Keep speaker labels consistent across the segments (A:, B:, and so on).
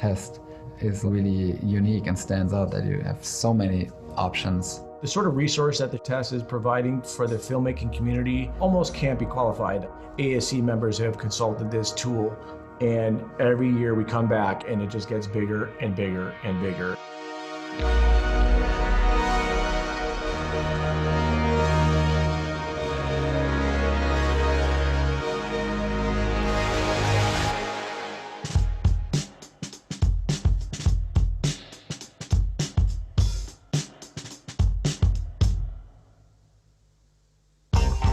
A: test is really unique and stands out, that you have so many options.
B: The sort of resource that the test is providing for the filmmaking community almost can't be qualified. ASC members have consulted this tool, and every year we come back and it just gets bigger and bigger and bigger.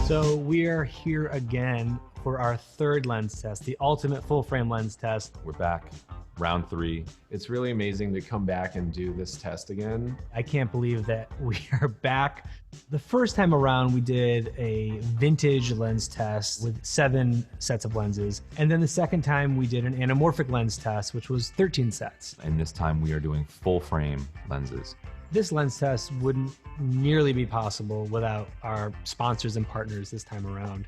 C: So we are here again for our third lens test, the ultimate full frame lens test.
D: We're back, round 3. It's really amazing to come back and do this test again.
C: I can't believe that we are back. The first time around, we did a vintage lens test with 7 sets of lenses. And then the second time we did an anamorphic lens test, which was 13 sets.
D: And this time we are doing full frame lenses.
C: This lens test wouldn't nearly be possible without our sponsors and partners this time around.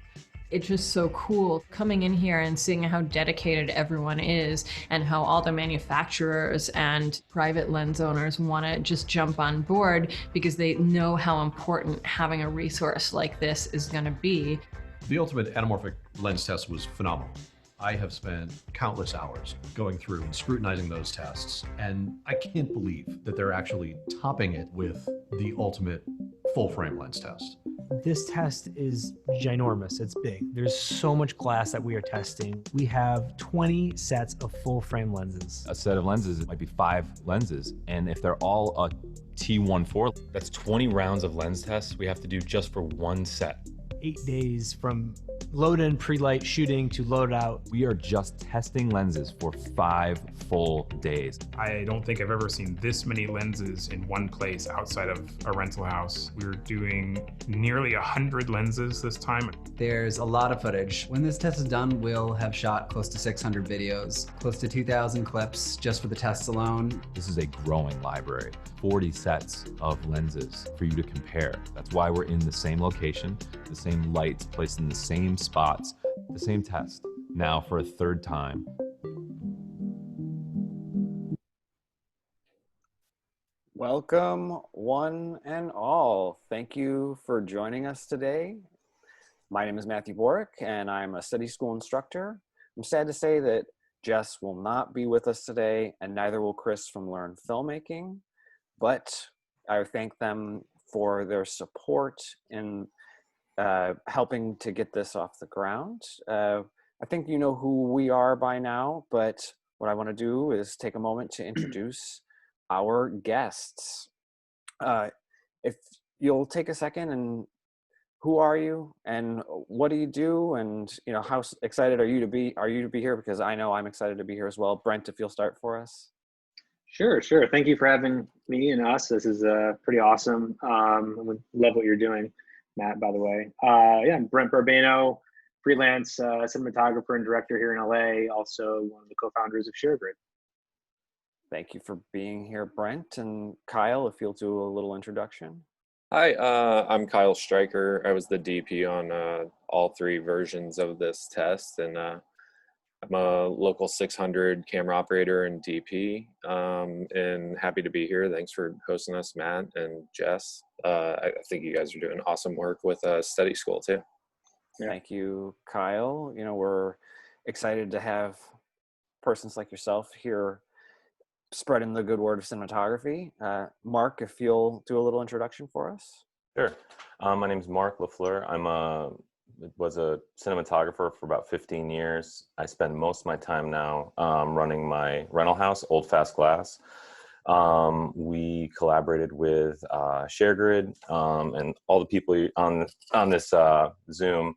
E: It's just so cool coming in here and seeing how dedicated everyone is and how all the manufacturers and private lens owners want to just jump on board because they know how important having a resource like this is going to be.
F: The ultimate anamorphic lens test was phenomenal. I have spent countless hours going through and scrutinizing those tests, and I can't believe that they're actually topping it with the ultimate full frame lens test.
C: This test is ginormous, it's big. There's so much glass that we are testing. We have 20 sets of full frame lenses.
D: A set of lenses, it might be 5 lenses, and if they're all a T14, that's 20 rounds of lens tests we have to do just for one set.
C: 8 days from load in pre-light shooting to load out.
D: We are just testing lenses for 5 full days.
G: I don't think I've ever seen this many lenses in one place outside of a rental house. We were doing nearly 100 lenses this time.
H: There's a lot of footage. When this test is done, we'll have shot close to 600 videos, close to 2,000 clips just for the tests alone.
D: This is a growing library, 40 sets of lenses for you to compare. That's why we're in the same location, the same lights placed in the same spots, the same test, now for a third time.
I: Welcome, one and all. Thank you for joining us today. My name is Matthew Borick, and I'm a SteadiSchool instructor. I'm sad to say that Jess will not be with us today, and neither will Chris from Learn Filmmaking, but I thank them for their support in helping to get this off the ground. I think you know who we are by now, but what I want to do is take a moment to introduce our guests. If you'll take a second, and who are you and what do you do, and how excited are you to be here, because I know I'm excited to be here as well. Brent, if you'll start for us.
J: Sure. Thank you for having me and us. This is pretty awesome. Love what you're doing, Matt, by the way. I'm Brent Barbano, freelance cinematographer and director here in LA, also one of the co-founders of ShareGrid.
I: Thank you for being here, Brent. And Kyle, if you'll do a little introduction.
K: Hi, I'm Kyle Stryker. I was the DP on all 3 versions of this test, and I'm a local 600 camera operator and DP, and happy to be here. Thanks for hosting us, Matt and Jess. I think you guys are doing awesome work with SteadiSchool too.
I: Yeah. Thank you, Kyle. We're excited to have persons like yourself here spreading the good word of cinematography. Mark, if you'll do a little introduction for us.
L: Sure. My name is Mark LaFleur. Was a cinematographer for about 15 years. I spend most of my time now running my rental house, Old Fast Glass. We collaborated with ShareGrid and all the people on this Zoom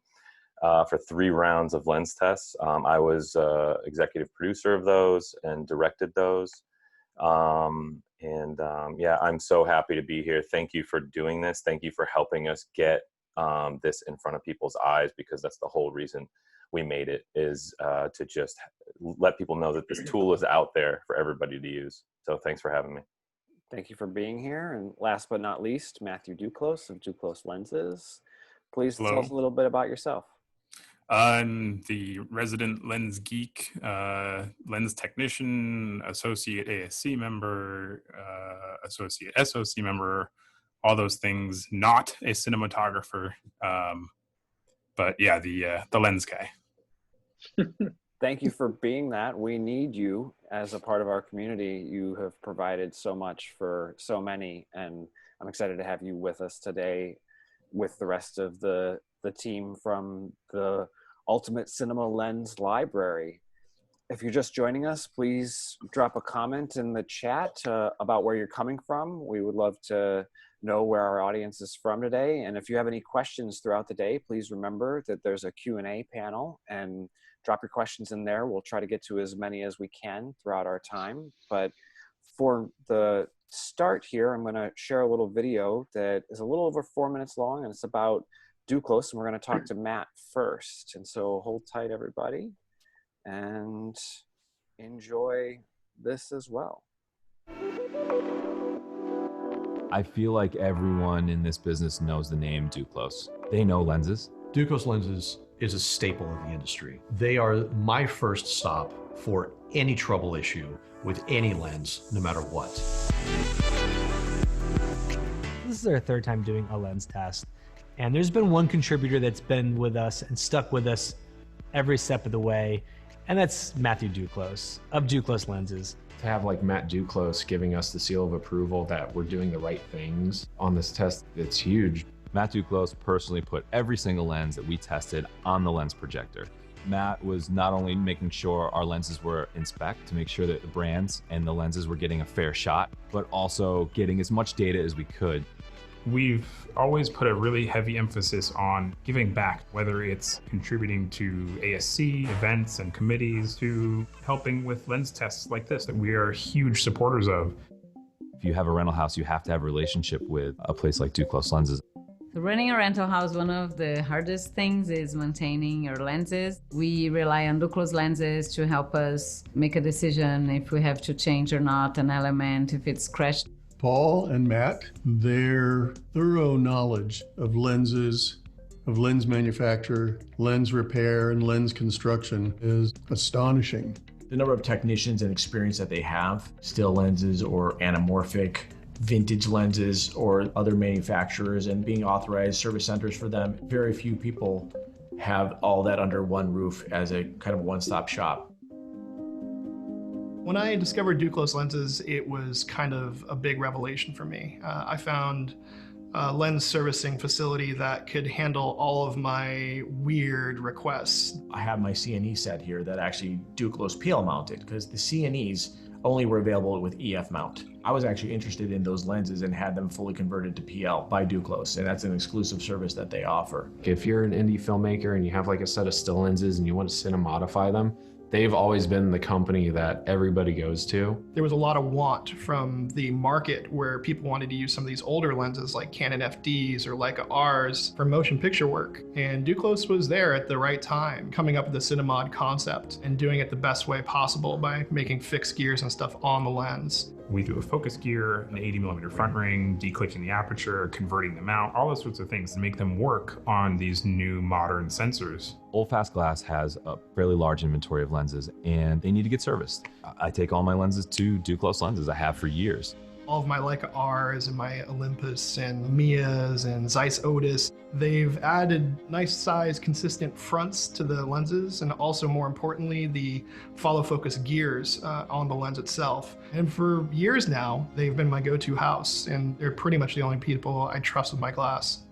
L: for 3 rounds of lens tests. I was executive producer of those and directed those. I'm so happy to be here. Thank you for doing this. Thank you for helping us get this in front of people's eyes, because that's the whole reason we made it, is to just let people know that this tool is out there for everybody to use. So thanks for having me.
I: Thank you for being here. And last but not least, Matthew Duclos of Duclos Lenses. Please Tell us a little bit about yourself.
G: I'm the resident lens geek, lens technician, associate ASC member, associate SOC member, all those things. Not a cinematographer, but yeah, the lens guy.
I: Thank you for being that. We need you as a part of our community. You have provided so much for so many, and I'm excited to have you with us today with the rest of the team from the Ultimate Cinema Lens Library. If you're just joining us, please drop a comment in the chat about where you're coming from. We would love to know where our audience is from today. And if you have any questions throughout the day, please remember that there's a Q&A panel, and drop your questions in there. We'll try to get to as many as we can throughout our time. But for the start here, I'm going to share a little video that is a little over 4 minutes long, and it's about Duclos, and we're going to talk to Matt first. And so hold tight, everybody, and enjoy this as well.
D: I feel like everyone in this business knows the name Duclos. They know lenses.
F: Duclos lenses is a staple of the industry. They are my first stop for any trouble issue with any lens, no matter what.
C: This is our third time doing a lens test, and there's been one contributor that's been with us and stuck with us every step of the way, and that's Matthew Duclos of Duclos Lenses.
M: To have like Matt Duclos giving us the seal of approval that we're doing the right things on this test, it's huge.
D: Matt Duclos personally put every single lens that we tested on the lens projector. Matt was not only making sure our lenses were in spec to make sure that the brands and the lenses were getting a fair shot, but also getting as much data as we could.
G: We've always put a really heavy emphasis on giving back, whether it's contributing to ASC events and committees, to helping with lens tests like this that we are huge supporters of.
D: If you have a rental house, you have to have a relationship with a place like Duclos Lenses.
N: Running a rental house, one of the hardest things is maintaining your lenses. We rely on Duclos lenses to help us make a decision if we have to change or not an element, if it's crashed.
O: Paul and Matt, their thorough knowledge of lenses, of lens manufacture, lens repair, and lens construction is astonishing.
B: The number of technicians and experience that they have, still lenses or anamorphic, vintage lenses or other manufacturers, and being authorized service centers for them. Very few people have all that under one roof as a kind of one-stop shop.
P: When I discovered Duclos lenses, it was kind of a big revelation for me. I found a lens servicing facility that could handle all of my weird requests.
B: I have my CNE set here that actually Duclos PL mounted, because the CNEs only were available with EF mount. I was actually interested in those lenses and had them fully converted to PL by Duclos, and that's an exclusive service that they offer.
M: If you're an indie filmmaker and you have like a set of still lenses and you want to cinematograph them, they've always been the company that everybody goes to.
P: There was a lot of want from the market where people wanted to use some of these older lenses like Canon FDs or Leica Rs for motion picture work. And Duclos was there at the right time, coming up with the Cinemod concept and doing it the best way possible by making fixed gears and stuff on the lens.
G: We do a focus gear, an 80mm front ring, declicking the aperture, converting them out, all those sorts of things to make them work on these new modern sensors.
D: Old Fast Glass has a fairly large inventory of lenses, and they need to get serviced. I take all my lenses to Duclos Lenses. I have for years.
P: All of my Leica Rs and my Olympus and Mias and Zeiss Otis, they've added nice size, consistent fronts to the lenses, and also more importantly, the follow focus gears on the lens itself. And for years now, they've been my go-to house, and they're pretty much the only people I trust with my glass.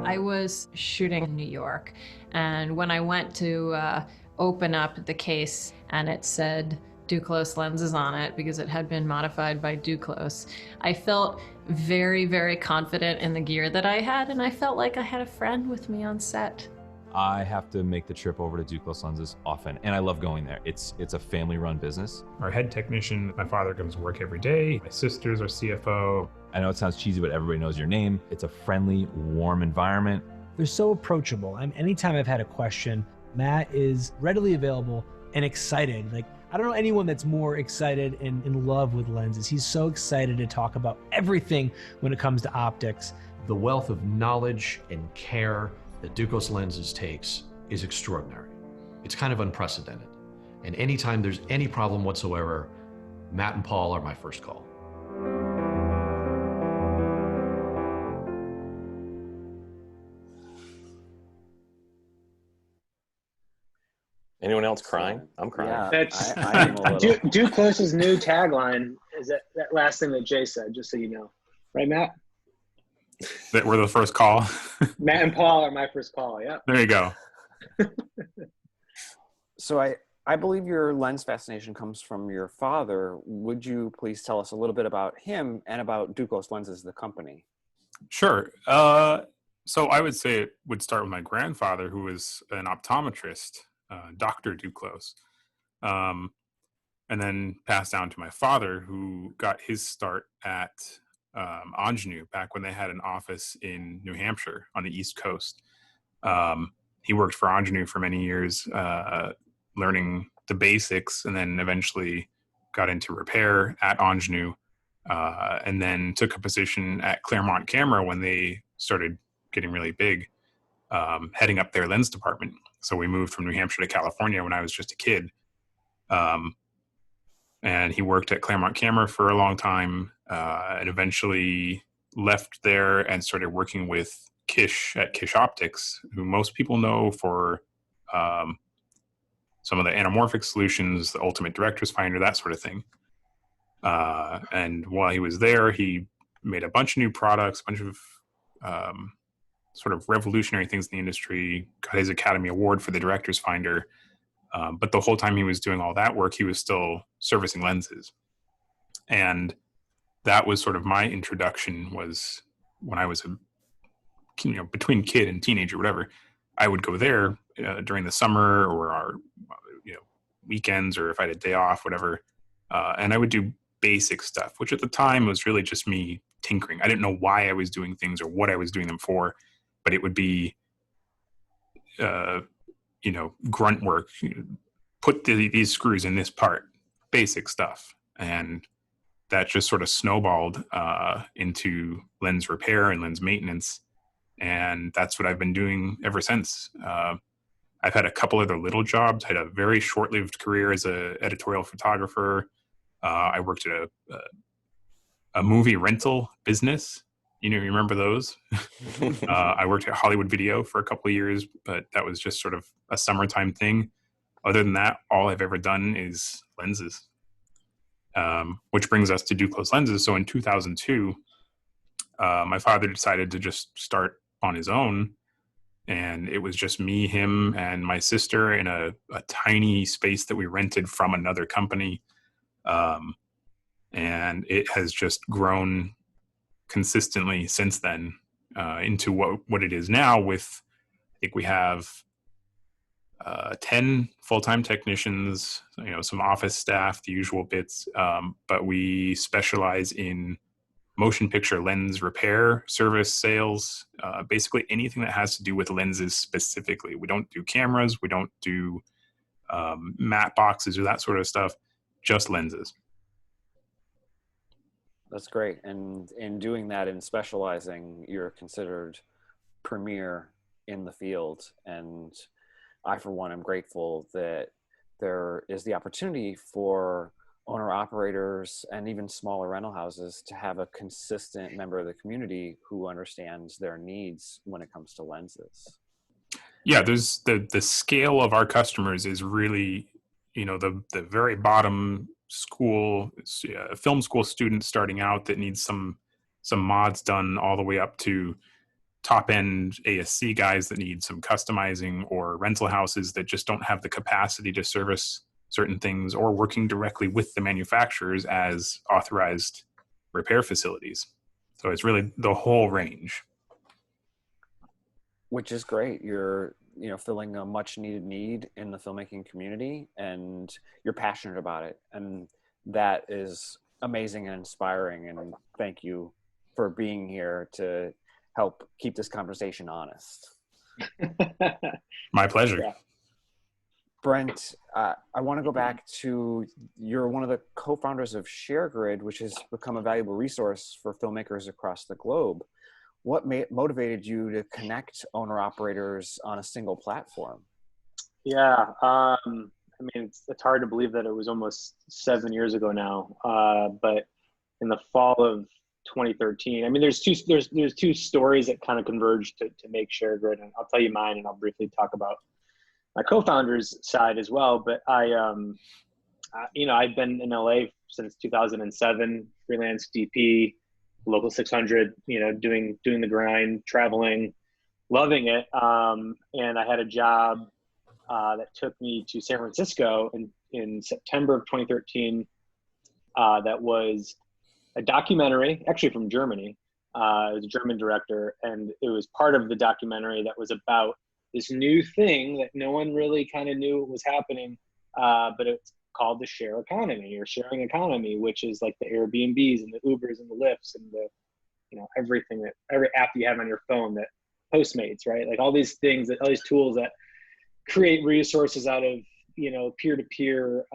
E: I was shooting in New York, and when I went to open up the case and it said Duclos lenses on it because it had been modified by Duclos, I felt very, very confident in the gear that I had, and I felt like I had a friend with me on set.
D: I have to make the trip over to Duclos Lenses often, and I love going there. It's a family-run business.
G: Our head technician, my father comes to work every day. My sister's our CFO.
D: I know it sounds cheesy, but everybody knows your name. It's a friendly, warm environment.
C: They're so approachable. Anytime I've had a question, Matt is readily available and excited. Like, I don't know anyone that's more excited and in love with lenses. He's so excited to talk about everything when it comes to optics.
F: The wealth of knowledge and care that Ducos Lenses takes is extraordinary. It's kind of unprecedented. And anytime there's any problem whatsoever, Matt and Paul are my first call.
L: Anyone else crying? I'm crying.
I: Yeah,
J: That's
I: I am a little.
J: Duclos's new tagline is that last thing that Jay said, just so you know. Right, Matt?
G: That were the first call.
J: Matt and Paul are my first call, yeah.
G: There you go.
I: So I believe your lens fascination comes from your father. Would you please tell us a little bit about him and about Ducos Lenses, the company?
G: Sure. So I would say it would start with my grandfather, who was an optometrist, Dr. Duclos, and then passed down to my father, who got his start at Ingenue back when they had an office in New Hampshire on the East Coast. He worked for Ingenue for many years, learning the basics, and then eventually got into repair at Ingenue, and then took a position at Claremont Camera when they started getting really big, heading up their lens department. So we moved from New Hampshire to California when I was just a kid. And he worked at Claremont Camera for a long time, and eventually left there and started working with Kish at Kish Optics, who most people know for some of the anamorphic solutions, the Ultimate Director's Finder, that sort of thing. And while he was there, he made a bunch of new products, a bunch of sort of revolutionary things in the industry, got his Academy Award for the Director's Finder. But the whole time he was doing all that work, he was still servicing lenses. And that was sort of my introduction, was when I was between kid and teenager, whatever, I would go there during the summer or our weekends, or if I had a day off, whatever. And I would do basic stuff, which at the time was really just me tinkering. I didn't know why I was doing things or what I was doing them for, but it would be, grunt work. Put these screws in this part, basic stuff. And that just sort of snowballed into lens repair and lens maintenance. And that's what I've been doing ever since. I've had a couple other little jobs. I had a very short-lived career as an editorial photographer. I worked at a movie rental business. You remember those? I worked at Hollywood Video for a couple of years, but that was just sort of a summertime thing. Other than that, all I've ever done is lenses, which brings us to Duclos Lenses. So in 2002, my father decided to just start on his own. And it was just me, him, and my sister in a tiny space that we rented from another company. And it has just grown consistently since then into what it is now, with, I think we have 10 full-time technicians, some office staff, the usual bits, but we specialize in motion picture lens repair, service, sales, basically anything that has to do with lenses specifically. We don't do cameras, we don't do matte boxes or that sort of stuff, just lenses.
I: That's great. And in doing that and specializing, you're considered premier in the field. And I, for one, am grateful that there is the opportunity for owner-operators and even smaller rental houses to have a consistent member of the community who understands their needs when it comes to lenses.
G: Yeah, there's the scale of our customers is really, the very bottom school, film school student starting out that needs some mods done, all the way up to top end ASC guys that need some customizing, or rental houses that just don't have the capacity to service certain things, or working directly with the manufacturers as authorized repair facilities. So it's really the whole range.
I: Which is great. You're, filling a much needed need in the filmmaking community, and you're passionate about it. And that is amazing and inspiring. And thank you for being here to help keep this conversation honest.
G: My pleasure.
I: Brent, I want to go back to, you're one of the co-founders of ShareGrid, which has become a valuable resource for filmmakers across the globe. What motivated you to connect owner-operators on a single platform?
J: Yeah, I mean, it's hard to believe that it was almost 7 years ago now. But in the fall of 2013, I mean, there's two stories that kind of converged to make ShareGrid, and I'll tell you mine, and I'll briefly talk about my co-founder's side as well. But I've been in LA since 2007, freelance DP, local 600, doing the grind, traveling, loving it. And I had a job that took me to San Francisco in September of 2013. That was a documentary, actually from Germany. It was a German director, and it was part of the documentary that was about this new thing that no one really kind of knew what was happening, but it's called the share economy or sharing economy, which is like the Airbnbs and the Ubers and the Lyfts and the, everything every app you have on your phone, that Postmates, right? Like all these things, all these tools that create resources out of, peer-to-peer,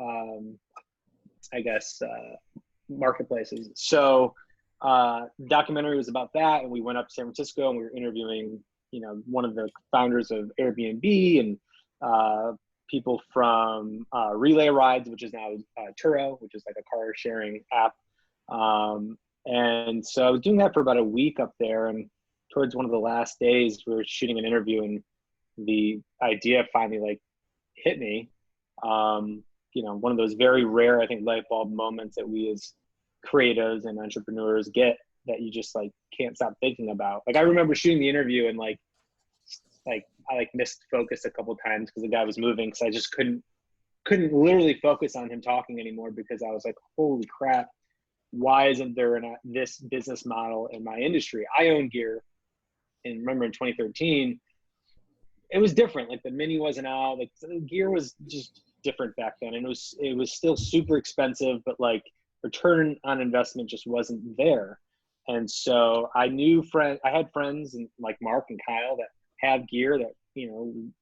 J: marketplaces. So documentary was about that, and we went up to San Francisco and we were interviewing, one of the founders of Airbnb and people from Relay Rides, which is now Turo, which is like a car sharing app. And so I was doing that for about a week up there, and towards one of the last days we were shooting an interview and the idea finally hit me. One of those very rare, I think, light bulb moments that we as creatives and entrepreneurs get, that you just can't stop thinking about. I remember shooting the interview and I missed focus a couple times because the guy was moving, because I just couldn't literally focus on him talking anymore, because I was like, holy crap, why isn't there this business model in my industry? I own gear, and remember in 2013 it was different. The Mini wasn't out. Gear was just different back then, and it was still super expensive, but return on investment just wasn't there. And so I had friends and Mark and Kyle that have gear that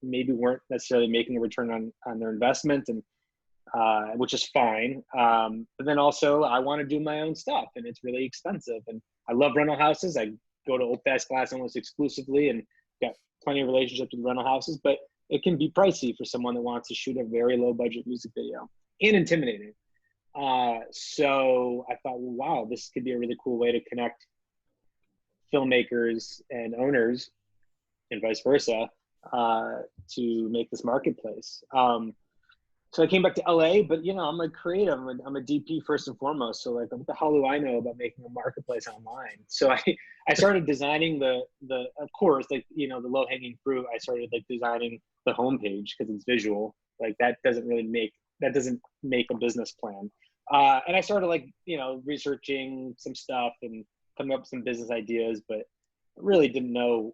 J: maybe weren't necessarily making a return on their investment, and which is fine. But then also I want to do my own stuff, and it's really expensive. And I love rental houses. I go to Old Fast Glass almost exclusively, and got plenty of relationships with rental houses, but it can be pricey for someone that wants to shoot a very low budget music video, and intimidating. So I thought, well, wow, this could be a really cool way to connect filmmakers and owners, and vice versa, to make this marketplace. So I came back to LA, but I'm a creative, I'm a DP first and foremost. So what the hell do I know about making a marketplace online? So I started designing the of course, the low hanging fruit. I started designing the homepage, because it's visual. That doesn't make a business plan. And I started researching some stuff and coming up with some business ideas, but really didn't know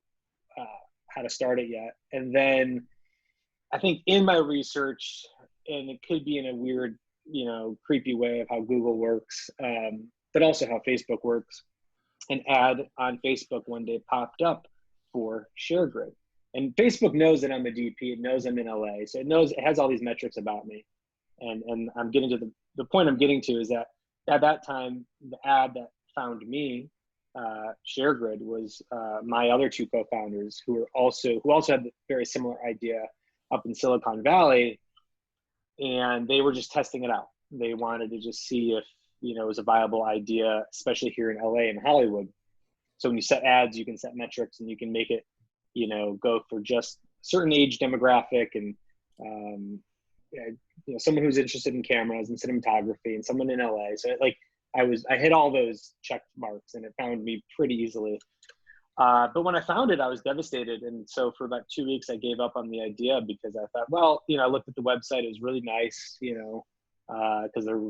J: how to start it yet. And then I think in my research, and it could be in a weird, creepy way of how Google works, but also how Facebook works, an ad on Facebook one day popped up for ShareGrid. And Facebook knows that I'm a DP. It knows I'm in LA. So it has all these metrics about me. And I'm getting to the point I'm getting to is that at that time, the ad that found me, ShareGrid, was my other two co-founders who also had a very similar idea up in Silicon Valley, and they were just testing it out. They wanted to just see if it was a viable idea, especially here in LA and Hollywood. So when you set ads, you can set metrics, and you can make it go for just a certain age demographic, and someone who's interested in cameras and cinematography, and someone in LA. So I hit all those check marks, and it found me pretty easily. But when I found it, I was devastated. And so for about 2 weeks, I gave up on the idea, because I thought, well, I looked at the website. It was really nice, because they're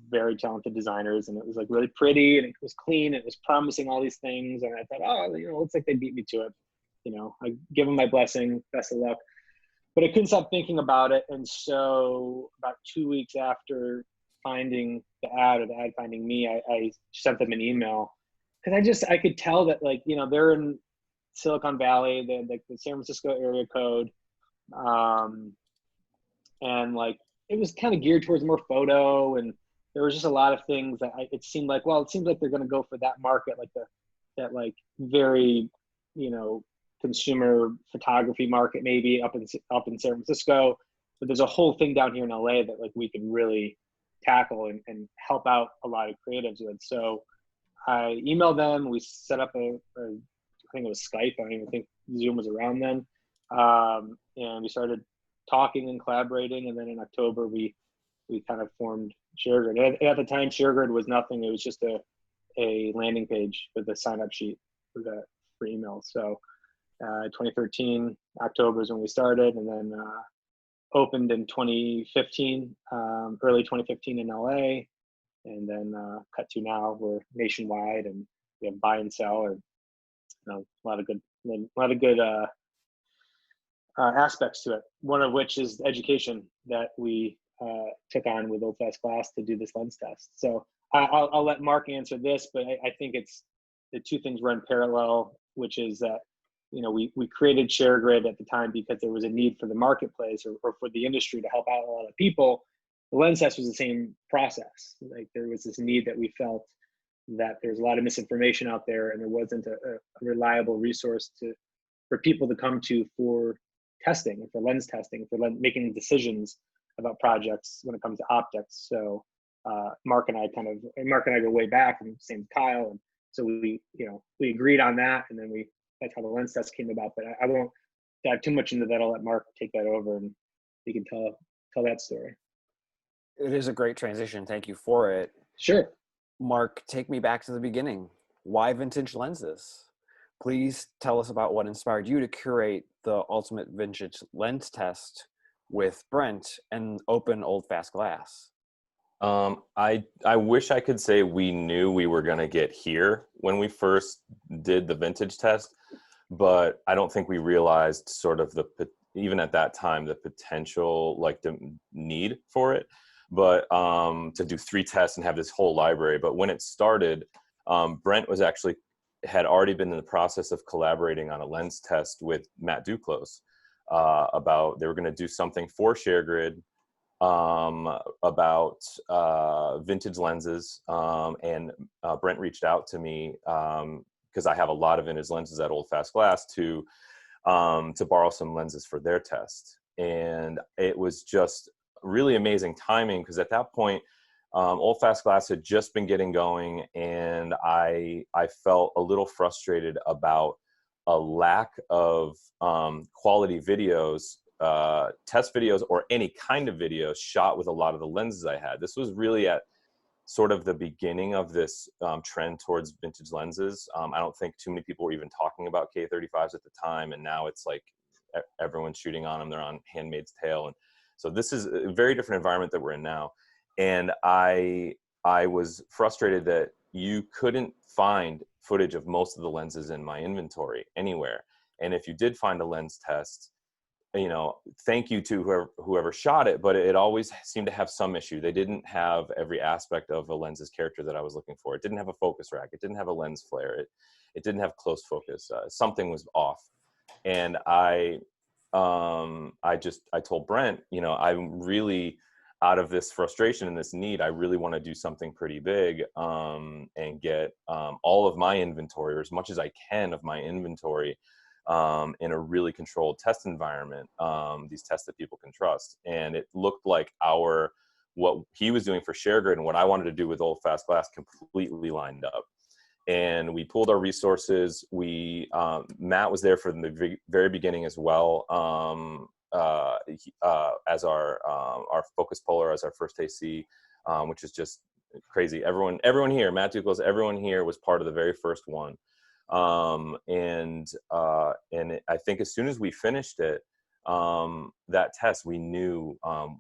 J: very talented designers, and it was really pretty, and it was clean. It was promising all these things. And I thought, oh, looks like they beat me to it. I give them my blessing, best of luck. But I couldn't stop thinking about it. And so about 2 weeks after finding the ad, or the ad finding me, I sent them an email, because I could tell that they're in Silicon Valley, the San Francisco area code. and like it was kind of geared towards more photo, and there was just a lot of things that it seemed like, well, it seems like they're going to go for that market, like that like very, you know, consumer photography market, maybe up in San Francisco, but there's a whole thing down here in LA that like we can really tackle and help out a lot of creatives with. So I emailed them. We set up I think it was Skype. I don't even think Zoom was around then. And we started talking and collaborating. And then in October, we kind of formed ShareGrid. At the time, ShareGrid was nothing. It was just a landing page with a sign-up sheet for email. So 2013, October is when we started, and then opened in 2015, early 2015 in LA. And then cut to now, we're nationwide, and we have buy and sell, or a lot of good aspects to it. One of which is education that we took on with Old Fast Glass to do this lens test. So I'll let Mark answer this, but I think it's the two things run parallel, which is that, you know, we created ShareGrid at the time because there was a need for the marketplace or for the industry to help out a lot of people. The lens test was the same process. Like there was this need that we felt that there's a lot of misinformation out there, and there wasn't a reliable resource for people to come to for testing, for lens testing, for making decisions about projects when it comes to optics. So Mark and I go way back, and same with Kyle, and so we agreed on that, and then that's how the lens test came about. But I won't dive too much into that. I'll let Mark take that over, and he can tell that story.
I: It is a great transition. Thank you for it.
J: Sure.
I: Mark, take me back to the beginning. Why vintage lenses? Please tell us about what inspired you to curate the ultimate vintage lens test with Brent and open Old Fast Glass.
L: I wish I could say we knew we were going to get here when we first did the vintage test, but I don't think we realized sort of even at that time, the potential, like the need for it. But to do 3 tests and have this whole library. But when it started, Brent had already been in the process of collaborating on a lens test with Matt Duclos about they were going to do something for ShareGrid about vintage lenses. And Brent reached out to me because I have a lot of vintage lenses at Old Fast Glass to borrow some lenses for their test. And it was just really amazing timing, because at that point, Old Fast Glass had just been getting going, and I felt a little frustrated about a lack of quality videos, test videos, or any kind of videos shot with a lot of the lenses I had. This was really at sort of the beginning of this trend towards vintage lenses. I don't think too many people were even talking about K35s at the time, and now it's like everyone's shooting on them. They're on Handmaid's Tale, and so this is a very different environment that we're in now. And I was frustrated that you couldn't find footage of most of the lenses in my inventory anywhere. And if you did find a lens test, you know, thank you to whoever shot it, but it always seemed to have some issue. They didn't have every aspect of a lens's character that I was looking for. It didn't have a focus rack. It didn't have a lens flare. It didn't have close focus. Something was off. And I told Brent, you know, I'm really out of this frustration and this need. I really want to do something pretty big and get all of my inventory, or as much as I can of my inventory, in a really controlled test environment, these tests that people can trust. And it looked like what he was doing for ShareGrid and what I wanted to do with Old Fast Glass completely lined up. And we pooled our resources. Matt was there from the very beginning as well, as our focus puller, as our first AC, which is just crazy. Everyone here, Matt Duclos, everyone here was part of the very first one. And I think as soon as we finished it, that test, we knew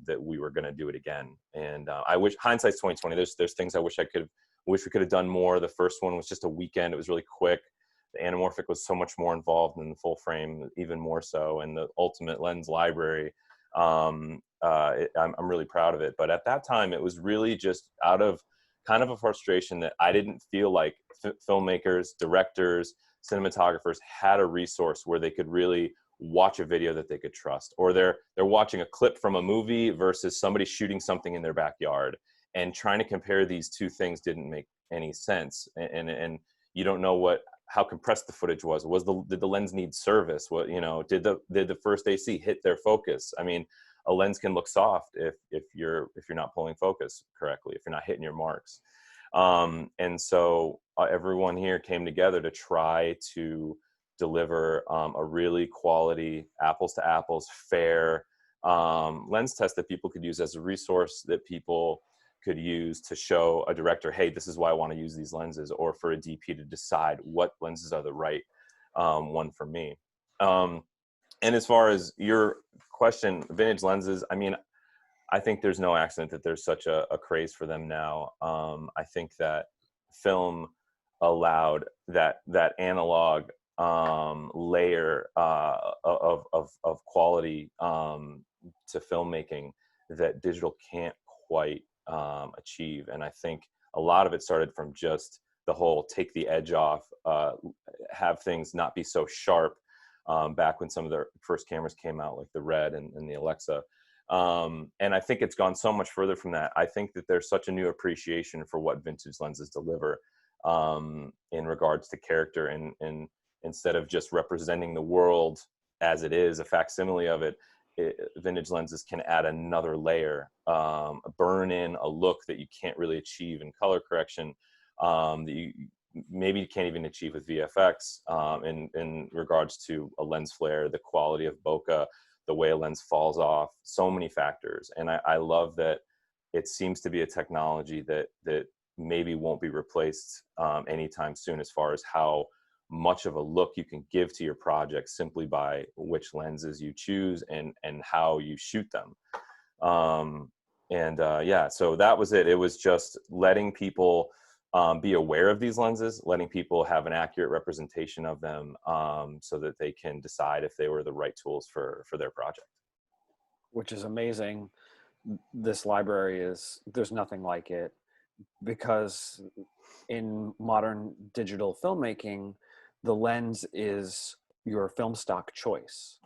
L: that we were going to do it again. And I wish, hindsight's 2020. There's things I wish we could have done more. The first one was just a weekend. It was really quick. The anamorphic was so much more involved than the full frame, even more so. And the ultimate lens library, I'm really proud of it. But at that time, it was really just out of kind of a frustration that I didn't feel like filmmakers, directors, cinematographers had a resource where they could really watch a video that they could trust, or they're watching a clip from a movie versus somebody shooting something in their backyard, and trying to compare these two things didn't make any sense. And you don't know how compressed the footage was. Did the lens need service? Did the first AC hit their focus? I mean, a lens can look soft if you're not pulling focus correctly, if you're not hitting your marks. And so everyone here came together to try to deliver a really quality, apples to apples, fair lens test that people could use as a resource, that people could use to show a director, hey, this is why I want to use these lenses, or for a DP to decide what lenses are the right one for me. And as far as your question, vintage lenses, I mean, I think there's no accident that there's such a craze for them now. I think that film allowed that analog layer of quality to filmmaking that digital can't quite achieve. And I think a lot of it started from just the whole take the edge off, have things not be so sharp, back when some of the first cameras came out, like the Red and the Alexa. And I think it's gone so much further from that. I think that there's such a new appreciation for what vintage lenses deliver in regards to character, and instead of just representing the world as it is, a facsimile of it, vintage lenses can add another layer, burn in a look that you can't really achieve in color correction, that you maybe can't even achieve with VFX, in regards to a lens flare, the quality of bokeh, the way a lens falls off, so many factors. And I love that it seems to be a technology that maybe won't be replaced anytime soon, as far as how much of a look you can give to your project simply by which lenses you choose and how you shoot them. Yeah, so that was it. It was just letting people be aware of these lenses, letting people have an accurate representation of them, so that they can decide if they were the right tools for their project.
I: Which is amazing. This library there's nothing like it, because in modern digital filmmaking, the lens is your film stock choice.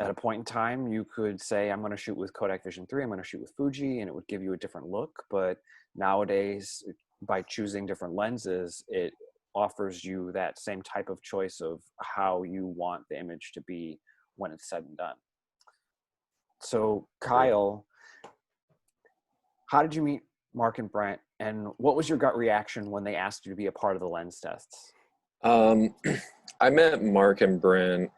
I: At a point in time, you could say, I'm going to shoot with Kodak Vision 3, I'm going to shoot with Fuji, and it would give you a different look. But nowadays, by choosing different lenses, it offers you that same type of choice of how you want the image to be when it's said and done. So Kyle, how did you meet Mark and Brent, and what was your gut reaction when they asked you to be a part of the lens tests?
K: I met Mark and Brent.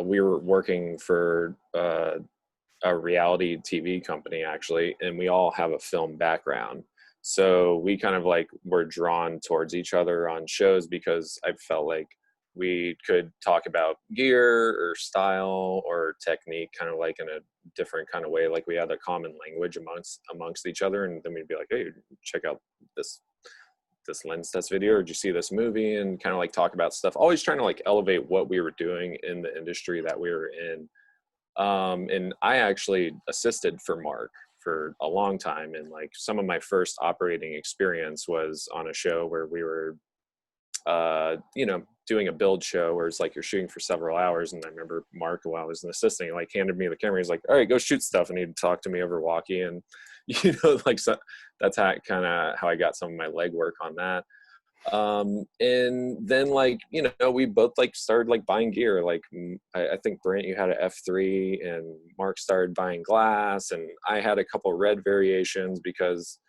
K: We were working for a reality TV company, actually, and we all have a film background. So we kind of like were drawn towards each other on shows, because I felt like we could talk about gear or style or technique kind of like in a different kind of way. Like we had a common language amongst each other. And then we'd be like, hey, check out this lens test video, or did you see this movie? And kind of like talk about stuff, always trying to like elevate what we were doing in the industry that we were in. And I actually assisted for Mark for a long time. And like some of my first operating experience was on a show where we were, doing a build show where it's like you're shooting for several hours. And I remember Mark, while I was an assistant, he like handed me the camera. He's like, all right, go shoot stuff. And he'd talk to me over walkie. And, like, so that's how I got some of my legwork on that. And then like, we both like started like buying gear. Like I think Brent, you had an F3, and Mark started buying glass, and I had a couple red variations, because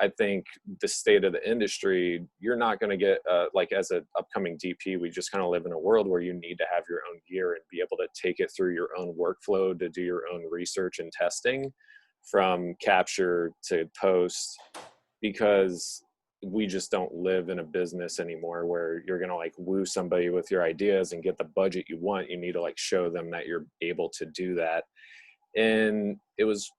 K: I think the state of the industry, you're not going to get like as an upcoming DP, we just kind of live in a world where you need to have your own gear and be able to take it through your own workflow to do your own research and testing, from capture to post, because we just don't live in a business anymore where you're going to like woo somebody with your ideas and get the budget you want. You need to like show them that you're able to do that. And it was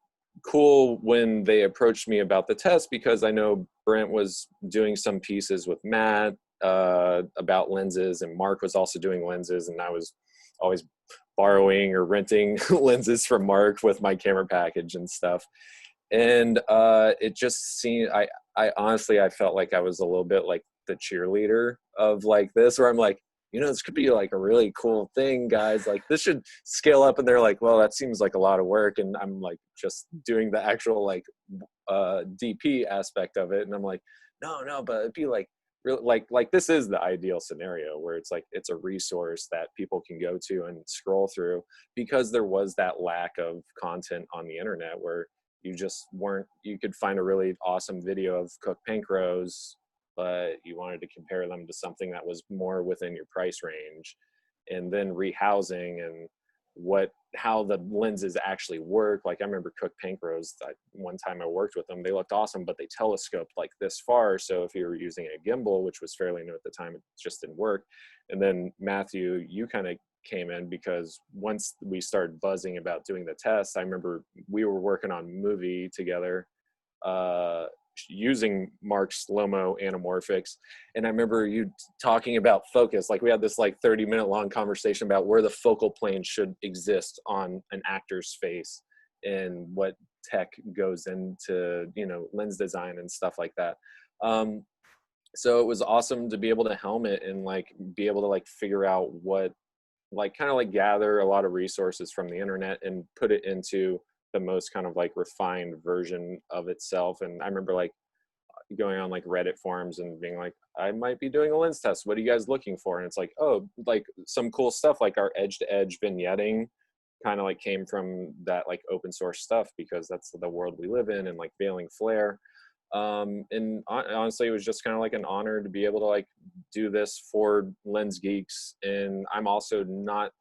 K: cool when they approached me about the test, because I know Brent was doing some pieces with Matt about lenses, and Mark was also doing lenses, and I was always borrowing or renting lenses from Mark with my camera package and stuff. And it just seemed, I honestly, I felt like I was a little bit like the cheerleader of like this, where I'm like, you know, this could be like a really cool thing, guys. Like this should scale up. And they're like, well, that seems like a lot of work. And I'm like just doing the actual like DP aspect of it. And I'm like, no, but it'd be like, like this is the ideal scenario where it's like it's a resource that people can go to and scroll through, because there was that lack of content on the internet where you just weren't, you could find a really awesome video of cooked pankrose, but you wanted to compare them to something that was more within your price range. And then rehousing and how the lenses actually work. Like I remember cooked pankrose, one time I worked with them, they looked awesome, but they telescoped like this far. So if you were using a gimbal, which was fairly new at the time, it just didn't work. And then Matthew, you kind of came in because once we started buzzing about doing the test, I remember we were working on a movie together, using Mark's slow-mo anamorphics. And I remember you talking about focus. Like we had this like 30-minute long conversation about where the focal plane should exist on an actor's face and what tech goes into, you know, lens design and stuff like that. So it was awesome to be able to helm it and like be able to like figure out what, like kind of like gather a lot of resources from the internet and put it into the most kind of like refined version of itself. And I remember like going on like Reddit forums and being like, I might be doing a lens test. What are you guys looking for? And it's like, oh, like some cool stuff, like our edge to edge vignetting kind of like came from that like open source stuff, because that's the world we live in, and like veiling flare. And honestly, it was just kind of like an honor to be able to like do this for lens geeks. And I'm also not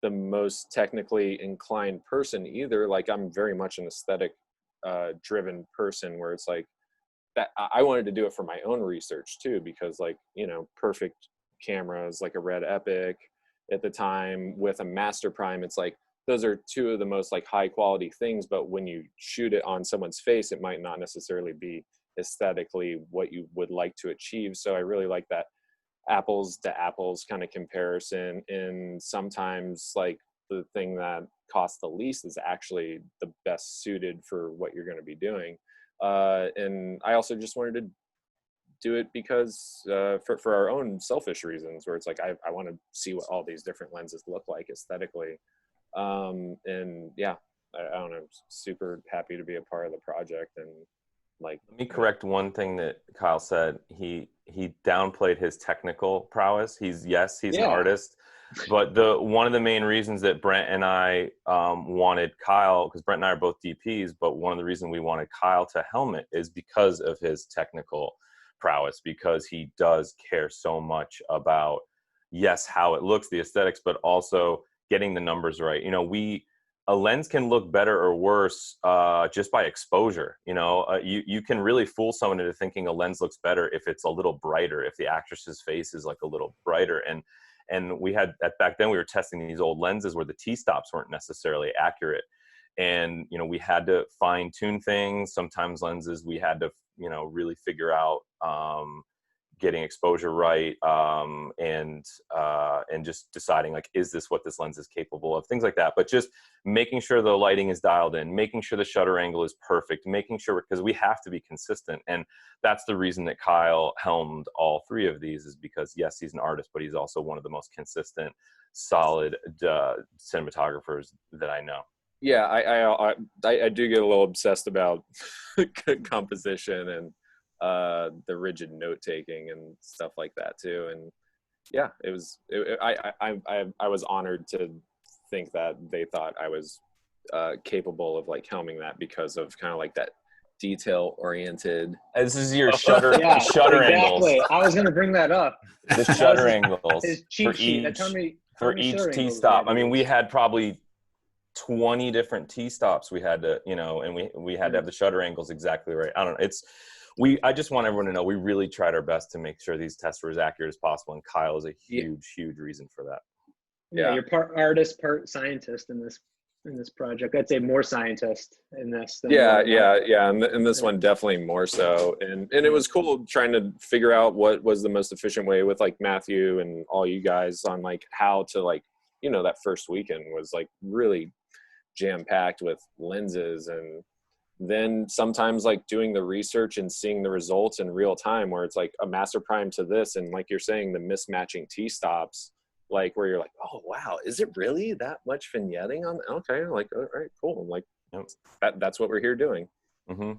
K: the most technically inclined person either. Like I'm very much an aesthetic driven person, where it's like that I wanted to do it for my own research too, because like, you know, perfect cameras like a Red Epic at the time with a Master Prime, it's like those are two of the most like high quality things, but when you shoot it on someone's face, it might not necessarily be aesthetically what you would like to achieve. So I really like that apples to apples kind of comparison. And sometimes like the thing that costs the least is actually the best suited for what you're going to be doing. And I also just wanted to do it because for our own selfish reasons, where it's like I want to see what all these different lenses look like aesthetically. And yeah, I don't know, I'm super happy to be a part of the project. And like,
L: let me correct one thing that Kyle said. He downplayed his technical prowess. He's an artist, but one of the main reasons that Brent and I wanted Kyle, because Brent and I are both DPs, but one of the reasons we wanted Kyle to helmet is because of his technical prowess, because he does care so much about, yes, how it looks, the aesthetics, but also getting the numbers right. You know, a lens can look better or worse just by exposure. You know, you can really fool someone into thinking a lens looks better if it's a little brighter, if the actress's face is like a little brighter. And we had back then we were testing these old lenses where the T-stops weren't necessarily accurate. And, you know, we had to fine tune things. Sometimes lenses we had to, you know, really figure out getting exposure right, and just deciding like, is this what this lens is capable of, things like that. But just making sure the lighting is dialed in, making sure the shutter angle is perfect, making sure, because we have to be consistent. And that's the reason that Kyle helmed all three of these, is because yes, he's an artist, but he's also one of the most consistent, solid cinematographers that I know.
K: Yeah, I do get a little obsessed about composition and the rigid note taking and stuff like that too. And yeah, I was honored to think that they thought I was capable of like helming that, because of kind of like that detail oriented.
L: This is your shutter shutter angles.
J: I was going to bring that up.
L: The shutter angles
J: his cheat sheet.
L: For each T-stop. I mean, we had probably 20 different T-stops we had to, you know, and we had to have the shutter angles exactly right. I don't know. I just want everyone to know we really tried our best to make sure these tests were as accurate as possible, and Kyle is a huge reason for that.
J: Yeah, you're part artist, part scientist in this project. I'd say more scientist in this.
K: And this one definitely more so. And it was cool trying to figure out what was the most efficient way with like Matthew and all you guys on like how to like, you know, that first weekend was like really jam packed with lenses and then sometimes like doing the research and seeing the results in real time, where it's like a master prime to this, and like you're saying, the mismatching t-stops, like where you're like, oh wow, is it really that much vignetting on? Okay, like all right, cool. I'm like, that's what we're here doing.
L: Mm-hmm.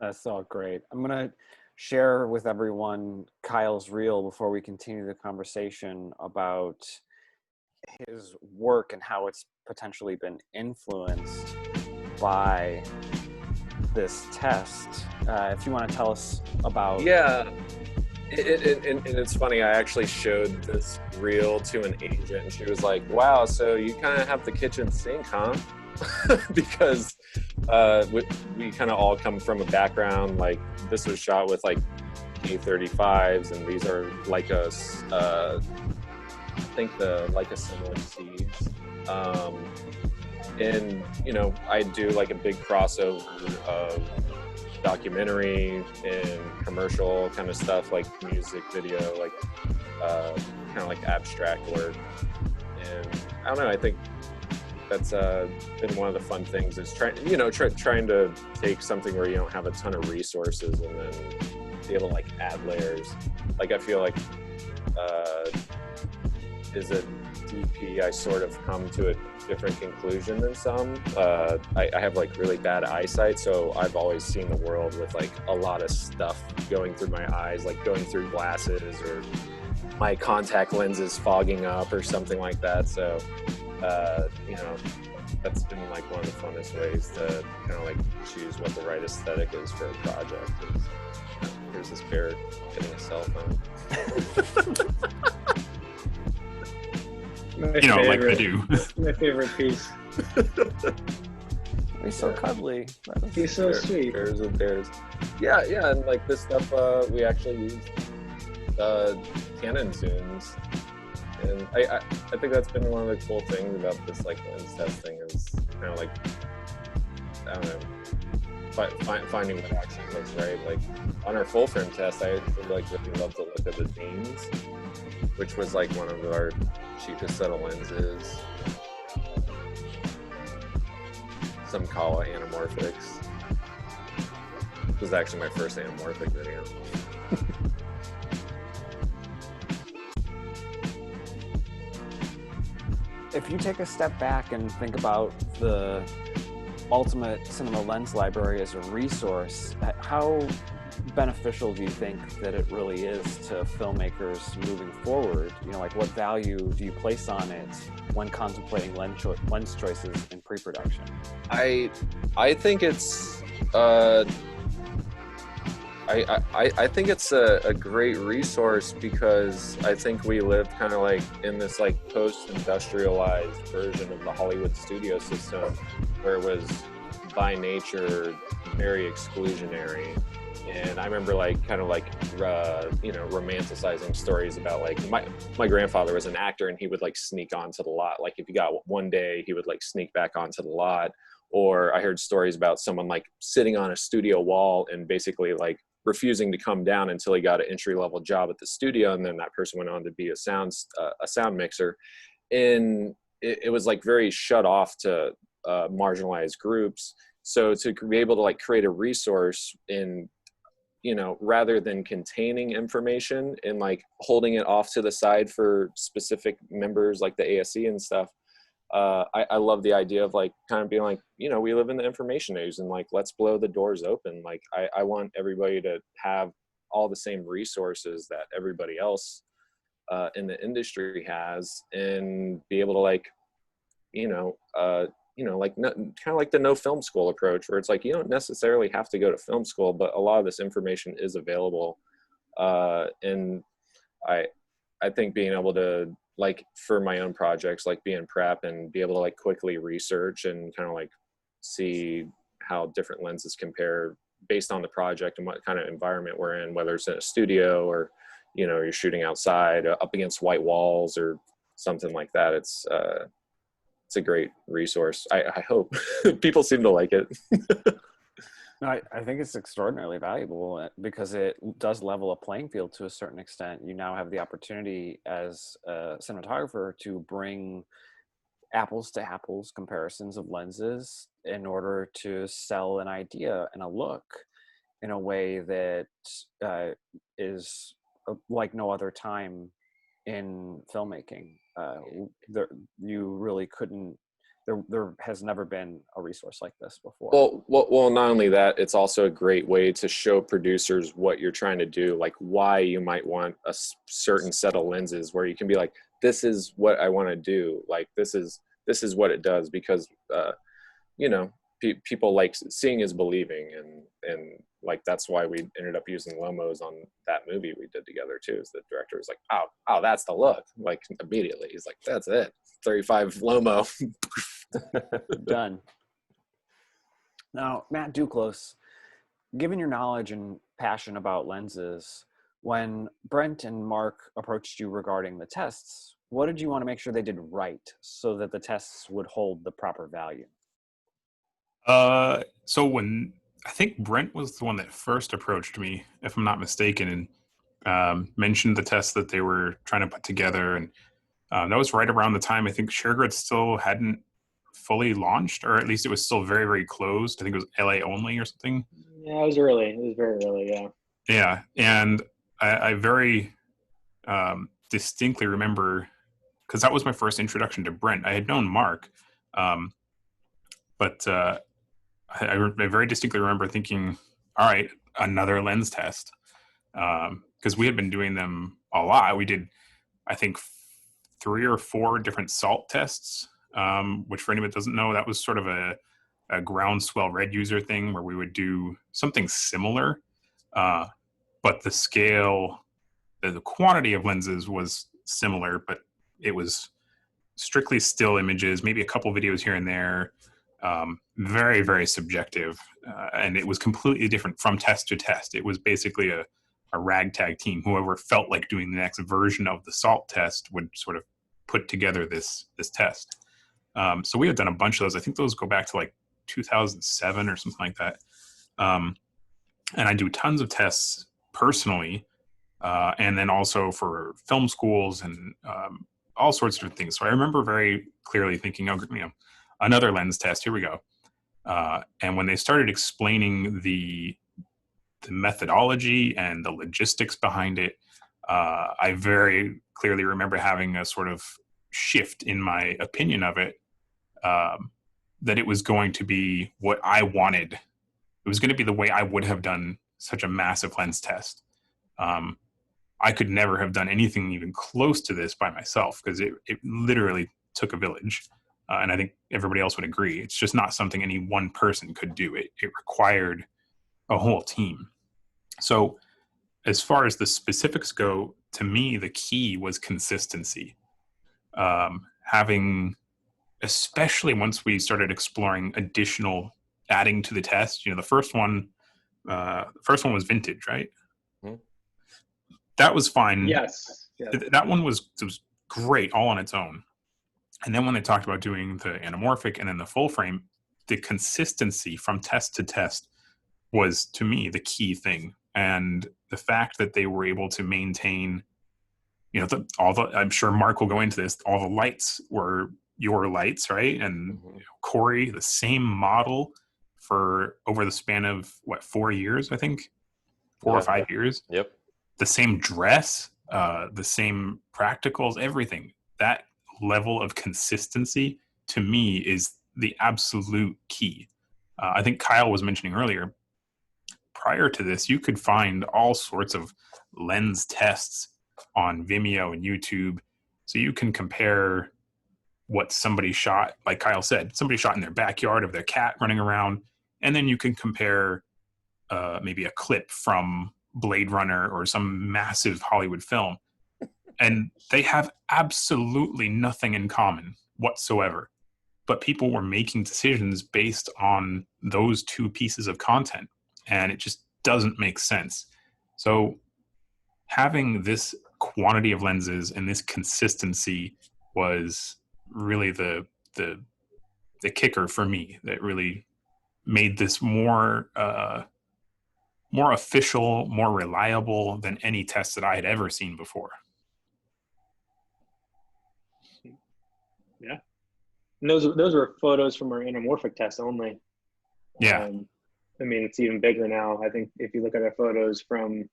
I: That's all great. I'm gonna share with everyone Kyle's reel before we continue the conversation about his work and how it's potentially been influenced by this test. If you want to tell us about...
K: Yeah, and it's funny, I actually showed this reel to an agent, and she was like, wow, so you kind of have the kitchen sink, huh? Because we kind of all come from a background, like this was shot with like K35s, and these are Leica's, I think the Leica Similar Cs. And, you know, I do like a big crossover of documentary and commercial kind of stuff, like music video, like kind of like abstract work. And I don't know, I think that's been one of the fun things, is trying to take something where you don't have a ton of resources and then be able to like add layers. Like I feel like as a DP, I sort of come to a different conclusion than some. I have like really bad eyesight, so I've always seen the world with like a lot of stuff going through my eyes, like going through glasses, or my contact lenses fogging up or something like that. So you know, that's been like one of the funnest ways to kind of like choose what the right aesthetic is for a project. Here's this bear getting a cell phone.
G: You know, like I do.
J: My favorite piece.
I: He's so cuddly.
J: He's so sweet.
K: Bears and bears. Yeah, and like this stuff, we actually used Canon zooms. And I think that's been one of the cool things about this like lens testing, is kind of like, I don't know, finding what actually looks right. Like on our full frame test, I like really love the look of the beams, which was like one of our cheapest set of lenses. Some call it anamorphics. This was actually my first anamorphic video.
I: If you take a step back and think about the ultimate cinema lens library as a resource, how beneficial do you think that it really is to filmmakers moving forward? You know, like what value do you place on it when contemplating lens choices in pre-production?
K: I think it's I think it's a great resource, because I think we live kind of like in this like post-industrialized version of the Hollywood studio system, where it was by nature very exclusionary. And I remember like kind of like you know, romanticizing stories about like my grandfather was an actor, and he would like sneak onto the lot. Like if he got one day, he would like sneak back onto the lot. Or I heard stories about someone like sitting on a studio wall and basically like refusing to come down until he got an entry-level job at the studio, and then that person went on to be a sound mixer. And it was like very shut off to marginalized groups. So to be able to like create a resource in, you know, rather than containing information and like holding it off to the side for specific members like the ASC and stuff, I love the idea of like kind of being like, you know, we live in the information age, and like let's blow the doors open. Like I want everybody to have all the same resources that everybody else in the industry has, and be able to like, like kind of like the no film school approach, where it's like you don't necessarily have to go to film school, but a lot of this information is available. And I think being able to, like for my own projects, like be in prep and be able to like quickly research and kind of like see how different lenses compare based on the project and what kind of environment we're in, whether it's in a studio or, you know, you're shooting outside up against white walls or something like that. It's a great resource. I hope people seem to like it.
I: No, I think it's extraordinarily valuable because it does level a playing field to a certain extent. You now have the opportunity as a cinematographer to bring apples to apples comparisons of lenses in order to sell an idea and a look in a way that is like no other time in filmmaking. You really couldn't. There has never been a resource like this before.
K: Well, not only that, it's also a great way to show producers what you're trying to do, like why you might want a certain set of lenses, where you can be like, this is what I want to do. Like, this is what it does, because, people like seeing is believing. And like, that's why we ended up using Lomos on that movie we did together too, is the director was like, oh, that's the look. Like, immediately he's like, that's it. 35 Lomo.
I: Done. Now, Matt Duclos, given your knowledge and passion about lenses, when Brent and Mark approached you regarding the tests, what did you want to make sure they did right so that the tests would hold the proper value?
G: So when I think Brent was the one that first approached me, if I'm not mistaken, and mentioned the tests that they were trying to put together, and that was right around the time I think ShareGrid still hadn't fully launched, or at least it was still very, very closed. I think it was LA only or something.
J: Yeah, it was early. It was very early, yeah.
G: Yeah, and I very distinctly remember, because that was my first introduction to Brent. I had known Mark, but I very distinctly remember thinking, all right, another lens test. Because we had been doing them a lot. We did, I think, 3 or 4 different salt tests, which for anyone that doesn't know, that was sort of a groundswell red user thing where we would do something similar, but the scale, the quantity of lenses was similar, but it was strictly still images, maybe a couple videos here and there, very, very subjective. And it was completely different from test to test. It was basically a ragtag team. Whoever felt like doing the next version of the SALT test would sort of put together this test. So we had done a bunch of those. I think those go back to like 2007 or something like that. And I do tons of tests personally, and then also for film schools and all sorts of different things. So I remember very clearly thinking, another lens test, here we go. And when they started explaining the methodology and the logistics behind it, I very clearly remember having a sort of shift in my opinion of it, that it was going to be what I wanted. It was going to be the way I would have done such a massive lens test. I could never have done anything even close to this by myself, because it literally took a village. And I think everybody else would agree. It's just not something any one person could do. It required a whole team. So as far as the specifics go, to me, the key was consistency. Having, especially once we started exploring adding to the test, the first one was vintage, right?
K: Mm-hmm.
G: That was fine.
J: Yes.
G: That one was great all on its own. And then when they talked about doing the anamorphic and then the full frame, the consistency from test to test was, to me, the key thing. And the fact that they were able to maintain, I'm sure Mark will go into this, all the lights were your lights, right? And Corey, the same model for over the span of 4 years, I think, 4 or 5 years.
L: Yep.
G: The same dress, the same practicals, everything. That level of consistency, to me, is the absolute key. I think Kyle was mentioning earlier, prior to this, you could find all sorts of lens tests on Vimeo and YouTube. So you can compare what somebody shot, like Kyle said, somebody shot in their backyard of their cat running around, and then you can compare maybe a clip from Blade Runner or some massive Hollywood film. And they have absolutely nothing in common whatsoever. But people were making decisions based on those 2 pieces of content, and it just doesn't make sense. So having this quantity of lenses and this consistency was really the kicker for me, that really made this more official, more reliable than any test that I had ever seen before.
J: Yeah. And those were photos from our anamorphic test only.
G: Yeah.
J: I mean, it's even bigger now. I think if you look at our photos from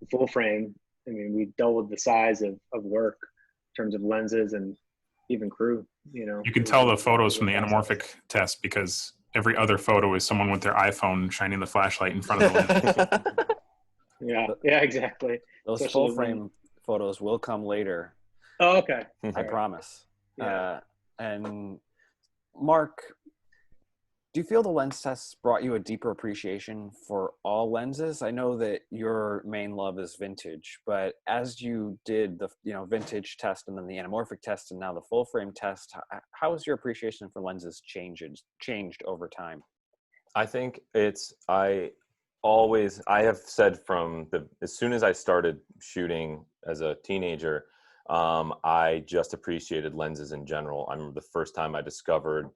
J: the full frame, I mean, we doubled the size of work in terms of lenses and even crew, you know.
G: You can tell the photos from the anamorphic test because every other photo is someone with their iPhone shining the flashlight in front of the lens.
J: Yeah, exactly.
I: Those
J: Especially
I: full frame photos will come later.
J: Oh, okay.
I: I promise.
J: Yeah.
I: And Mark, do you feel the lens tests brought you a deeper appreciation for all lenses? I know that your main love is vintage, but as you did the vintage test and then the anamorphic test and now the full frame test, how has your appreciation for lenses changed over time?
L: I think I have said as soon as I started shooting as a teenager, I just appreciated lenses in general. I remember the first time I discovered,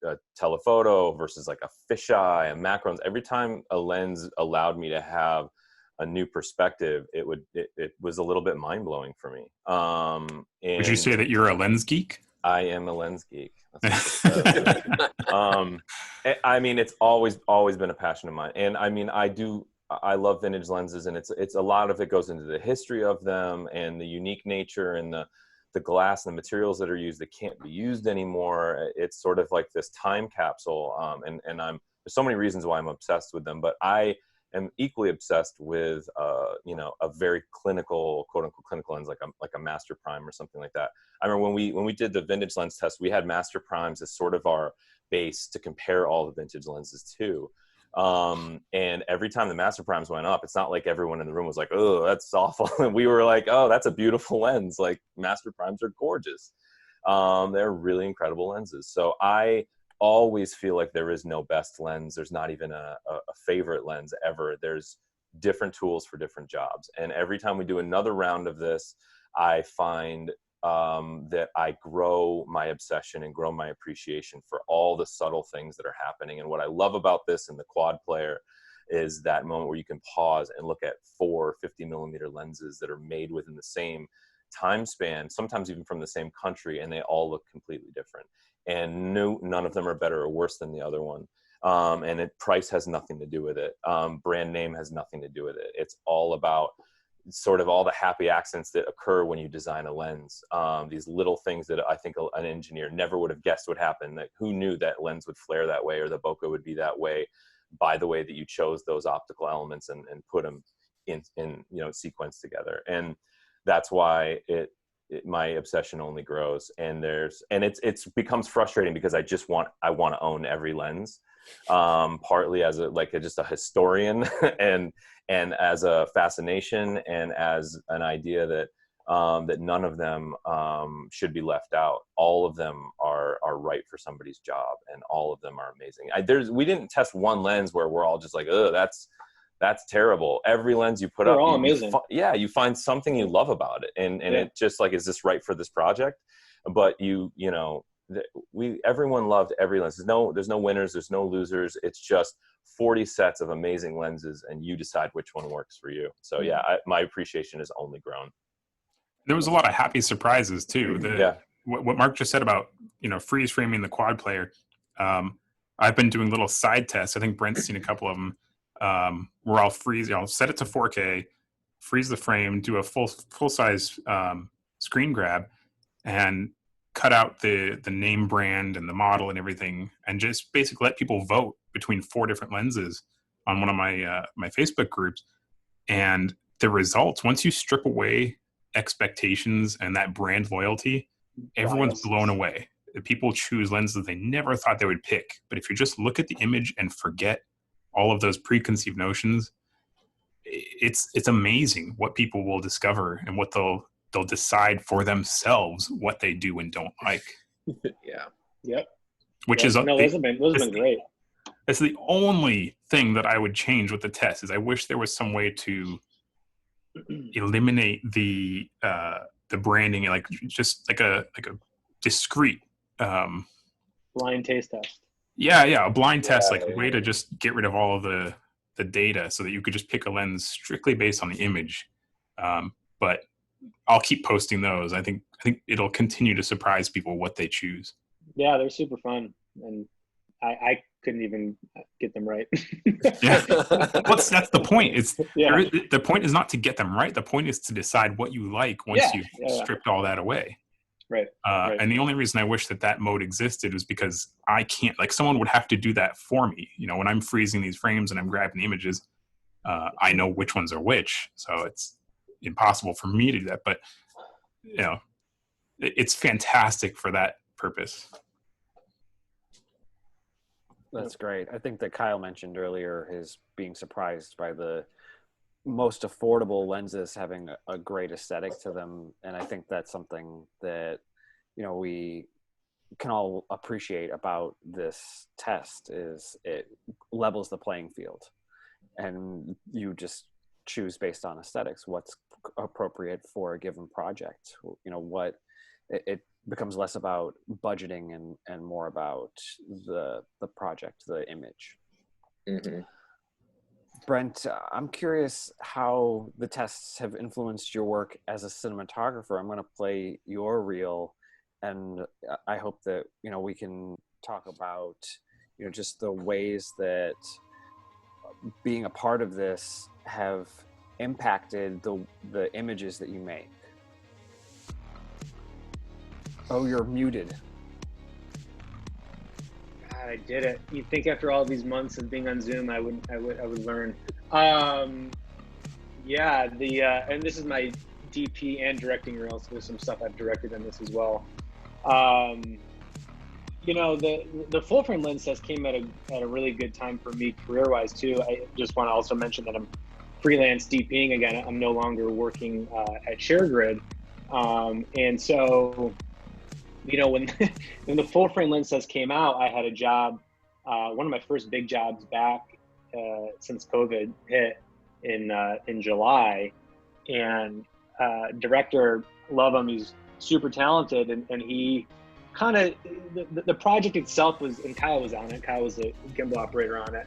L: a telephoto versus like a fisheye, a macrons. Every time a lens allowed me to have a new perspective, it was a little bit mind blowing for me.
G: Would you say that you're a lens geek?
L: I am a lens geek. That's what it says. I mean, it's always been a passion of mine, and I mean, I love vintage lenses, and it's a lot of it goes into the history of them and the unique nature and the glass and the materials that are used that can't be used anymore. It's sort of like this time capsule, and there's so many reasons why I'm obsessed with them, but I am equally obsessed with a very clinical, quote unquote clinical lens, like a master prime or something like that. I remember when we did the vintage lens test, we had master primes as sort of our base to compare all the vintage lenses to. And every time the master primes went up, it's not like everyone in the room was like, oh, that's awful. And we were like, oh, that's a beautiful lens. Like, master primes are gorgeous. They're really incredible lenses. So I always feel like there is no best lens. There's not even a favorite lens ever. There's different tools for different jobs. And every time we do another round of this, I find that I grow my obsession and grow my appreciation for all the subtle things that are happening. And what I love about this in the quad player is that moment where you can pause and look at 4 50mm lenses that are made within the same time span, sometimes even from the same country, and they all look completely different. And none of them are better or worse than the other one. And price has nothing to do with it. Brand name has nothing to do with it. It's all about sort of all the happy accidents that occur when you design a lens. These little things that I think an engineer never would have guessed would happen. Like, who knew that lens would flare that way or the bokeh would be that way by the way that you chose those optical elements and put them in sequence together. And that's why my obsession only grows. And it's becomes frustrating because I want to own every lens. Partly as just a historian and as a fascination and as an idea that none of them should be left out. All of them are right for somebody's job, and all of them are amazing. We didn't test one lens where we're all just like, oh, that's terrible. Every lens you put up,
J: all amazing.
L: You find something you love about it, and it just like, is this right for this project? But everyone loved every lens. There's no winners, there's no losers. It's just 40 sets of amazing lenses, and you decide which one works for you. So my appreciation has only grown.
G: There was a lot of happy surprises too. What Mark just said about freeze framing the quad player. I've been doing little side tests. I think Brent's seen a couple of them. Where I'll freeze, set it to 4K, freeze the frame, do a full size screen grab, and cut out the name brand and the model and everything, and just basically let people vote between 4 different lenses on one of my my Facebook groups. And the results, once you strip away expectations and that brand loyalty, everyone's blown away. People choose lenses they never thought they would pick. But if you just look at the image and forget all of those preconceived notions, it's amazing what people will discover and what they'll decide for themselves what they do and don't like.
J: Yeah. Yep.
G: Which
J: those have been great.
G: It's the only thing that I would change with the test. Is I wish there was some way to eliminate the branding, like just like a discrete
J: blind taste test.
G: Yeah, a blind test, like a way to just get rid of all of the data so that you could just pick a lens strictly based on the image. But I'll keep posting those. I think it'll continue to surprise people what they choose.
J: Yeah, they're super fun, and I couldn't even get them right.
G: Yeah, that's the point.
J: Yeah.
G: The point is not to get them right. The point is to decide what you like once you've stripped all that away.
J: Right.
G: And the only reason I wish that mode existed was because I can't, like, someone would have to do that for me. You know, when I'm freezing these frames and I'm grabbing the images, I know which ones are which. So it's impossible for me to do that. But, you know, it's fantastic for that purpose.
I: That's great. I think that Kyle mentioned earlier his being surprised by the most affordable lenses having a great aesthetic to them. And I think that's something that, you know, we can all appreciate about this test is it levels the playing field. And you just choose based on aesthetics what's appropriate for a given project. You know, what it becomes less about budgeting and more about the project, the image.
K: Mm-hmm.
I: Brent, I'm curious how the tests have influenced your work as a cinematographer. I'm going to play your reel, and I hope that, you know, we can talk about, you know, just the ways that being a part of this have impacted the images that you make. Oh, you're muted.
J: God, I did it. You'd think after all these months of being on Zoom, I would learn. Yeah, and this is my DP and directing reel, so there's some stuff I've directed in this as well. You know, the full frame lens test came at a really good time for me career-wise too. I just want to also mention that I'm freelance DPing again. I'm no longer working at ShareGrid, and so, you know, when the full frame lens test came out, I had a job, one of my first big jobs back since COVID hit in July, and director, love him, he's super talented, and he kind of, the project itself was, and Kyle was on it, Kyle was a gimbal operator on it.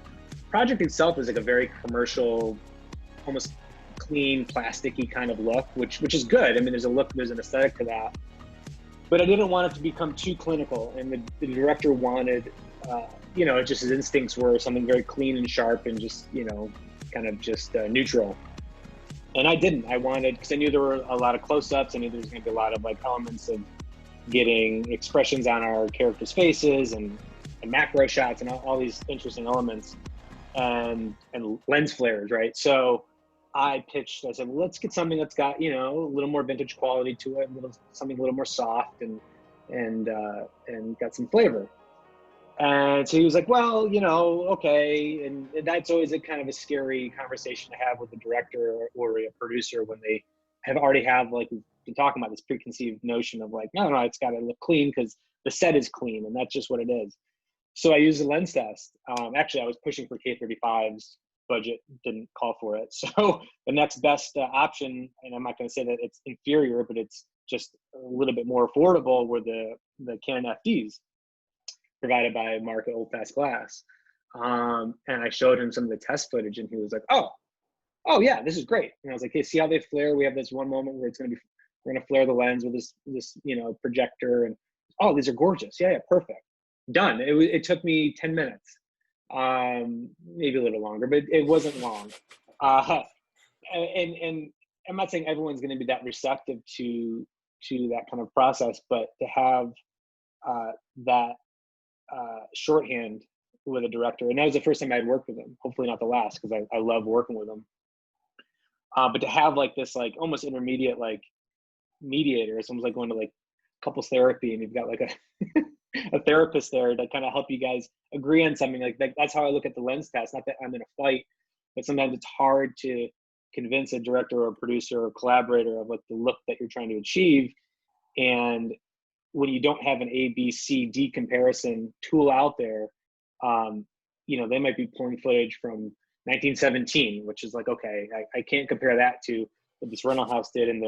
J: Project itself was like a very commercial, almost clean, plasticky kind of look, which is good. I mean, there's an aesthetic to that. But I didn't want it to become too clinical, and the director wanted, you know, just his instincts were something very clean and sharp and just, you know, kind of just neutral. And I didn't. I wanted, because I knew there were a lot of close-ups. I knew there was going to be a lot of like elements of getting expressions on our characters' faces and macro shots and all these interesting elements and lens flares, right? So I pitched, I said, well, let's get something that's got, you know, a little more vintage quality to it, something a little more soft and got some flavor. And so he was like, well, you know, okay. And that's always a kind of a scary conversation to have with a director or a producer when they already have, like, we've been talking about this preconceived notion of like, no, it's got to look clean because the set is clean and that's just what it is. So I used a lens test. Actually, I was pushing for K35's. Budget didn't call for it. So the next best option, and I'm not going to say that it's inferior, but it's just a little bit more affordable, were the Canon FDs provided by Mark at Old Fast Glass. And I showed him some of the test footage, and he was like, oh yeah, this is great. And I was like, hey, see how they flare? We have this one moment where we're going to flare the lens with this, you know, projector, and oh, these are gorgeous. Yeah, perfect. Done. It took me 10 minutes. Maybe a little longer, but it wasn't long. And I'm not saying everyone's going to be that receptive to that kind of process, but to have that shorthand with a director, and that was the first time I'd worked with him. Hopefully not the last, because I love working with him. But to have like this, like almost intermediate, like mediator, it's almost like going to like couples therapy, and you've got like a therapist there to kind of help you guys agree on something. Like that's how I look at the lens test. Not that I'm in a fight, but sometimes it's hard to convince a director or a producer or collaborator of like the look that you're trying to achieve. And when you don't have an A, B, C, D comparison tool out there, you know, they might be pulling footage from 1917, which is like, okay, I can't compare that to what this rental house did in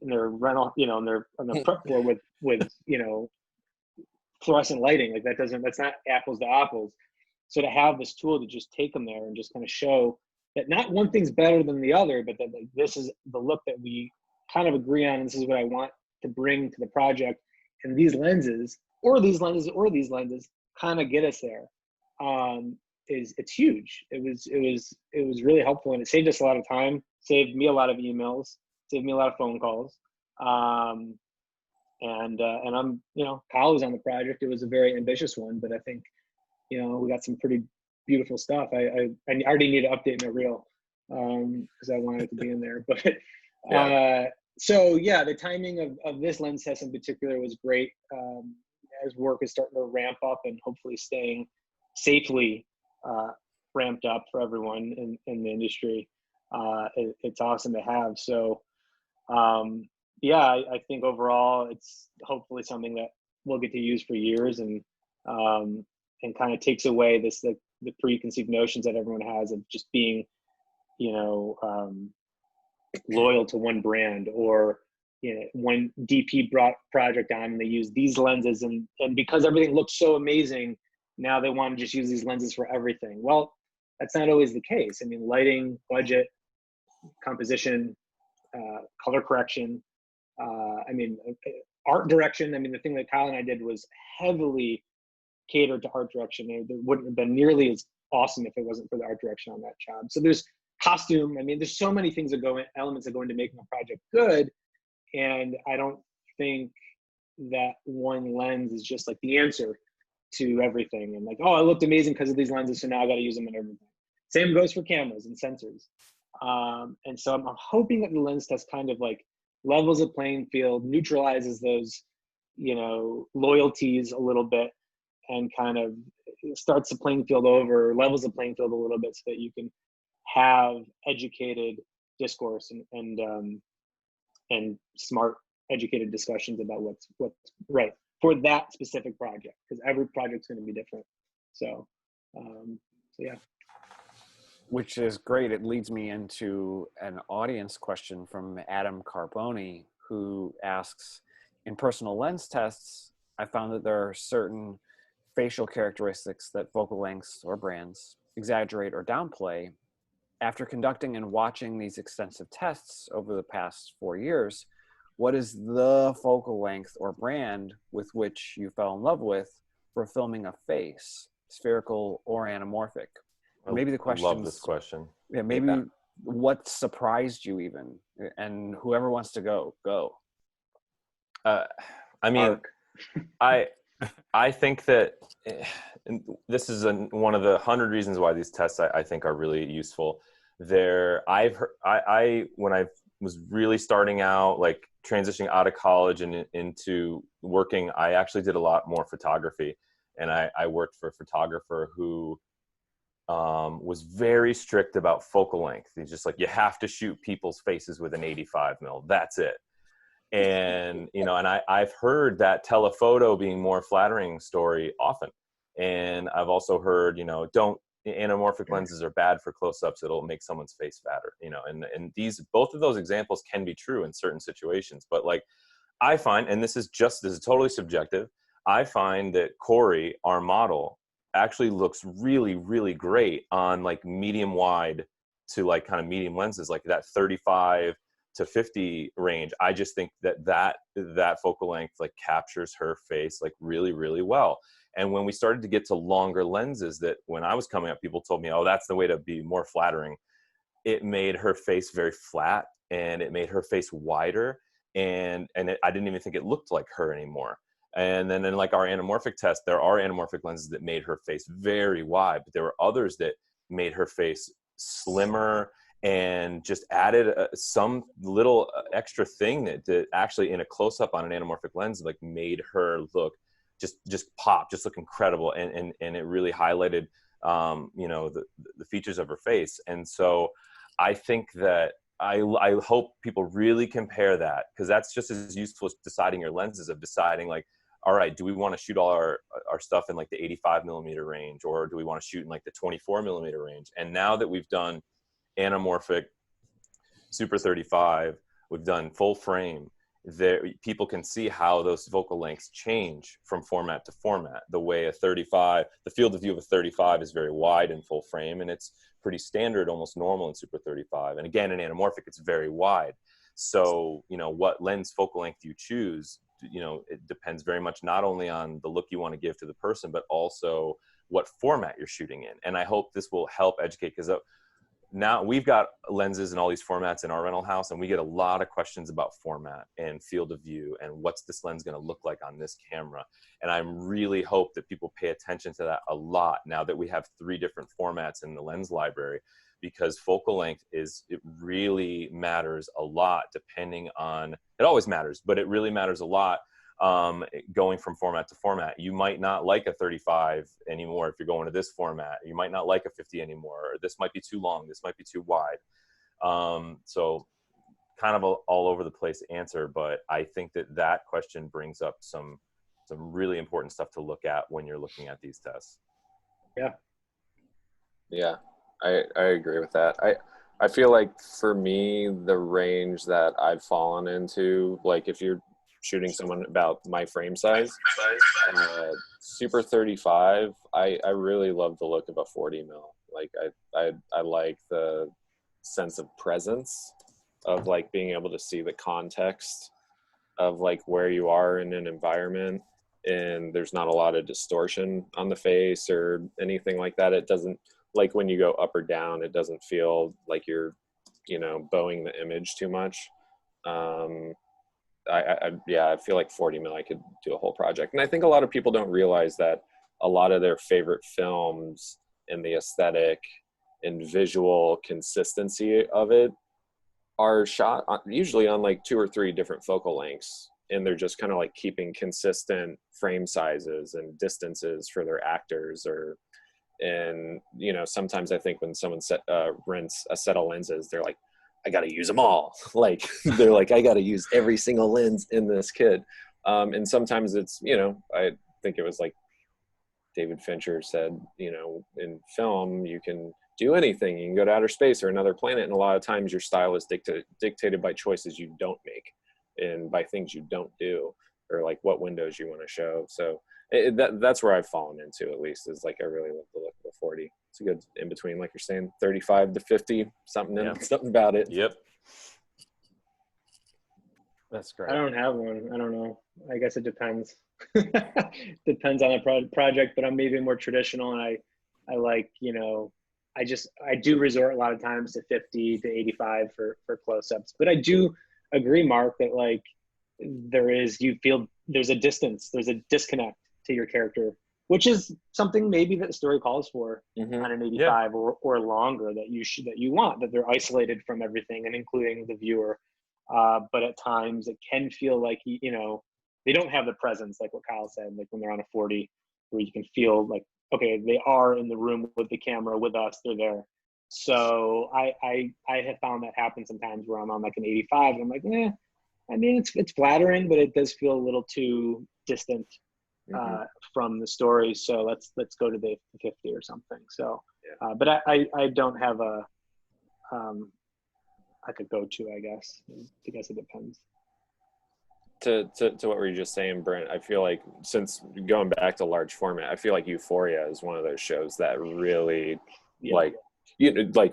J: their rental, you know, on their prep floor with, you know, fluorescent lighting. Like that's not apples to apples. So to have this tool to just take them there and just kind of show that not one thing's better than the other, but that like, this is the look that we kind of agree on, and this is what I want to bring to the project. And these lenses, or these lenses, or these lenses, kind of get us there. It's huge. It was really helpful, and it saved us a lot of time, saved me a lot of emails, saved me a lot of phone calls. And I'm, Kyle was on the project. It was a very ambitious one, but I think, we got some pretty beautiful stuff. I already need to update my reel because I wanted it to be in there. But so yeah, the timing of this lens test in particular was great. As work is starting to ramp up and hopefully staying safely ramped up for everyone in the industry, it's awesome to have. So yeah, I think overall it's hopefully something that we'll get to use for years, and kind of takes away the preconceived notions that everyone has of just being, loyal to one brand, or one DP brought project on and they use these lenses, and because everything looks so amazing, now they want to just use these lenses for everything. Well, that's not always the case. I mean, lighting, budget, composition, color correction, art direction. I mean, the thing that Kyle and I did was heavily catered to art direction. It wouldn't have been nearly as awesome if it wasn't for the art direction on that job. So there's costume. I mean, there's so many things elements that go into making a project good. And I don't think that one lens is just like the answer to everything. And like, oh, it looked amazing because of these lenses, so now I got to use them in everything. Same goes for cameras and sensors. And so I'm hoping that the lens test kind of like levels the playing field, neutralizes those, loyalties a little bit, and kind of starts the playing field over, levels the playing field a little bit, so that you can have educated discourse and smart, educated discussions about what's right for that specific project, because every project's going to be different. So yeah.
I: Which is great. It leads me into an audience question from Adam Carboni, who asks, in personal lens tests, I found that there are certain facial characteristics that focal lengths or brands exaggerate or downplay. After conducting and watching these extensive tests over the past 4 years, what is the focal length or brand with which you fell in love with for filming a face, spherical or anamorphic? Maybe the question.
L: I love this question.
I: Yeah, maybe what surprised you even, and whoever wants to go.
L: I mean, I think that this is one of the 100 reasons why these tests I think are really useful. When I was really starting out, like transitioning out of college and into working, I actually did a lot more photography, and I worked for a photographer who was very strict about focal length. He's just like, you have to shoot people's faces with an 85 mil. That's it. And, and I've heard that telephoto being more flattering story often. And I've also heard, anamorphic lenses are bad for close-ups. It'll make someone's face fatter, and both of those examples can be true in certain situations. But like, I find, and this is totally subjective, I find that Corey, our model, actually looks really, really great on like medium wide to like kind of medium lenses, like that 35 to 50 range. I just think that focal length like captures her face like really, really well. And when we started to get to longer lenses, that when I was coming up, people told me, oh, that's the way to be more flattering. It made her face very flat, and it made her face wider. I didn't even think it looked like her anymore. And then in like our anamorphic test, there are anamorphic lenses that made her face very wide, but there were others that made her face slimmer and just added some little extra thing that actually in a close-up on an anamorphic lens, like made her look just pop, just look incredible. And it really highlighted, the features of her face. And so I think that I hope people really compare that, because that's just as useful as deciding your lenses, of deciding like, all right, do we want to shoot all our stuff in like the 85 millimeter range, or do we want to shoot in like the 24 millimeter range? And now that we've done anamorphic, Super 35, we've done full frame, people can see how those focal lengths change from format to format. The way the field of view of a 35 is very wide in full frame, and it's pretty standard, almost normal in Super 35. And again, in anamorphic, it's very wide. So, what lens focal length you choose, it depends very much not only on the look you want to give to the person, but also what format you're shooting in. And I hope this will help educate, because now we've got lenses in all these formats in our rental house, and we get a lot of questions about format and field of view and what's this lens going to look like on this camera. And I really hope that people pay attention to that a lot now that we have 3 different formats in the lens library, because focal length it really matters a lot depending on, it always matters, but it really matters a lot going from format to format. You might not like a 35 anymore if you're going to this format. You might not like a 50 anymore, or this might be too long, this might be too wide. So kind of all over the place answer, but I think that question brings up some really important stuff to look at when you're looking at these tests.
K: Yeah, I agree with that. I feel like for me, the range that I've fallen into, like if you're shooting someone about my frame size, Super 35, I really love the look of a 40 mil. Like I like the sense of presence of like being able to see the context of like where you are in an environment, and there's not a lot of distortion on the face or anything like that. It doesn't, like when you go up or down, it doesn't feel like you're, bowing the image too much. I feel like 40 mil, I could do a whole project. And I think a lot of people don't realize that a lot of their favorite films and the aesthetic and visual consistency of it are shot usually on like 2 or 3 different focal lengths. And they're just kind of like keeping consistent frame sizes and distances for their actors, and sometimes I think when someone rents a set of lenses, they're like, I got to use them all. Like they're like, I got to use every single lens in this kit. And sometimes it's, I think it was like David Fincher said, in film, you can do anything. You can go to outer space or another planet. And a lot of times your style is dictated by choices you don't make and by things you don't do, or like what windows you want to show. So that's where I've fallen into, at least, is like I really love the look of a 40. It's a good in between, like you're saying, 35 to 50, something about it.
L: Yep.
I: That's great.
J: I don't have one. I don't know. I guess it depends. Depends on the project, but I'm maybe more traditional, and I like, I do resort a lot of times to 50 to 85 for close-ups. But I do agree, Mark, that like you feel there's a distance, there's a disconnect to your character, which is something maybe that the story calls for on an 85 or longer, that you want, that they're isolated from everything and including the viewer. But at times it can feel like, they don't have the presence, like what Kyle said, like when they're on a 40, where you can feel like, okay, they are in the room with the camera with us, they're there. So I have found that happen sometimes where I'm on like an 85 and I'm like, I mean, it's flattering, but it does feel a little too distant from the story. So let's go to the 50 or something. So, but I don't have like a go-to, I guess. I guess it depends.
K: To what were you just saying, Brent, I feel like, since going back to large format, I feel like Euphoria is one of those shows that really like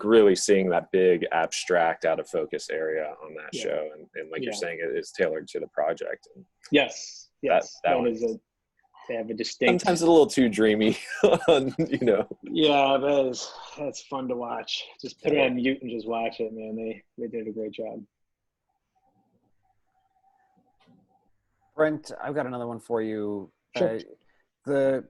K: really seeing that big abstract out of focus area on that show, and like you're saying, it is tailored to the project. And
J: yes
K: that one
J: is they have a distinct,
K: sometimes a little too dreamy.
J: Yeah, that's fun to watch. Just put it on mute and just watch it, man. They did a great job.
I: Brent, I've got another one for you.
J: Sure.
I: The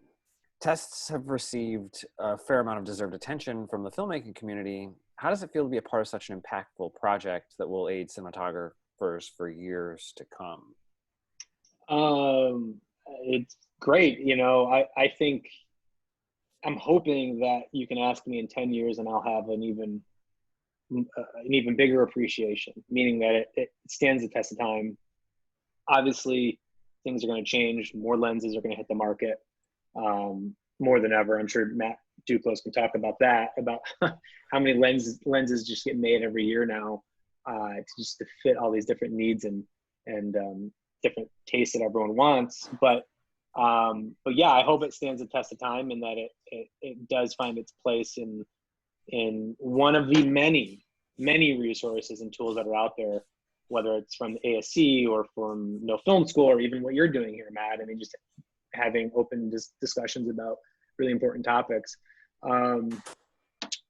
I: tests have received a fair amount of deserved attention from the filmmaking community. How does it feel to be a part of such an impactful project that will aid cinematographers for years to come?
J: It's great. I think, I'm hoping that you can ask me in 10 years and I'll have an even bigger appreciation, meaning that it stands the test of time. Obviously, things are going to change. More lenses are going to hit the market more than ever. I'm sure Matt Duclos can talk about that, about how many lenses just get made every year now, to fit all these different needs and different tastes that everyone wants. But yeah, I hope it stands the test of time, and that it does find its place in one of the many resources and tools that are out there whether it's from the ASC or from No Film School, or even what you're doing here, Matt. I mean, just having open discussions about really important topics.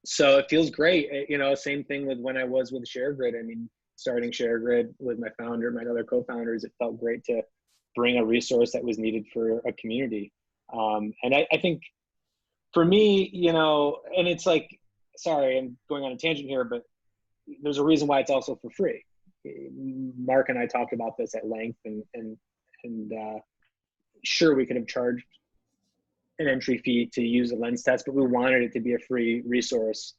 J: So it feels great. You know, same thing with when I was with ShareGrid. I mean, starting ShareGrid with my founder, my other co-founders, it felt great to bring a resource that was needed for a community. And I think for me, you know, and it's like, sorry, I'm going on a tangent here, but there's a reason why it's also for free. Mark and I talked about this at length, and sure, we could have charged an entry fee to use a lens test, but we wanted it to be a free resource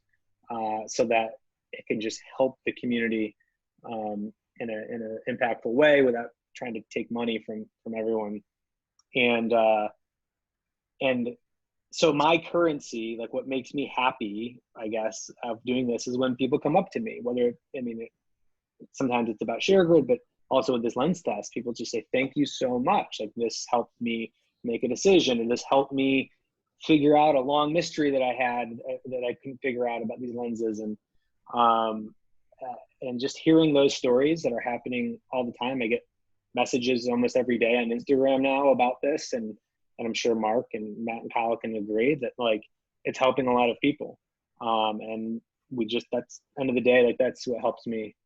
J: so that it can just help the community in an impactful way without trying to take money from everyone. And so my currency, like what makes me happy, I guess, of doing this is when people come up to me, whether, I mean, sometimes it's about ShareGrid, but also with this lens test, people just say, thank you so much. Like, this helped me make a decision, and this helped me figure out a long mystery that I had that I couldn't figure out about these lenses. And just hearing those stories that are happening all the time. I get messages almost every day on Instagram now about this, and I'm sure Mark and Matt and Kyle can agree that, like, it's helping a lot of people. And we just, that's end of the day, like, that's what helps me,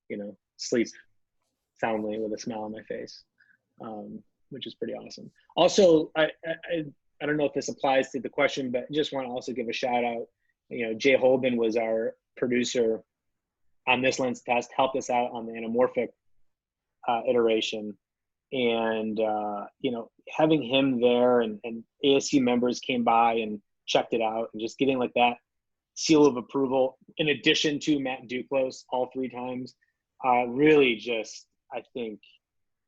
J: you know, sleep soundly with a smile on my face, which is pretty awesome. Also, I don't know if this applies to the question, but just want to also give a shout out. You know, Jay Holben was our producer on this lens test, helped us out on the anamorphic iteration. And, you know, having him there, and ASC members came by and checked it out, and just getting like that seal of approval, in addition to Matt Duclos all 3 times, really just, I think,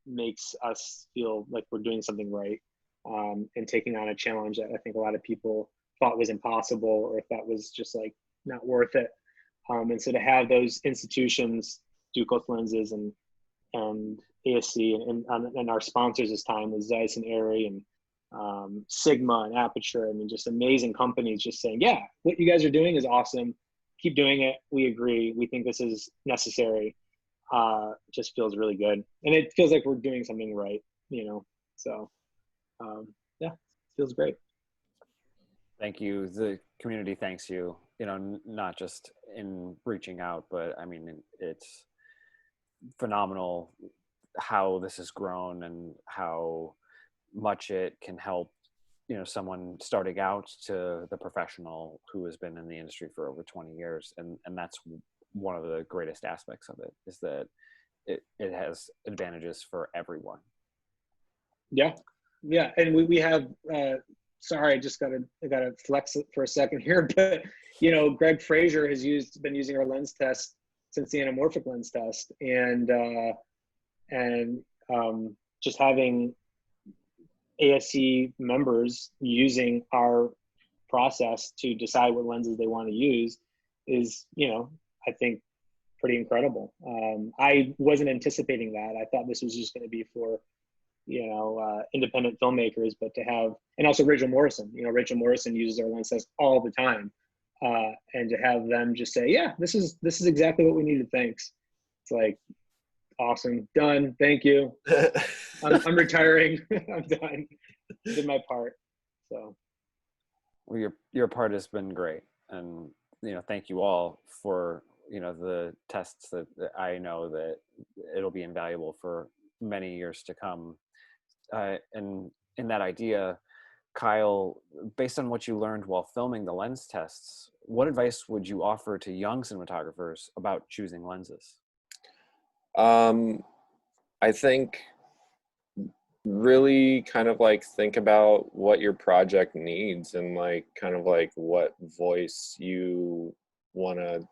J: makes us feel like we're doing something right, and taking on a challenge that I think a lot of people thought was impossible, or if that was just like not worth it. And so to have those institutions, Duclos Lenses and ASC, and our sponsors this time was Zeiss and Arri and Sigma and Aperture. I mean, just amazing companies just saying, yeah, what you guys are doing is awesome. Keep doing it. We agree. We think this is necessary. Just feels really good. And it feels like we're doing something right, you know? So yeah, feels great.
I: Thank you. The community thanks you, you know, not just in reaching out, but I mean, it's phenomenal how this has grown and how much it can help, you know, someone starting out to the professional who has been in the industry for over 20 years. And that's one of the greatest aspects of it, is that it has advantages for everyone.
J: Yeah. Yeah. And we have, sorry, I just gotta flex it for a second here, but, you know, Greg Frazier has been using our lens test since the anamorphic lens test, and just having ASC members using our process to decide what lenses they want to use is, you know, I think pretty incredible. I wasn't anticipating that. I thought this was just going to be for, you know, independent filmmakers, but to have, and also Rachel Morrison, you know, Rachel Morrison uses our lens test all the time. And to have them just say, yeah, this is exactly what we needed. Thanks. It's like, awesome. Done. Thank you. I'm retiring. I'm done. Did my part. So.
I: Well, your part has been great. And, you know, thank you all for, you know, the tests that I know that it'll be invaluable for many years to come. And in that idea, Kyle, based on what you learned while filming the lens tests, what advice would you offer to young cinematographers about choosing lenses?
K: I think really kind of like think about what your project needs, and like kind of like what voice you want to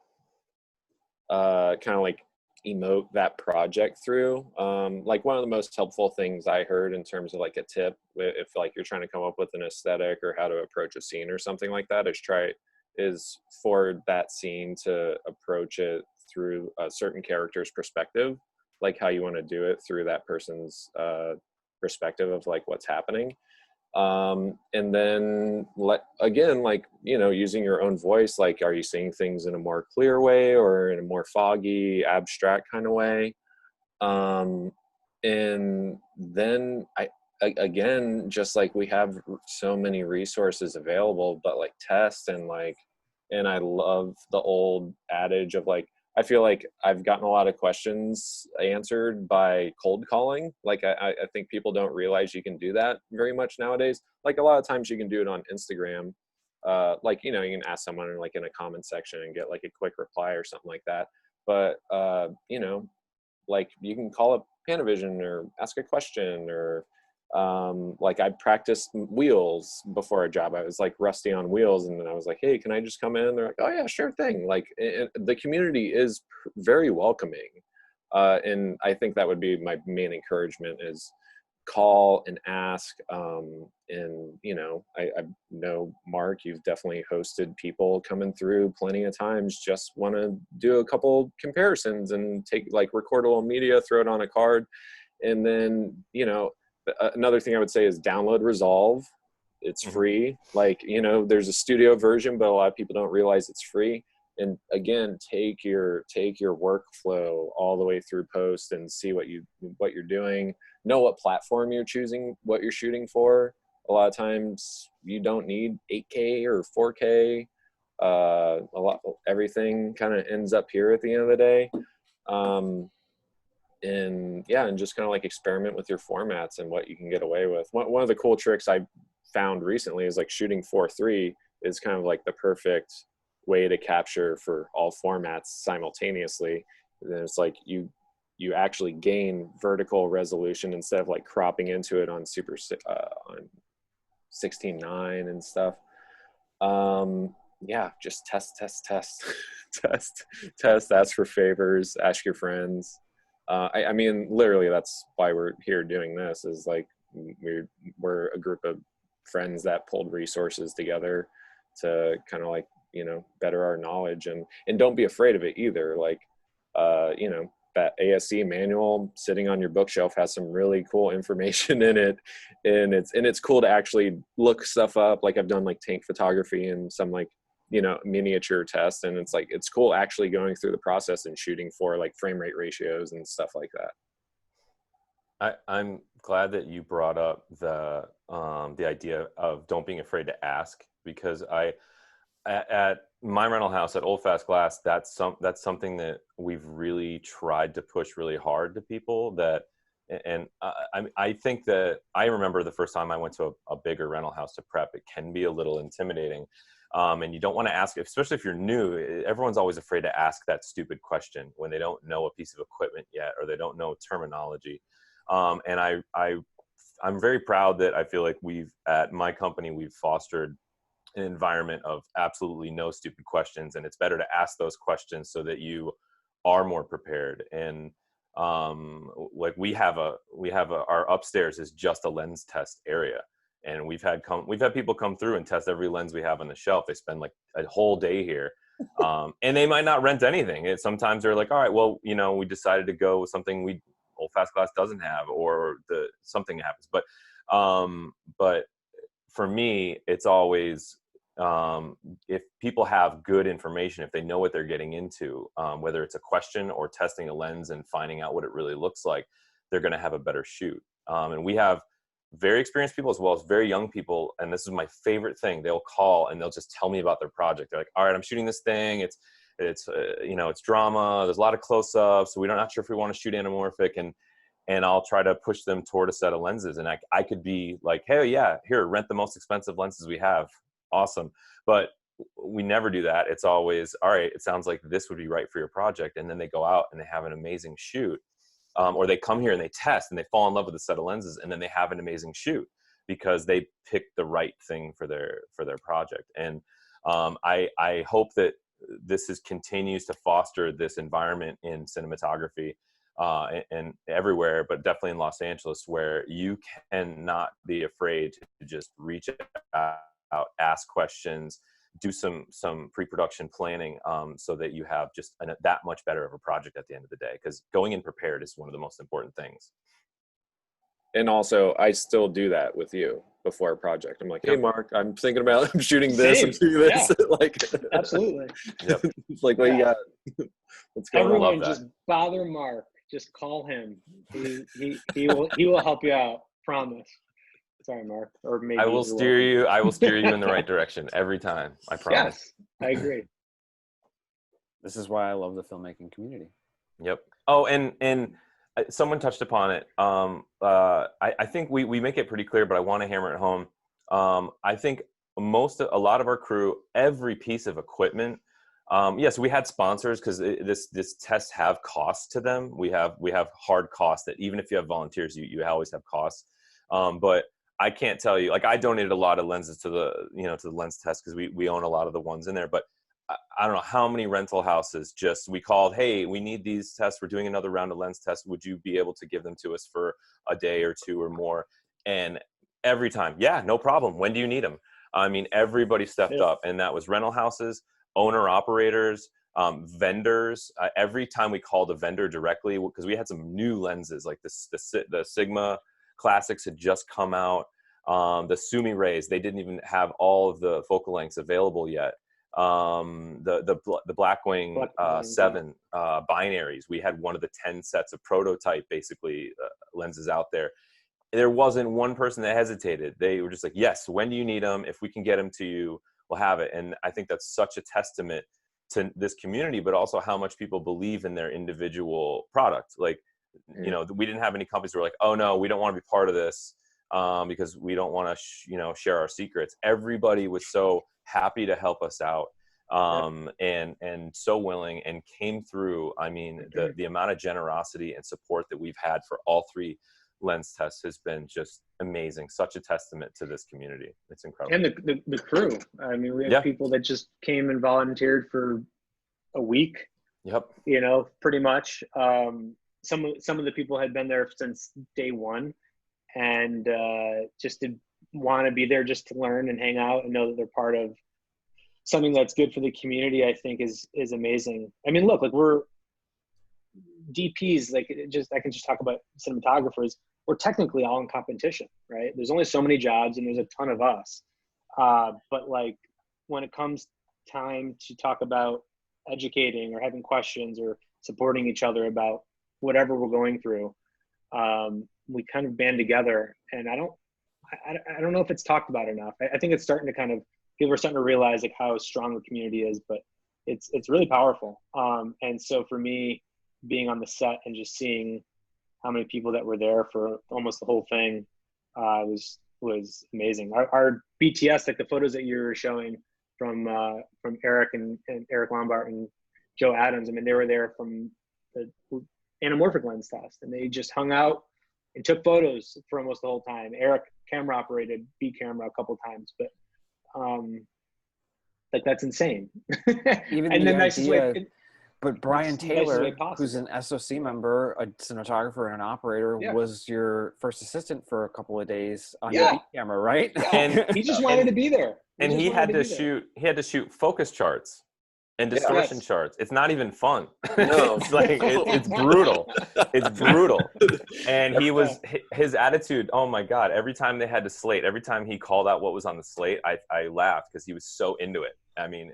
K: kind of like emote that project through. Like one of the most helpful things I heard in terms of like a tip, if like you're trying to come up with an aesthetic or how to approach a scene or something like that, is for that scene to approach it through a certain character's perspective, like how you want to do it through that person's perspective of like what's happening. And then again, like, you know, using your own voice, like, are you seeing things in a more clear way or in a more foggy, abstract kind of way? And then again, just like we have so many resources available, but like test and I love the old adage of like, I feel like I've gotten a lot of questions answered by cold calling. Like I think people don't realize you can do that very much nowadays. Like a lot of times you can do it on Instagram. Like, you know, you can ask someone like in a comment section and get like a quick reply or something like that. But, you know, like you can call up Panavision or ask a question or, like I practiced wheels before a job. I was like rusty on wheels, and then I was like, hey, can I just come in? They're like, oh yeah, sure thing. Like the community is very welcoming. And I think that would be my main encouragement is call and ask. And you know, I know Mark, you've definitely hosted people coming through plenty of times, just want to do a couple comparisons and take like recordable media, throw it on a card. And then, you know, another thing I would say is download Resolve. It's free. Like, you know, there's a studio version, but a lot of people don't realize it's free. And again, take your workflow all the way through post and see what you're doing. Know what platform you're choosing, what you're shooting for. A lot of times you don't need 8K or 4K. Everything kind of ends up here at the end of the day. And yeah, and just kind of like experiment with your formats and what you can get away with. One of the cool tricks I found recently is like shooting 4:3 is kind of like the perfect way to capture for all formats simultaneously. And then it's like you actually gain vertical resolution instead of like cropping into it on on 16:9 and stuff. Yeah, just test, test, ask for favors, ask your friends. I mean, literally, that's why we're here doing this, is like we're a group of friends that pulled resources together to kind of like, you know, better our knowledge, and don't be afraid of it either. Like, you know, that ASC manual sitting on your bookshelf has some really cool information in it, and it's cool to actually look stuff up. Like I've done like tank photography and some like, you know, miniature tests, and it's like it's cool actually going through the process and shooting for like frame rate ratios and stuff like that.
L: I'm glad that you brought up the idea of don't being afraid to ask, because at my rental house at Old Fast Glass, that's something that we've really tried to push really hard to people. I think that I remember the first time I went to a bigger rental house to prep, it can be a little intimidating. And you don't want to ask, especially if you're new. Everyone's always afraid to ask that stupid question when they don't know a piece of equipment yet, or they don't know terminology. And I'm very proud that I feel like at my company, we've fostered an environment of absolutely no stupid questions, and it's better to ask those questions so that you are more prepared. And like we have our upstairs is just a lens test area. And we've had people come through and test every lens we have on the shelf. They spend like a whole day here, and they might not rent anything. Sometimes they're like, all right, well, you know, we decided to go with something Old Fast Glass doesn't have, or something happens. But for me, it's always if people have good information, if they know what they're getting into, whether it's a question or testing a lens and finding out what it really looks like, they're going to have a better shoot. And we have very experienced people as well as very young people, and this is my favorite thing. They'll call and they'll just tell me about their project. They're like, all right, I'm shooting this thing. It's you know, it's drama. There's a lot of close-ups, so we're not sure if we want to shoot anamorphic, and I'll try to push them toward a set of lenses. And I could be like, hey, yeah, here, rent the most expensive lenses we have. Awesome. But we never do that. It's always, all right, it sounds like this would be right for your project. And then they go out and they have an amazing shoot. Or they come here and they test and they fall in love with a set of lenses, and then they have an amazing shoot because they picked the right thing for their project. And I hope that this continues to foster this environment in cinematography and everywhere, but definitely in Los Angeles, where you cannot be afraid to just reach out, ask questions, do some pre-production planning, so that you have just that much better of a project at the end of the day. Because going in prepared is one of the most important things.
K: And also, I still do that with you before a project. I'm like, hey, Mark, I'm thinking about shooting this. I'm shooting this.
Q: Yeah.
K: Like,
Q: absolutely.
K: It's like, well, yeah. What's going
Q: Everyone
K: on?
Q: just bother Mark.
J: Just call him. He will help you out. Promise. Sorry, Mark. Or maybe
L: I will steer you in the right direction every time. I promise.
J: Yes, I agree.
I: This is why I love the filmmaking community.
L: Yep. Oh, and someone touched upon it. I think we make it pretty clear, but I want to hammer it home. I think a lot of our crew, every piece of equipment. Yes, we had sponsors because this tests have costs to them. We have hard costs that even if you have volunteers, you always have costs. But I can't tell you, like, I donated a lot of lenses to the lens test because we own a lot of the ones in there. But I don't know how many rental houses we called, hey, we need these tests. We're doing another round of lens tests. Would you be able to give them to us for a day or two or more? And every time, yeah, no problem. When do you need them? I mean, everybody stepped up, and that was rental houses, owner operators, vendors. Every time we called a vendor directly, because we had some new lenses, like the Sigma Classics had just come out. The Sumi Rays, they didn't even have all of the focal lengths available yet. The Blackwing 7 binaries, we had one of the 10 sets of prototype basically lenses out there. There wasn't one person that hesitated. They were just like, yes, when do you need them? If we can get them to you, we'll have it. And I think that's such a testament to this community, but also how much people believe in their individual product. Like, you know, we didn't have any companies who were like, oh no, we don't want to be part of this because we don't want to share our secrets. Everybody was so happy to help us out and so willing and came through. I mean, the amount of generosity and support that we've had for all three lens tests has been just amazing. Such a testament to this community. It's incredible.
J: And the crew. I mean, we have people that just came and volunteered for a week.
L: Yep.
J: You know, pretty much. Some of the people had been there since day one, and just to want to be there just to learn and hang out and know that they're part of something that's good for the community, I think is amazing. I mean, look, like we're DPs, like I can just talk about cinematographers. We're technically all in competition, right? There's only so many jobs and there's a ton of us. But like when it comes time to talk about educating or having questions or supporting each other about whatever we're going through, we kind of band together. And I don't know if it's talked about enough. I think it's starting to people are starting to realize like how strong the community is, but it's really powerful. And so for me, being on the set and just seeing how many people that were there for almost the whole thing was amazing. Our BTS, like the photos that you were showing from Eric and Eric Lombard and Joe Adams, I mean, they were there from the anamorphic lens test, and they just hung out and took photos for almost the whole time. Eric camera operated B camera a couple times, but like that's insane.
I: Even
J: and
I: the
J: then
I: idea, but Brian Taylor, who's an SOC member, a cinematographer and an operator, was your first assistant for a couple of days on your B camera, right?
L: And
J: he just wanted to be there.
L: He had to shoot focus charts and distortion charts. It's not even fun.
K: No.
L: It's like it's brutal. It's brutal. And his attitude, oh my God, every time they had to slate, every time he called out what was on the slate, I laughed because he was so into it. I mean,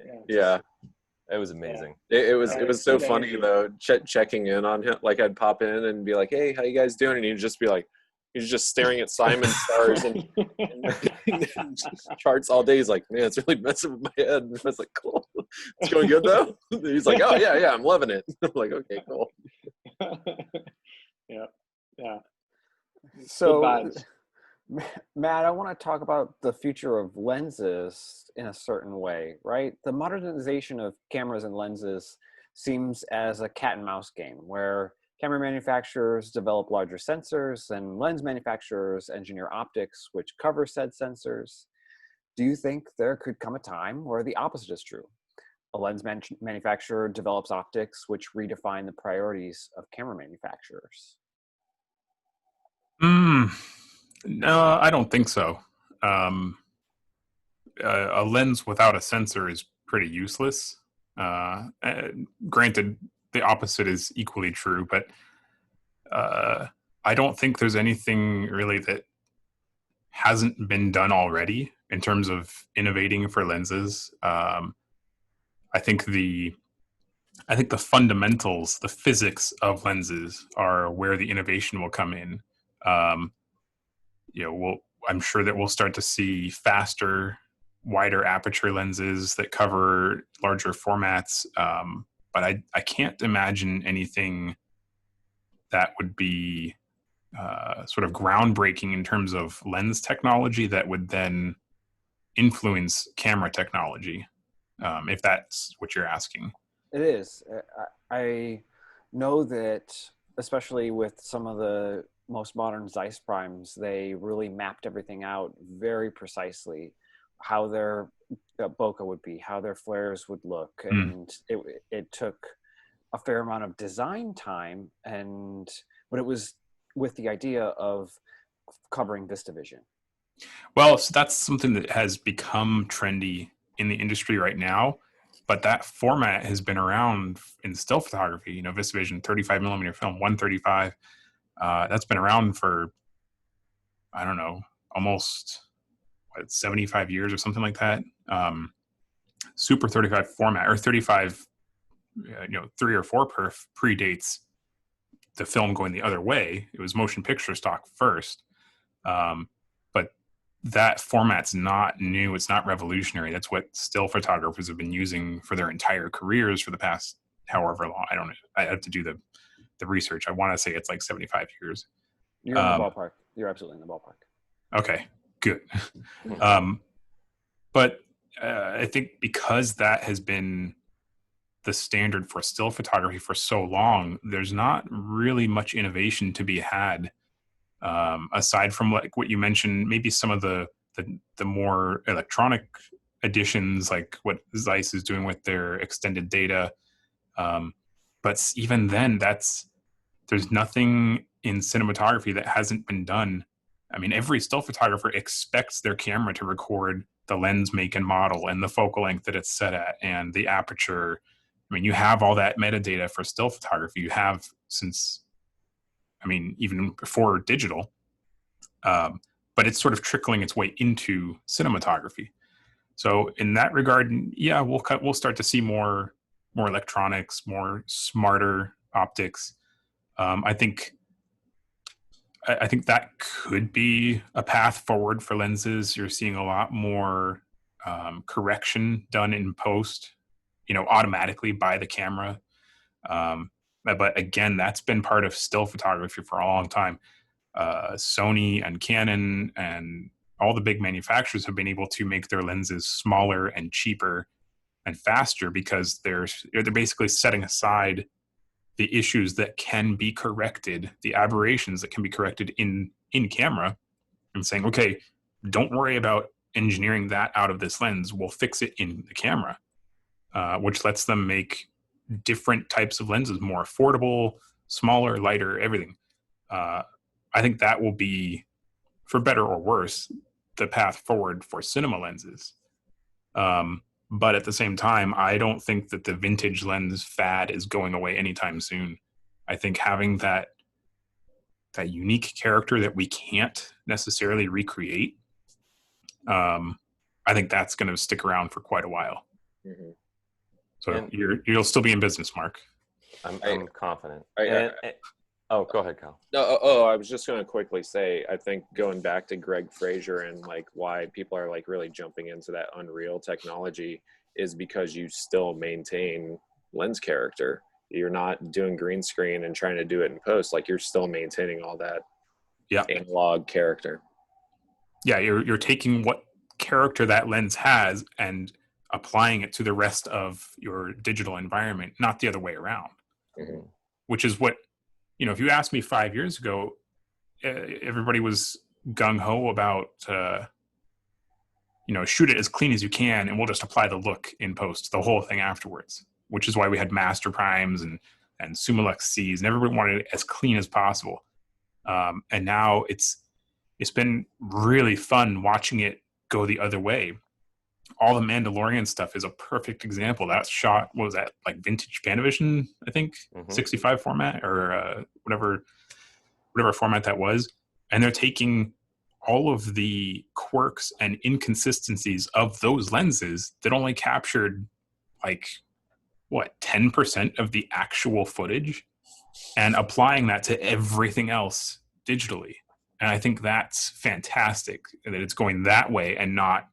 L: it was amazing.
K: It was so funny though, checking in on him. Like I'd pop in and be like, hey, how you guys doing? And he'd just be like, he's just staring at Simon's stars and charts all day. He's like, man, it's really messing with my head. And I was like, cool. It's going good though? And he's like, oh yeah, I'm loving it. I'm like, okay, cool.
J: Yeah.
I: So Matt, I want to talk about the future of lenses in a certain way, right? The modernization of cameras and lenses seems as a cat and mouse game where camera manufacturers develop larger sensors and lens manufacturers engineer optics which cover said sensors. Do you think there could come a time where the opposite is true? A lens manufacturer develops optics which redefine the priorities of camera manufacturers.
G: No, I don't think so. A lens without a sensor is pretty useless. Granted, the opposite is equally true, but I don't think there's anything really that hasn't been done already in terms of innovating for lenses. I think the I think the fundamentals, the physics of lenses are where the innovation will come in. Um, I'm sure that we'll start to see faster, wider aperture lenses that cover larger formats. But I can't imagine anything that would be sort of groundbreaking in terms of lens technology that would then influence camera technology, if that's what you're asking.
I: It is. I know that, especially with some of the most modern Zeiss primes, they really mapped everything out very precisely, how their bokeh would be, how their flares would look, and it took a fair amount of design time, but it was with the idea of covering VistaVision.
G: Well, so that's something that has become trendy in the industry right now, but that format has been around in still photography. VistaVision 35 millimeter film, 135. That's been around for, I don't know, almost 75 years or something like that. Super 35 format, or 35, 3 or 4 perf predates the film going the other way. It was motion picture stock first. But that format's not new. It's not revolutionary. That's what still photographers have been using for their entire careers for the past however long. I don't know. I have to do the research. I want to say it's like 75 years.
I: You're in the ballpark. You're absolutely in the ballpark.
G: Okay, good. But I think because that has been the standard for still photography for so long, there's not really much innovation to be had, aside from like what you mentioned, maybe some of the more electronic additions, like what Zeiss is doing with their extended data. But even then, there's nothing in cinematography that hasn't been done. I mean, every still photographer expects their camera to record the lens make and model and the focal length that it's set at and the aperture. I mean, you have all that metadata for still photography. You have since, even before digital, but it's sort of trickling its way into cinematography. So in that regard, yeah, we'll start to see more electronics, more smarter optics. I think that could be a path forward for lenses. You're seeing a lot more correction done in post, automatically by the camera. But again, that's been part of still photography for a long time. Sony and Canon and all the big manufacturers have been able to make their lenses smaller and cheaper and faster because they're basically setting aside the issues that can be corrected, the aberrations that can be corrected in camera, and saying, okay, don't worry about engineering that out of this lens. We'll fix it in the camera, which lets them make different types of lenses more affordable, smaller, lighter, everything. I think that will be, for better or worse, the path forward for cinema lenses. But at the same time, I don't think that the vintage lens fad is going away anytime soon. I think having that unique character that we can't necessarily recreate, I think that's going to stick around for quite a while.
K: Mm-hmm.
G: So you'll still be in business, Mark.
L: I'm confident. Oh, go ahead, Kyle.
K: No, I was just going to quickly say, I think going back to Greg Fraser and like why people are like really jumping into that Unreal technology is because you still maintain lens character. You're not doing green screen and trying to do it in post. Like you're still maintaining all that analog character.
G: Yeah, you're taking what character that lens has and applying it to the rest of your digital environment, not the other way around.
K: Mm-hmm.
G: Which is what, if you asked me 5 years ago, everybody was gung-ho about, shoot it as clean as you can and we'll just apply the look in post, the whole thing afterwards, which is why we had master primes and Summilux Cs, and everybody wanted it as clean as possible. And now it's been really fun watching it go the other way. All the Mandalorian stuff is a perfect example. That shot, what was that, like vintage Panavision, I think, 65 format or whatever format that was. And they're taking all of the quirks and inconsistencies of those lenses that only captured like what, 10% of the actual footage and applying that to everything else digitally. And I think that's fantastic that it's going that way and not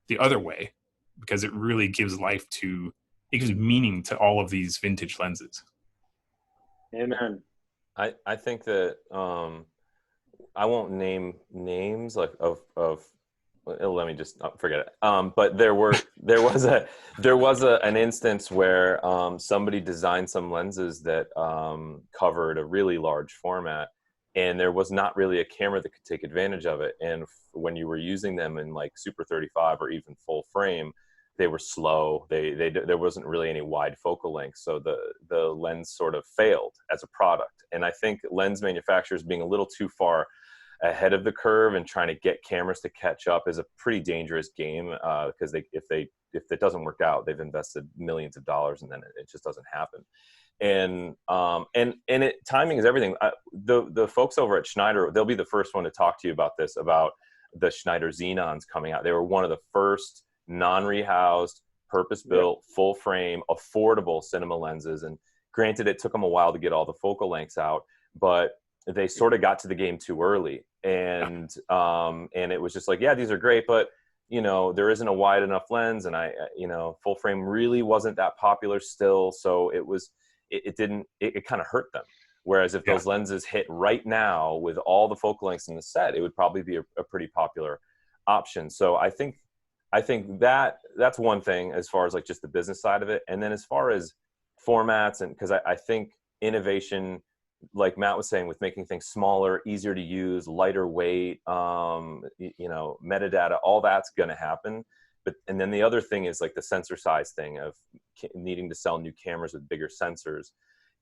G: the other way, because it really gives life to, it gives meaning to all of these vintage lenses.
J: Amen.
L: I think that I won't name names like of let me just forget it. But there was an instance where somebody designed some lenses that covered a really large format, and there was not really a camera that could take advantage of it. And when you were using them in like Super 35 or even full frame, they were slow. There wasn't really any wide focal length, so the lens sort of failed as a product. And I think lens manufacturers being a little too far ahead of the curve and trying to get cameras to catch up is a pretty dangerous game, because if it doesn't work out, they've invested millions of dollars and then it just doesn't happen. And timing is everything. The folks over at Schneider, they'll be the first one to talk to you about this, about the Schneider Xenons coming out. They were one of the first non-rehoused, purpose-built, full frame, affordable cinema lenses. And granted, it took them a while to get all the focal lengths out, but they sort of got to the game too early. And it was just like, yeah, these are great, but there isn't a wide enough lens, and full frame really wasn't that popular still. So it kind of hurt them. Whereas if those lenses hit right now with all the focal lengths in the set, it would probably be a pretty popular option. So I think that's one thing as far as like just the business side of it. And then as far as formats, and because I think innovation, like Matt was saying, with making things smaller, easier to use, lighter weight, metadata, all that's going to happen. And then the other thing is like the sensor size thing of needing to sell new cameras with bigger sensors.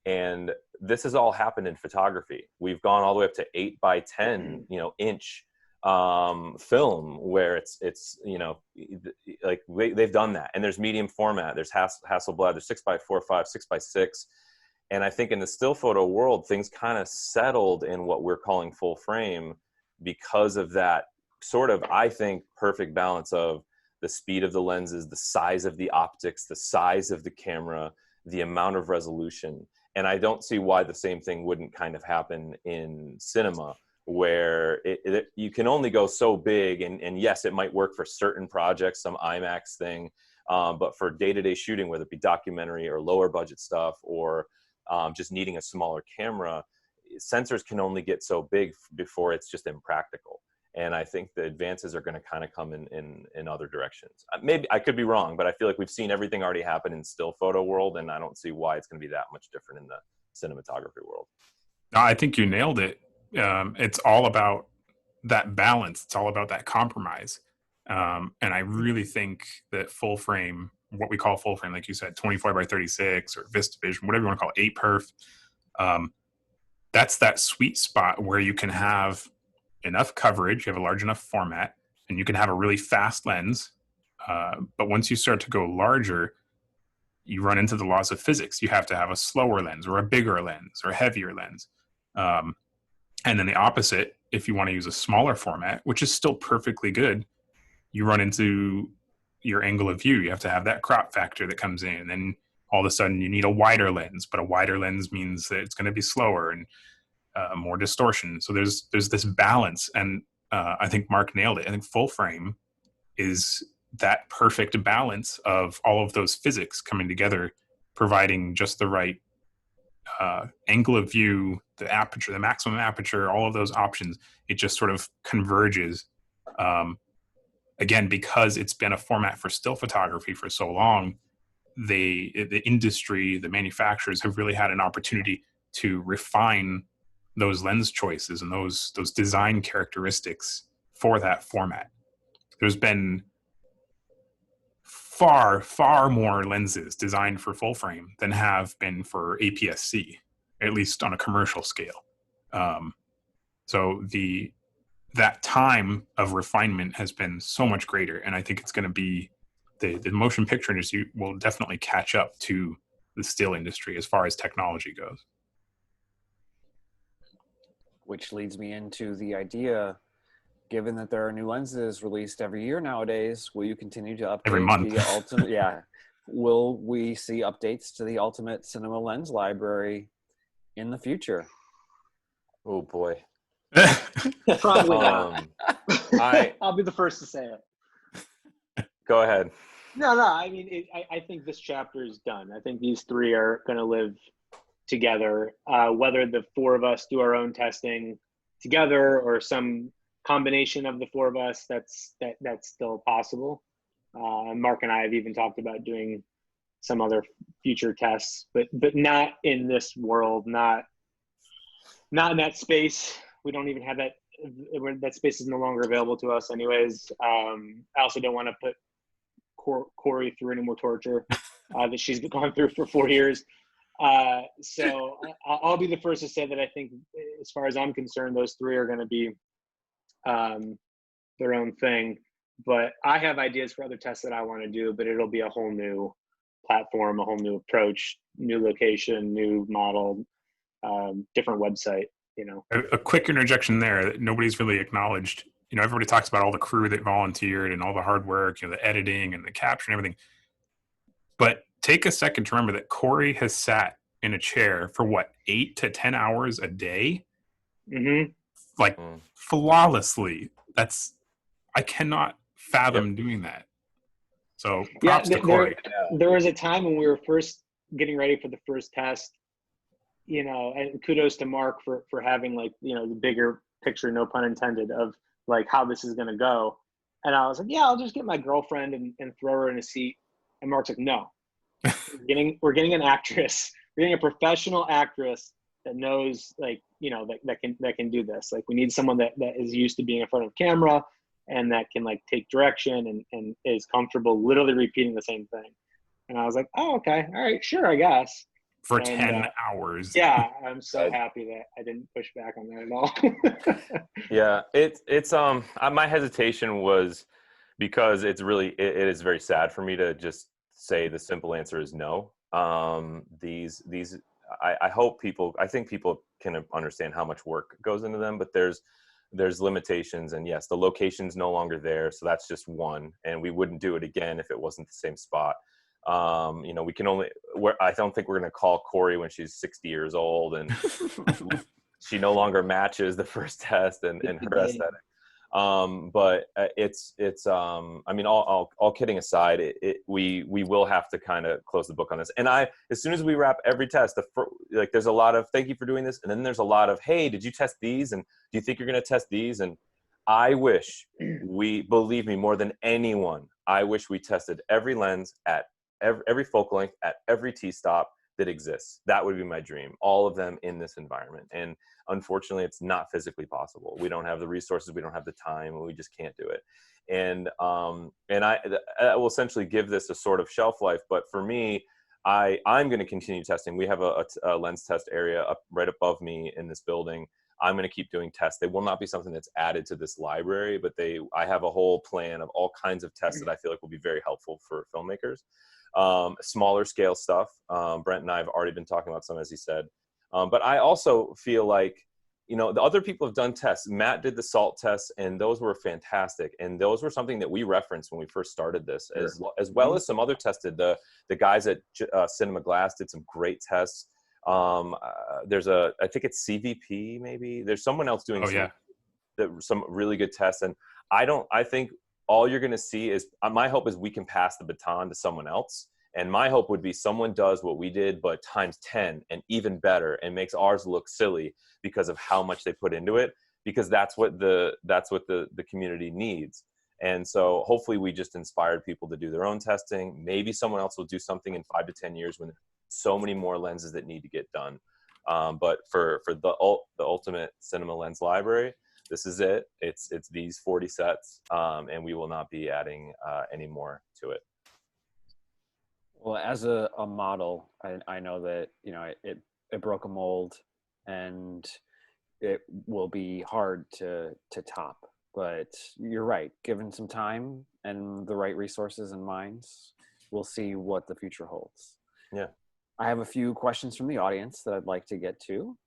L: And this has all happened in photography. We've gone all the way up to 8x10, inch film, where it's like they've done that. And there's medium format, there's Hasselblad, there's 6x4, 5, 6x6. And I think in the still photo world, things kind of settled in what we're calling full frame because of that sort of, I think, perfect balance of the speed of the lenses, the size of the optics, the size of the camera, the amount of resolution. And I don't see why the same thing wouldn't kind of happen in cinema, where you can only go so big. And yes, it might work for certain projects, some IMAX thing, but for day-to-day shooting, whether it be documentary or lower budget stuff, or just needing a smaller camera, sensors can only get so big before it's just impractical. And I think the advances are going to kind of come in other directions. Maybe I could be wrong, but I feel like we've seen everything already happen in still photo world, and I don't see why it's going to be that much different in the cinematography world.
G: No, I think you nailed it. It's all about that balance. It's all about that compromise. And I really think that full frame, what we call full frame, like you said, 24x36 or VistaVision, whatever you want to call it, 8perf, that's that sweet spot where you can have enough coverage, you have a large enough format, and you can have a really fast lens. But once you start to go larger, you run into the laws of physics. You have to have a slower lens or a bigger lens or a heavier lens. And then the opposite, if you want to use a smaller format, which is still perfectly good, you run into your angle of view. You have to have that crop factor that comes in. And then all of a sudden you need a wider lens, but a wider lens means that it's going to be slower and more distortion. So there's this balance. And I think Mark nailed it. I think full frame is that perfect balance of all of those physics coming together, providing just the right angle of view, the aperture, the maximum aperture, all of those options. It just sort of converges. Again, because it's been a format for still photography for so long, the industry, the manufacturers have really had an opportunity to refine those lens choices and those design characteristics for that format. There's been far, far more lenses designed for full frame than have been for APS-C, at least on a commercial scale. So that time of refinement has been so much greater, and I think it's going to be the motion picture industry will definitely catch up to the still industry as far as technology goes.
I: Which leads me into the idea, given that there are new lenses released every year nowadays, will you continue to update
G: every month?
I: the ultimate? Yeah, will we see updates to the Ultimate Cinema Lens library in the future?
L: Oh boy.
J: Probably not. I'll be the first to say it.
L: Go ahead.
J: No. I mean, I think this chapter is done. I think these three are going to live together. Whether the four of us do our own testing together or some combination of the four of us, that's still possible. Mark and I have even talked about doing some other future tests, but not in this world, not in that space. We don't even have that. That space is no longer available to us anyways. I also don't want to put Corey through any more torture that she's gone through for 4 years. So I'll be the first to say that I think, as far as I'm concerned, those three are going to be their own thing. But I have ideas for other tests that I want to do, but it'll be a whole new platform, a whole new approach, new location, new model, different website, you know.
G: A quick interjection there that nobody's really acknowledged. You know, everybody talks about all the crew that volunteered and all the hard work, you know, the editing and the capture and everything. But take a second to remember that Corey has sat in a chair for what, 8 to 10 hours a day?
J: Mm-hmm.
G: Like flawlessly. I cannot fathom doing that. So props to Corey.
J: There was a time when we were first getting ready for the first test, you know, and kudos to Mark for having, like, you know, the bigger picture, no pun intended, of like how this is going to go. And I was like, yeah, I'll just get my girlfriend and throw her in a seat. And Mark's like, no, we're getting an actress. We're getting a professional actress that knows, like, you know, that can do this. Like, we need someone that is used to being in front of camera and that can, like, take direction and is comfortable literally repeating the same thing. And I was like, oh, okay, all right, sure, I guess.
G: For 10 hours.
J: Yeah, I'm so happy that I didn't push back on that at all.
L: Yeah, it's my hesitation was because it is very sad for me to just say the simple answer is no. I think people can understand how much work goes into them, but there's limitations, and yes, the location's no longer there, so that's just one, and we wouldn't do it again if it wasn't the same spot. You know, I don't think we're going to call Corey when she's 60 years old and she no longer matches the first test and her aesthetic. But I mean, all kidding aside, we will have to kind of close the book on this. And as soon as we wrap every test, there's a lot of thank you for doing this. And then there's a lot of, hey, did you test these? And do you think you're going to test these? And I wish believe me, more than anyone, I wish we tested every lens at every focal length at every T-stop that exists. That would be my dream. All of them in this environment. And unfortunately, it's not physically possible. We don't have the resources. We don't have the time. And we just can't do it. And I will essentially give this a sort of shelf life. But for me, I'm going to continue testing. We have a lens test area up right above me in this building. I'm going to keep doing tests. They will not be something that's added to this library, but I have a whole plan of all kinds of tests that I feel like will be very helpful for filmmakers. Smaller scale stuff. Brent and I have already been talking about some, as he said. But I also feel like, you know, the other people have done tests. Matt did the SALT tests, and those were fantastic. And those were something that we referenced when we first started this, as well as some other tests. The guys at Cinema Glass did some great tests. There's I think it's CVP maybe. There's someone else doing some really good tests. And I think all you're going to see is, my hope is we can pass the baton to someone else. And my hope would be someone does what we did, but times 10 and even better, and makes ours look silly because of how much they put into it, because that's what the community needs. And so hopefully we just inspired people to do their own testing. Maybe someone else will do something in 5 to 10 years when there's so many more lenses that need to get done. But for the Ultimate Cinema Lens Library, this is it. It's these 40 sets, and we will not be adding any more to it.
I: Well, as a model, I know that, you know, it broke a mold, and it will be hard to top. But you're right. Given some time and the right resources and minds, we'll see what the future holds.
L: Yeah.
I: I have a few questions from the audience that I'd like to get to.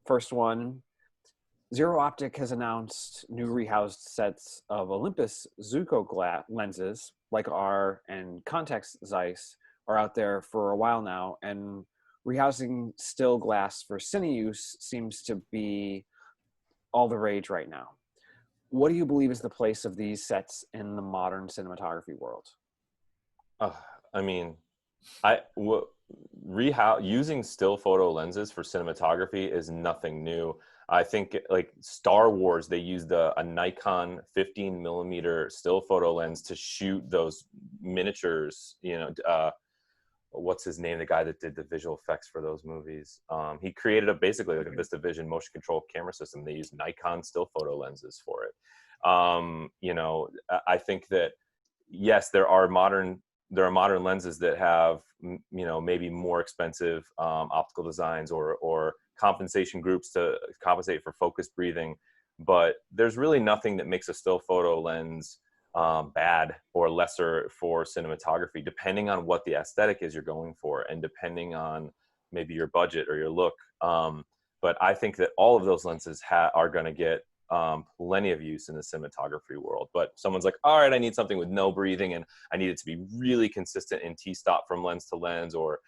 I: First one. Zero Optic has announced new rehoused sets of Olympus Zuiko lenses, like R and Context Zeiss, are out there for a while now, and rehousing still glass for cine use seems to be all the rage right now. What do you believe is the place of these sets in the modern cinematography world?
L: I mean, using still photo lenses for cinematography is nothing new. I think like Star Wars, they used a Nikon 15 millimeter still photo lens to shoot those miniatures. What's his name? The guy that did the visual effects for those movies. He created basically like a VistaVision motion control camera system. They used Nikon still photo lenses for it. I think that yes, there are modern lenses that have maybe more expensive optical designs or compensation groups to compensate for focus breathing, but there's really nothing that makes a still photo lens bad or lesser for cinematography, depending on what the aesthetic is you're going for and depending on maybe your budget or your look. But I think that all of those lenses are going to get plenty of use in the cinematography world. But someone's like, all right, I need something with no breathing and I need it to be really consistent in t-stop from lens to lens, or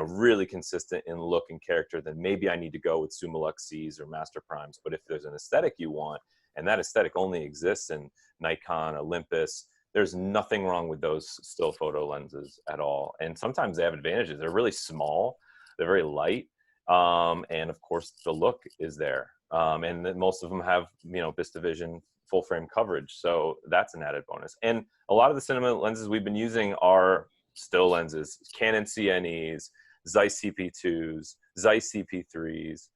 L: really consistent in look and character, then maybe I need to go with Summilux Cs or Master Primes. But if there's an aesthetic you want, and that aesthetic only exists in Nikon, Olympus, there's nothing wrong with those still photo lenses at all. And sometimes they have advantages. They're really small, they're very light, and of course the look is there. And then most of them have, VistaVision full frame coverage. So that's an added bonus. And a lot of the cinema lenses we've been using are still lenses, Canon CNEs, Zeiss CP2s, Zeiss CP3s.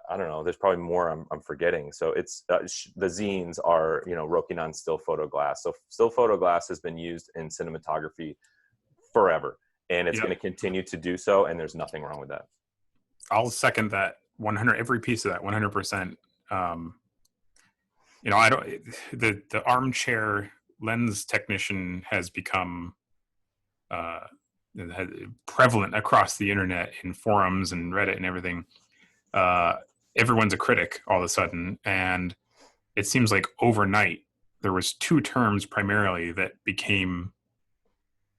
L: I don't know, there's probably more I'm forgetting. So it's, the Zines are, Rokinon still photo glass. So still photo glass has been used in cinematography forever, and it's going to continue to do so. And there's nothing wrong with that.
G: I'll second that 100, every piece of that 100%. The armchair lens technician has become prevalent across the internet in forums and Reddit and everything. Everyone's a critic all of a sudden, and it seems like overnight there was two terms primarily that became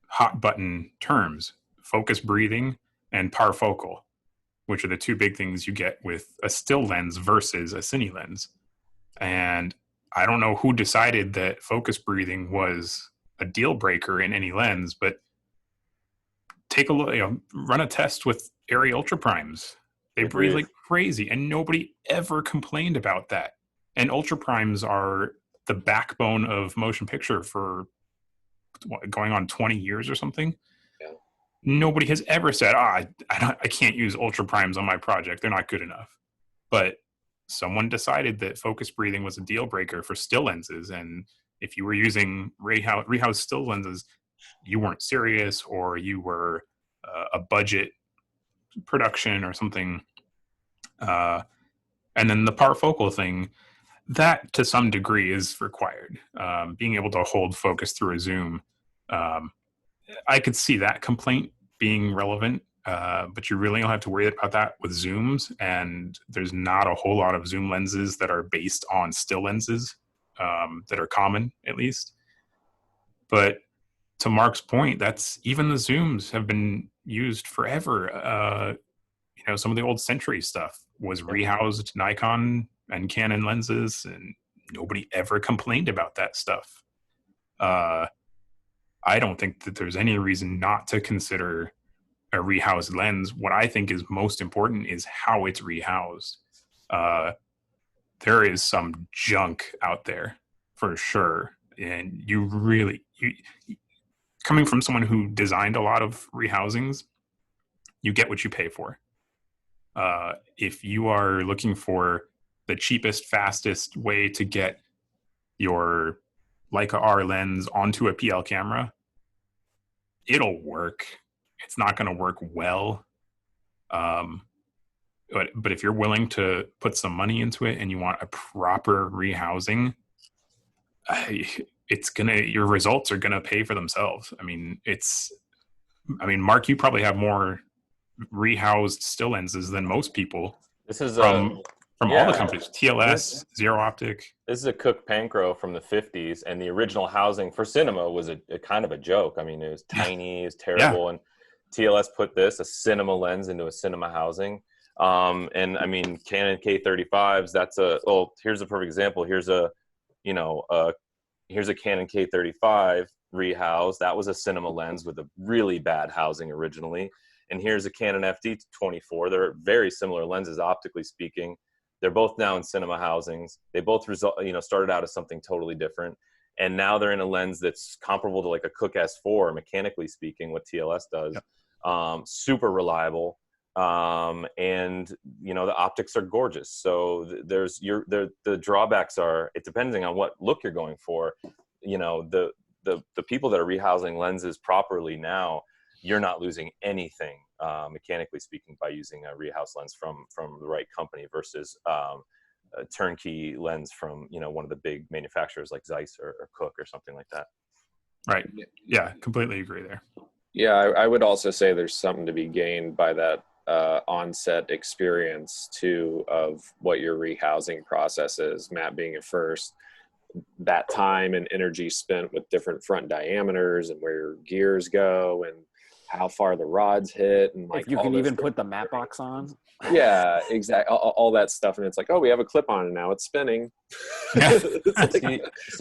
G: hot button terms: focus breathing and parfocal, which are the two big things you get with a still lens versus a cine lens. And I don't know who decided that focus breathing was a deal breaker in any lens, but take a look, run a test with Arri Ultra Primes. They breathe like crazy, and nobody ever complained about that. And Ultra Primes are the backbone of motion picture for going on 20 years or something. Yeah. Nobody has ever said, I can't use Ultra Primes on my project. They're not good enough. But someone decided that focus breathing was a deal breaker for still lenses. And if you were using rehouse still lenses, you weren't serious, or you were a budget production or something. And then the parfocal thing, that to some degree is required. Being able to hold focus through a zoom. I could see that complaint being relevant, but you really don't have to worry about that with zooms. And there's not a whole lot of zoom lenses that are based on still lenses that are common, at least. But to Mark's point, that's even the zooms have been used forever. Some of the old Century stuff was rehoused Nikon and Canon lenses, and nobody ever complained about that stuff. I don't think that there's any reason not to consider a rehoused lens. What I think is most important is how it's rehoused. There is some junk out there for sure. And coming from someone who designed a lot of rehousings, you get what you pay for. If you are looking for the cheapest, fastest way to get your Leica R lens onto a PL camera, it'll work. It's not going to work well. But if you're willing to put some money into it and you want a proper rehousing, your results are gonna pay for themselves. Mark, you probably have more rehoused still lenses than most people.
L: This is
G: from all the companies, TLS, Zero Optic.
L: This is a Cook Pancro from the 50s, and the original housing for cinema was a kind of a joke. I mean, it was tiny, it was terrible, and TLS put a cinema lens into a cinema housing. And I mean, Canon K35s, here's a perfect example. Here's a Canon K35 rehoused. That was a cinema lens with a really bad housing originally. And here's a Canon FD24. They're very similar lenses, optically speaking. They're both now in cinema housings. They both started out as something totally different. And now they're in a lens that's comparable to like a Cook S4, mechanically speaking, what TLS does. Yep. Super reliable. And the optics are gorgeous. So the drawbacks are, it depending on what look you're going for. The people that are rehousing lenses properly now, you're not losing anything, mechanically speaking, by using a rehouse lens from the right company versus a turnkey lens from one of the big manufacturers like Zeiss or Cook or something like that.
G: Right. Yeah, completely agree there.
K: Yeah, I would also say there's something to be gained by that on-set experience too, of what your rehousing process is. Matt being at first, that time and energy spent with different front diameters and where your gears go and how far the rods hit, and like
I: if you can even put the matte box on.
K: Yeah, exactly. All that stuff, and it's like, oh, we have a clip on, and now it's spinning.
L: See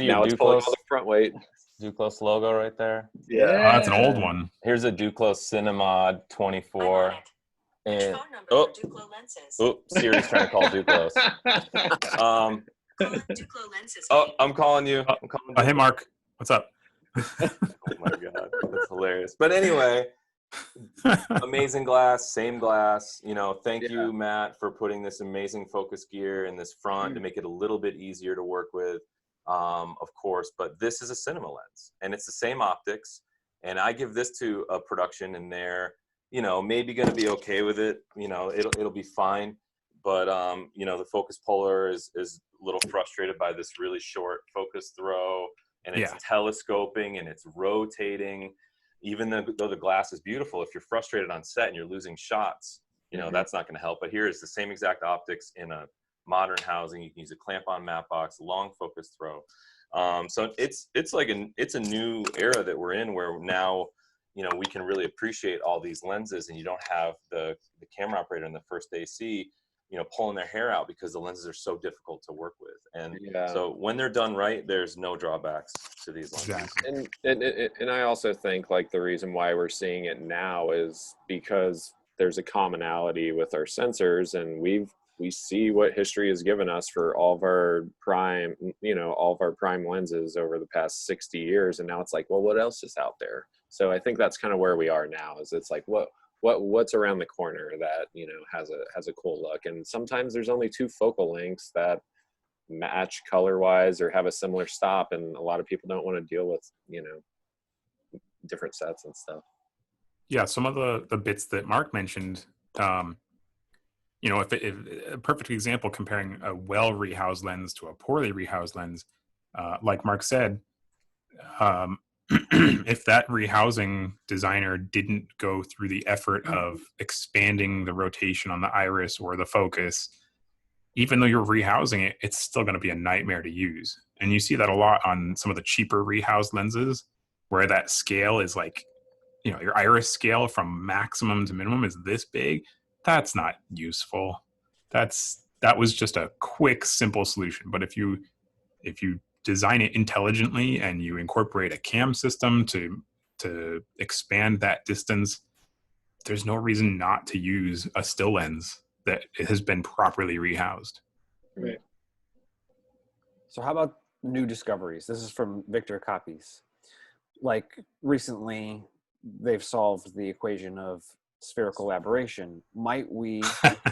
K: now it's pulling all the front weight.
L: Duclos logo right there.
G: Yeah, oh, that's an old one.
L: Here's a Duclos Cinemod 24. And Siri's trying to call Duclos. I'm calling you.
G: Hey, Mark, what's up?
L: Oh my god, that's hilarious. But anyway, amazing glass, same glass. Thank you, Matt, for putting this amazing focus gear in this front to make it a little bit easier to work with, of course. But this is a cinema lens, and it's the same optics. And I give this to a production, and they're maybe going to be okay with it. It'll be fine. But the focus puller is a little frustrated by this really short focus throw. And it's telescoping and it's rotating, even though the glass is beautiful. If you're frustrated on set and you're losing shots, that's not going to help. But here is the same exact optics in a modern housing. You can use a clamp-on matte box, long focus throw. So it's a new era that we're in, where now we can really appreciate all these lenses, and you don't have the camera operator in the first AC pulling their hair out because the lenses are so difficult to work with. And so when they're done right, there's no drawbacks to these lenses.
K: Exactly. And I also think like the reason why we're seeing it now is because there's a commonality with our sensors, and we see what history has given us for all of our prime lenses over the past 60 years. And now it's like, well, what else is out there? So I think that's kind of where we are now, is it's like, what's around the corner that has a cool look. And sometimes there's only two focal lengths that match color wise or have a similar stop, and a lot of people don't want to deal with different sets and stuff.
G: Yeah, some of the bits that Mark mentioned, if a perfect example comparing a well rehoused lens to a poorly rehoused lens, like Mark said, if that rehousing designer didn't go through the effort of expanding the rotation on the iris or the focus, even though you're rehousing it, it's still going to be a nightmare to use. And you see that a lot on some of the cheaper rehoused lenses, where that scale is like, your iris scale from maximum to minimum is this big. That's not useful. That was just a quick, simple solution. But if you design it intelligently and you incorporate a cam system to expand that distance, there's no reason not to use a still lens that has been properly rehoused.
I: Right. So how about new discoveries? This is from Victor Copies. Like recently, they've solved the equation of spherical aberration. Might we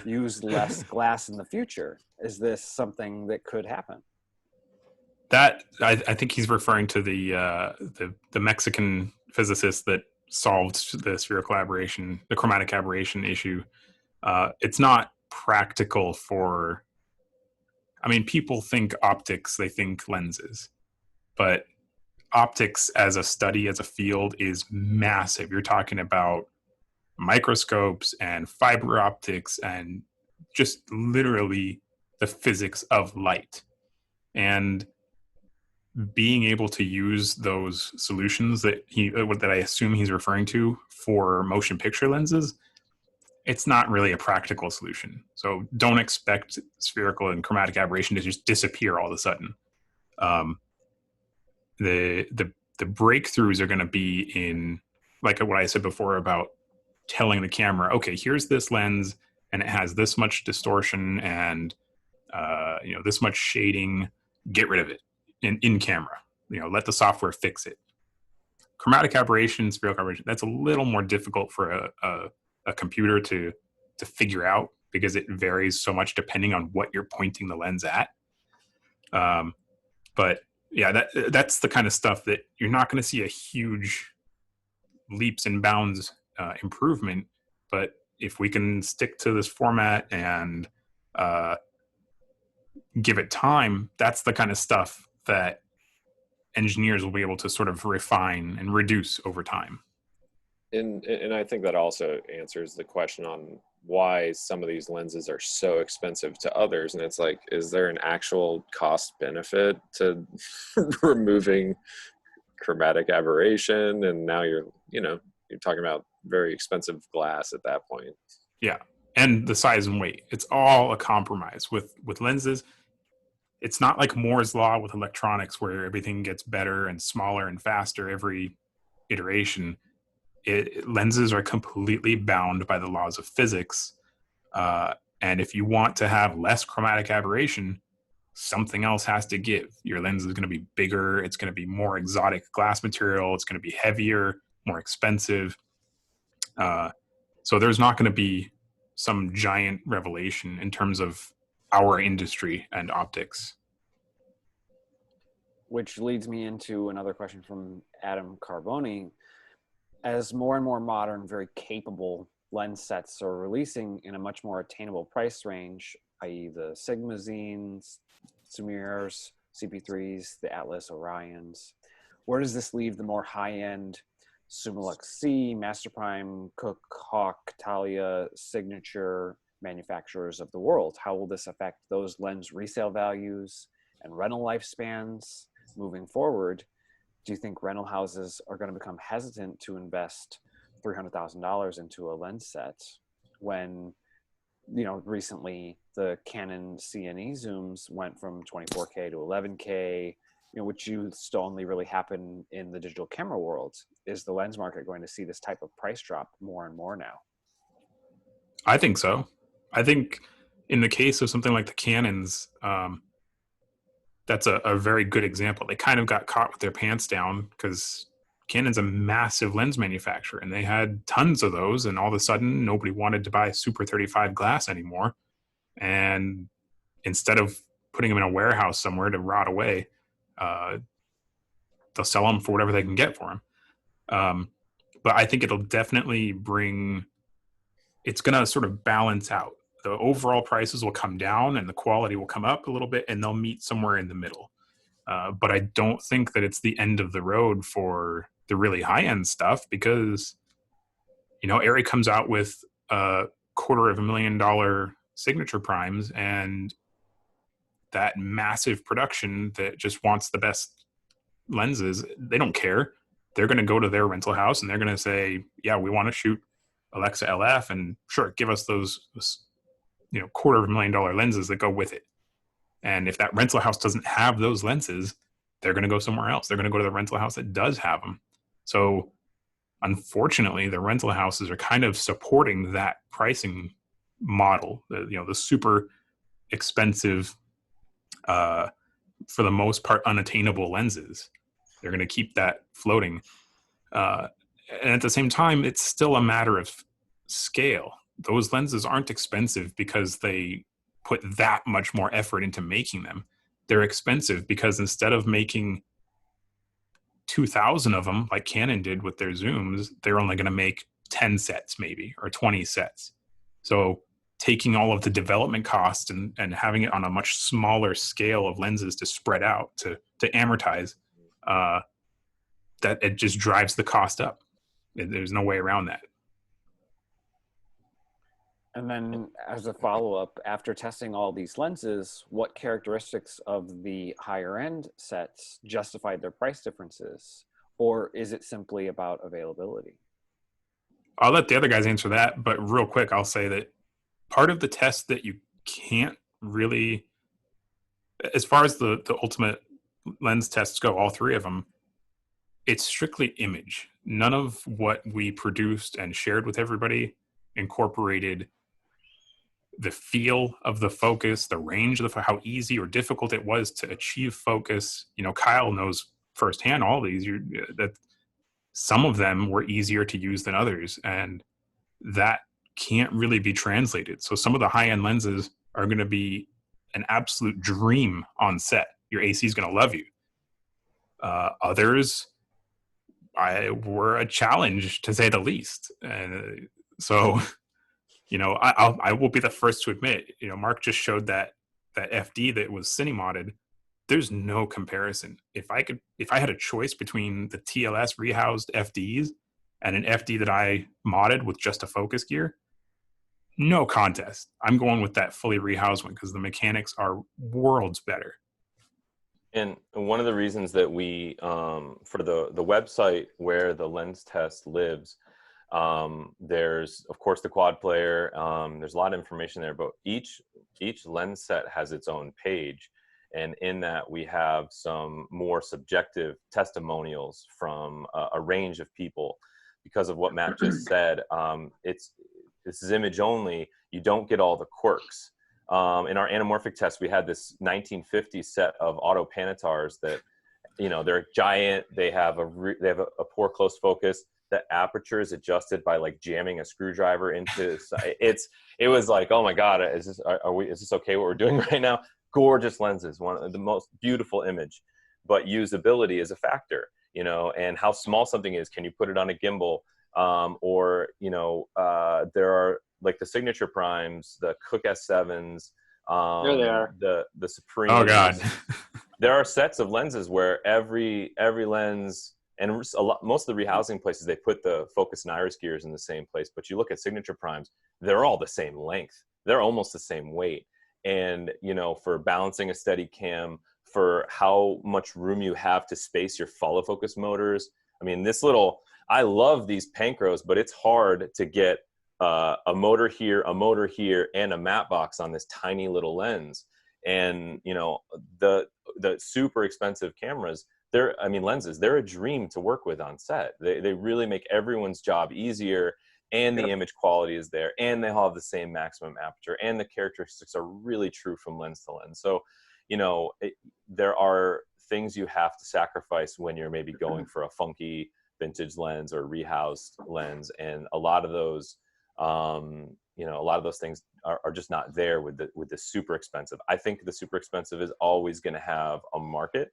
I: use less glass in the future? Is this something that could happen?
G: That I think he's referring to the Mexican physicist that solved the spherical aberration, the chromatic aberration issue. It's not practical for. I mean, people think optics, they think lenses, but optics as a study, as a field, is massive. You're talking about microscopes and fiber optics and just literally the physics of light. And being able to use those solutions that I assume he's referring to for motion picture lenses, it's not really a practical solution. So don't expect spherical and chromatic aberration to just disappear all of a sudden. The breakthroughs are going to be in, like what I said before about telling the camera, okay, here's this lens and it has this much distortion and this much shading. Get rid of it in camera. Let the software fix it. Chromatic aberration, spherical aberration, that's a little more difficult for a computer to figure out because it varies so much depending on what you're pointing the lens at. But yeah, that's the kind of stuff that you're not going to see a huge leaps and bounds improvement. But if we can stick to this format and give it time, that's the kind of stuff that engineers will be able to sort of refine and reduce over time.
K: And I think that also answers the question on why some of these lenses are so expensive to others. And it's like, is there an actual cost benefit to removing chromatic aberration? And now you're talking about very expensive glass at that point.
G: Yeah. And the size and weight, it's all a compromise with lenses. It's not like Moore's law with electronics where everything gets better and smaller and faster every iteration. Lenses are completely bound by the laws of physics. And if you want to have less chromatic aberration, something else has to give. Your lens is going to be bigger. It's going to be more exotic glass material. It's going to be heavier, more expensive. So there's not going to be some giant revelation in terms of our industry and optics.
I: Which leads me into another question from Adam Carboni. As more and more modern, very capable lens sets are releasing in a much more attainable price range, i.e. the Sigma-Zines, Sumiers, CP3s, the Atlas Orions, where does this leave the more high-end Summilux C, Master Prime, Cooke, Hawk, Talia, Signature manufacturers of the world? How will this affect those lens resale values and rental lifespans moving forward? Do you think rental houses are going to become hesitant to invest $300,000 into a lens set when, recently the Canon CNE zooms went from 24K to 11K, which used to only really happen in the digital camera world? Is the lens market going to see this type of price drop more and more now?
G: I think so. I think in the case of something like the Canons, that's a very good example. They kind of got caught with their pants down because Canon's a massive lens manufacturer and they had tons of those, and all of a sudden nobody wanted to buy Super 35 glass anymore. And instead of putting them in a warehouse somewhere to rot away, they'll sell them for whatever they can get for them. But I think it'll definitely it's going to sort of balance out. The overall prices will come down and the quality will come up a little bit, and they'll meet somewhere in the middle. But I don't think that it's the end of the road for the really high-end stuff because, Arri comes out with $250,000 signature primes, and that massive production that just wants the best lenses, they don't care. They're going to go to their rental house and they're going to say, yeah, we want to shoot Alexa LF, and sure, give us those $250,000 lenses that go with it. And if that rental house doesn't have those lenses, they're going to go somewhere else. They're going to go to the rental house that does have them. So unfortunately, the rental houses are kind of supporting that pricing model, the super expensive, for the most part, unattainable lenses. They're going to keep that floating. And at the same time, it's still a matter of scale. Those lenses aren't expensive because they put that much more effort into making them. They're expensive because instead of making 2,000 of them like Canon did with their zooms, they're only going to make 10 sets maybe, or 20 sets. So taking all of the development costs and having it on a much smaller scale of lenses to spread out, to amortize, that it just drives the cost up. There's no way around that.
I: And then as a follow-up, after testing all these lenses, what characteristics of the higher end sets justified their price differences? Or is it simply about availability?
G: I'll let the other guys answer that, but real quick, I'll say that part of the test that you can't really, as far as the ultimate lens tests go, all three of them, it's strictly image. None of what we produced and shared with everybody incorporated the feel of the focus, the range of how easy or difficult it was to achieve focus. You know, Kyle knows firsthand all these. That some of them were easier to use than others, and that can't really be translated. So some of the high-end lenses are going to be an absolute dream on set. Your AC is going to love you. Others were a challenge, to say the least. And so, you know, I will be the first to admit, you know, Mark just showed that FD that was cine-modded. There's no comparison. If I had a choice between the TLS rehoused FDs and an FD that I modded with just a focus gear, no contest. I'm going with that fully rehoused one because the mechanics are worlds better.
L: And one of the reasons that we, for the website where the lens test lives, there's of course the quad player. There's a lot of information there, but each lens set has its own page. And in that we have some more subjective testimonials from a range of people. Because of what Matt just said, this is image only. You don't get all the quirks. In our anamorphic test, we had this 1950 set of auto panatars that, you know, they're giant. They have a poor close focus. The aperture is adjusted by like jamming a screwdriver into it was like, oh my God, is this okay what we're doing right now? Gorgeous lenses, one of the most beautiful image, but usability is a factor, you know, and how small something is. Can you put it on a gimbal? Or, you know, there are like the signature primes, the Cook S7s,
J: there they are.
L: The Supreme.
G: Oh God.
L: There are sets of lenses where every lens, and most of the rehousing places, they put the focus and iris gears in the same place, but you look at signature primes, they're all the same length. They're almost the same weight. And, you know, for balancing a steady cam, for how much room you have to space your follow focus motors. I mean, I love these Pancros, but it's hard to get a motor here, and a matte box on this tiny little lens. And, you know, the super expensive cameras, lenses, they're a dream to work with on set. They really make everyone's job easier, and the image quality is there, and they all have the same maximum aperture, and the characteristics are really true from lens to lens. So, you know, there are things you have to sacrifice when you're maybe going for a funky vintage lens or rehoused lens, and a lot of those things are just not there with the super expensive. I think the super expensive is always going to have a market,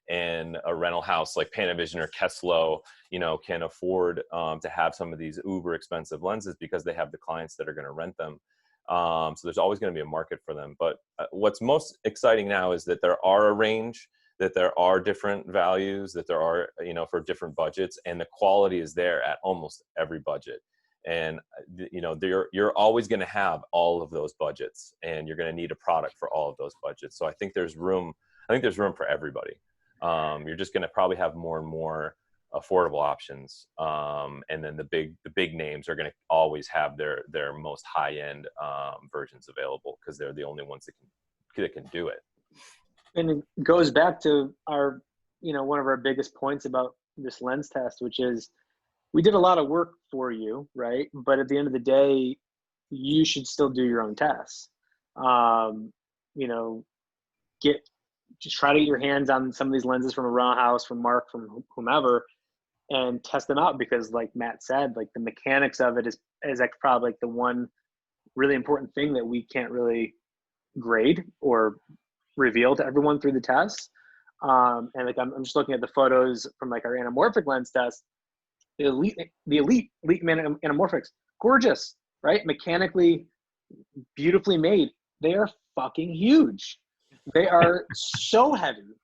L: and a rental house like Panavision or Kesslo, you know, can afford to have some of these uber expensive lenses because they have the clients that are going to rent them. So there's always going to be a market for them. But what's most exciting now is that there are a range, that there are different values, that there are, you know, for different budgets, and the quality is there at almost every budget. And, you know, you're always going to have all of those budgets, and you're going to need a product for all of those budgets. So I think there's room for everybody. You're just going to probably have more and more affordable options. And then the big names are going to always have their most high-end versions available, because they're the only ones that can do it.
J: And it goes back to our, you know, one of our biggest points about this lens test, which is we did a lot of work for you, right? But at the end of the day, you should still do your own tests. You know, just try to get your hands on some of these lenses from a rental house, from Mark, from whomever, and test them out, because like Matt said, like the mechanics of it is like probably like the one really important thing that we can't really grade or reveal to everyone through the test. And like I'm just looking at the photos from like our anamorphic lens test. The elite anamorphics, gorgeous, right? Mechanically, beautifully made. They are fucking huge. They are so heavy.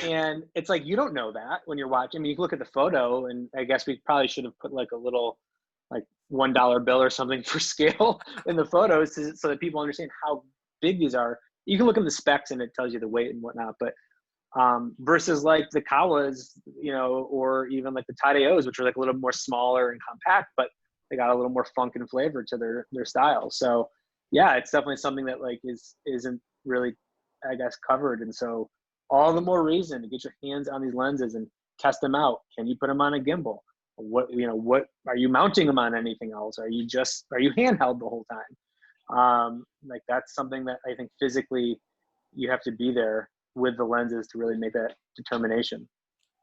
J: And it's like, you don't know that when you're watching. I mean, you look at the photo, and I guess we probably should have put like a little like $1 bill or something for scale in the photos so that people understand how big these are. You can look at the specs and it tells you the weight and whatnot, but versus like the Kawas, you know, or even like the Tadeos, which are like a little more smaller and compact, but they got a little more funk and flavor to their style. So yeah, it's definitely something that like isn't really, I guess, covered. And so all the more reason to get your hands on these lenses and test them out. Can you put them on a gimbal? What are you mounting them on anything else? Are you handheld the whole time? Like that's something that I think physically you have to be there with the lenses to really make that determination.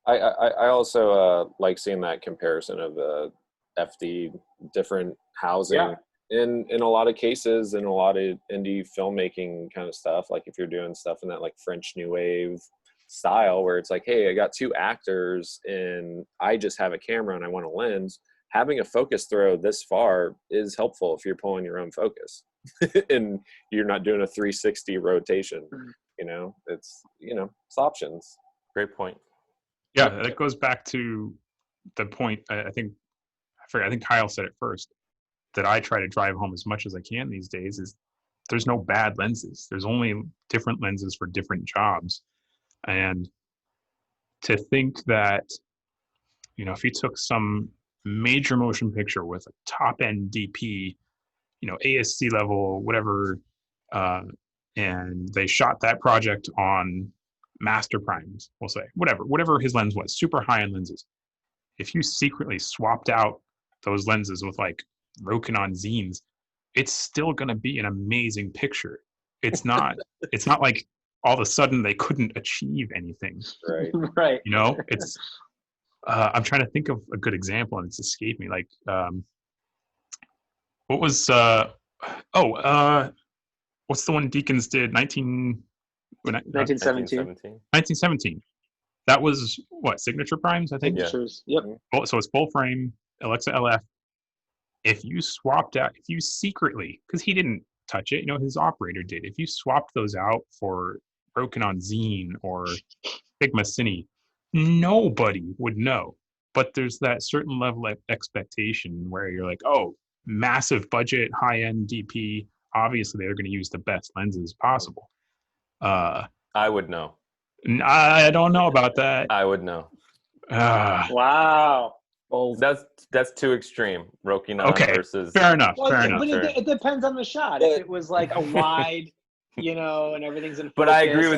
K: I also like seeing that comparison of the FD different housing.
J: Yeah.
K: In a lot of cases, in a lot of indie filmmaking kind of stuff, like if you're doing stuff in that like French New Wave style where it's like, hey, I got 2 actors and I just have a camera and I want a lens, having a focus throw this far is helpful if you're pulling your own focus and you're not doing a 360 rotation. You know, it's options.
L: Great point.
G: Yeah, that goes back to the point. I think Kyle said it first, that I try to drive home as much as I can these days is there's no bad lenses. There's only different lenses for different jobs. And to think that, you know, if you took some major motion picture with a top end DP, you know, ASC level, whatever, and they shot that project on master primes, we'll say, whatever his lens was, super high end lenses. If you secretly swapped out those lenses with like Rokinon Zines, it's still going to be an amazing picture. It's not like all of a sudden they couldn't achieve anything.
K: Right.
J: Right.
G: You know, it's I'm trying to think of a good example and it's escaped me. Like what was what's the one Deakins did? 1917. That was what, Signature Primes, I think?
J: Signatures. Yep.
G: So it's full frame, Alexa LF. If you secretly, because he didn't touch it, you know, his operator did. If you swapped those out for Rokinon Zine or Sigma Cine, nobody would know. But there's that certain level of expectation where you're like, oh, massive budget, high-end DP, obviously they're going to use the best lenses possible.
L: I would know.
G: I don't know about that.
L: I would know.
J: Wow.
L: Well, that's too extreme. Rokinon versus.
G: Fair enough.
J: Well, but it depends on the shot. If it was like a wide, you know, and everything's in focus.
L: But I agree